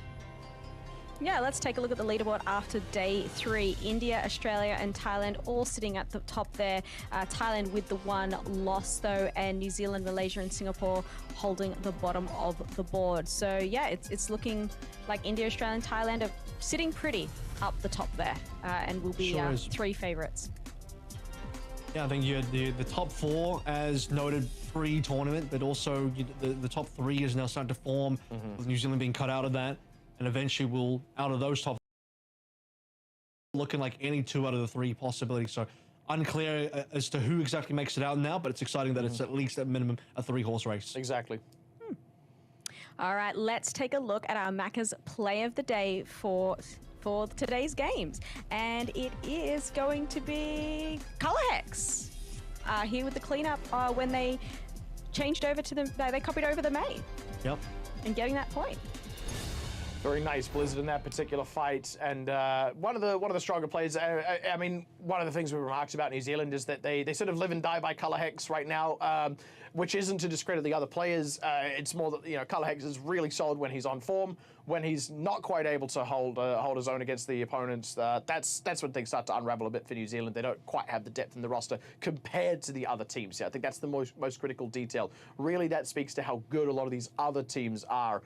Yeah, let's take a look at the leaderboard after day 3. India, Australia and Thailand all sitting at the top there. Thailand with the one loss though, and New Zealand, Malaysia and Singapore holding the bottom of the board. So yeah, it's looking like India, Australia and Thailand are sitting pretty up the top there, and will be three favourites. Yeah, I think you had the top four as noted pre-tournament, but also the top three is now starting to form, with New Zealand being cut out of that. And eventually we'll, out of those top, looking like any two out of the three possibilities. So unclear as to who exactly makes it out now, but it's exciting that it's at least at minimum a 3-horse race. Exactly. All right, let's take a look at our Macca's play of the day for today's games. And it is going to be Color Hex. Here with the cleanup when they changed over to they copied over the May. Yep. And getting that point. Very nice Blizzard in that particular fight, and one of the stronger players. I mean, one of the things we remarked about New Zealand is that they sort of live and die by Color Hex right now, which isn't to discredit the other players. It's more that, you know, Color Hex is really solid when he's on form. When he's not quite able to hold his own against the opponents, that's when things start to unravel a bit for New Zealand. They don't quite have the depth in the roster compared to the other teams. Yeah, I think that's the most critical detail. Really, that speaks to how good a lot of these other teams are.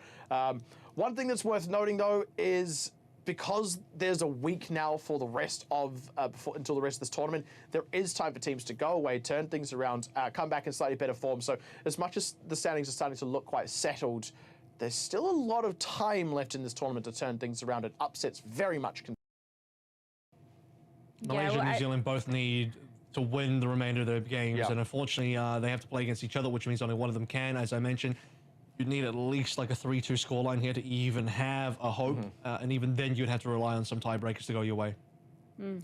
One thing that's worth noting, though, is because there's a week now for the rest of until the rest of this tournament, there is time for teams to go away, turn things around, come back in slightly better form. So as much as the standings are starting to look quite settled, there's still a lot of time left in this tournament to turn things around, and upsets very much can. Malaysia and New Zealand both need to win the remainder of their games, and unfortunately they have to play against each other, which means only one of them can. As I mentioned, you'd need at least like a 3-2 scoreline here to even have a hope, and even then you'd have to rely on some tiebreakers to go your way.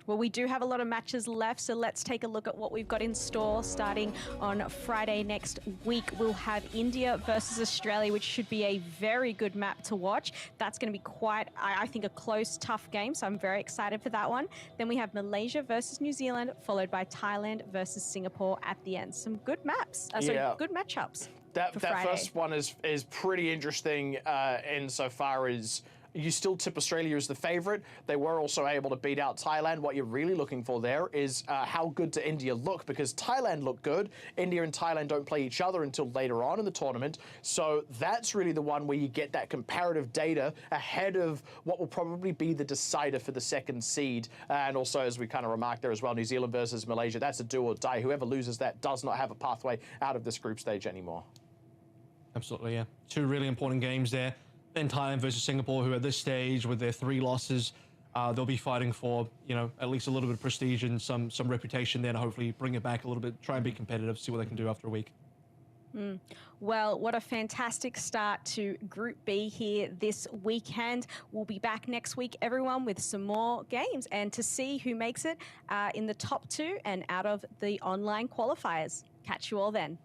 Well, we do have a lot of matches left, so let's take a look at what we've got in store. Starting on Friday next week, we'll have India versus Australia, which should be a very good map to watch. That's going to be quite, I think, a close, tough game, so I'm very excited for that one. Then we have Malaysia versus New Zealand, followed by Thailand versus Singapore at the end. Some good maps, good matchups. That first one is pretty interesting insofar as you still tip Australia as the favorite. They were also able to beat out Thailand. What you're really looking for there is how good do India look, because Thailand look good. India and Thailand don't play each other until later on in the tournament. So that's really the one where you get that comparative data ahead of what will probably be the decider for the second seed. And also, as we kind of remarked there as well, New Zealand versus Malaysia, that's a do or die. Whoever loses that does not have a pathway out of this group stage anymore. Absolutely, yeah. Two really important games there. Then Thailand versus Singapore, who at this stage, with their 3 losses, they'll be fighting for, you know, at least a little bit of prestige and some reputation there to hopefully bring it back a little bit, try and be competitive, see what they can do after a week. Well, what a fantastic start to Group B here this weekend. We'll be back next week, everyone, with some more games and to see who makes it in the top 2 and out of the online qualifiers. Catch you all then.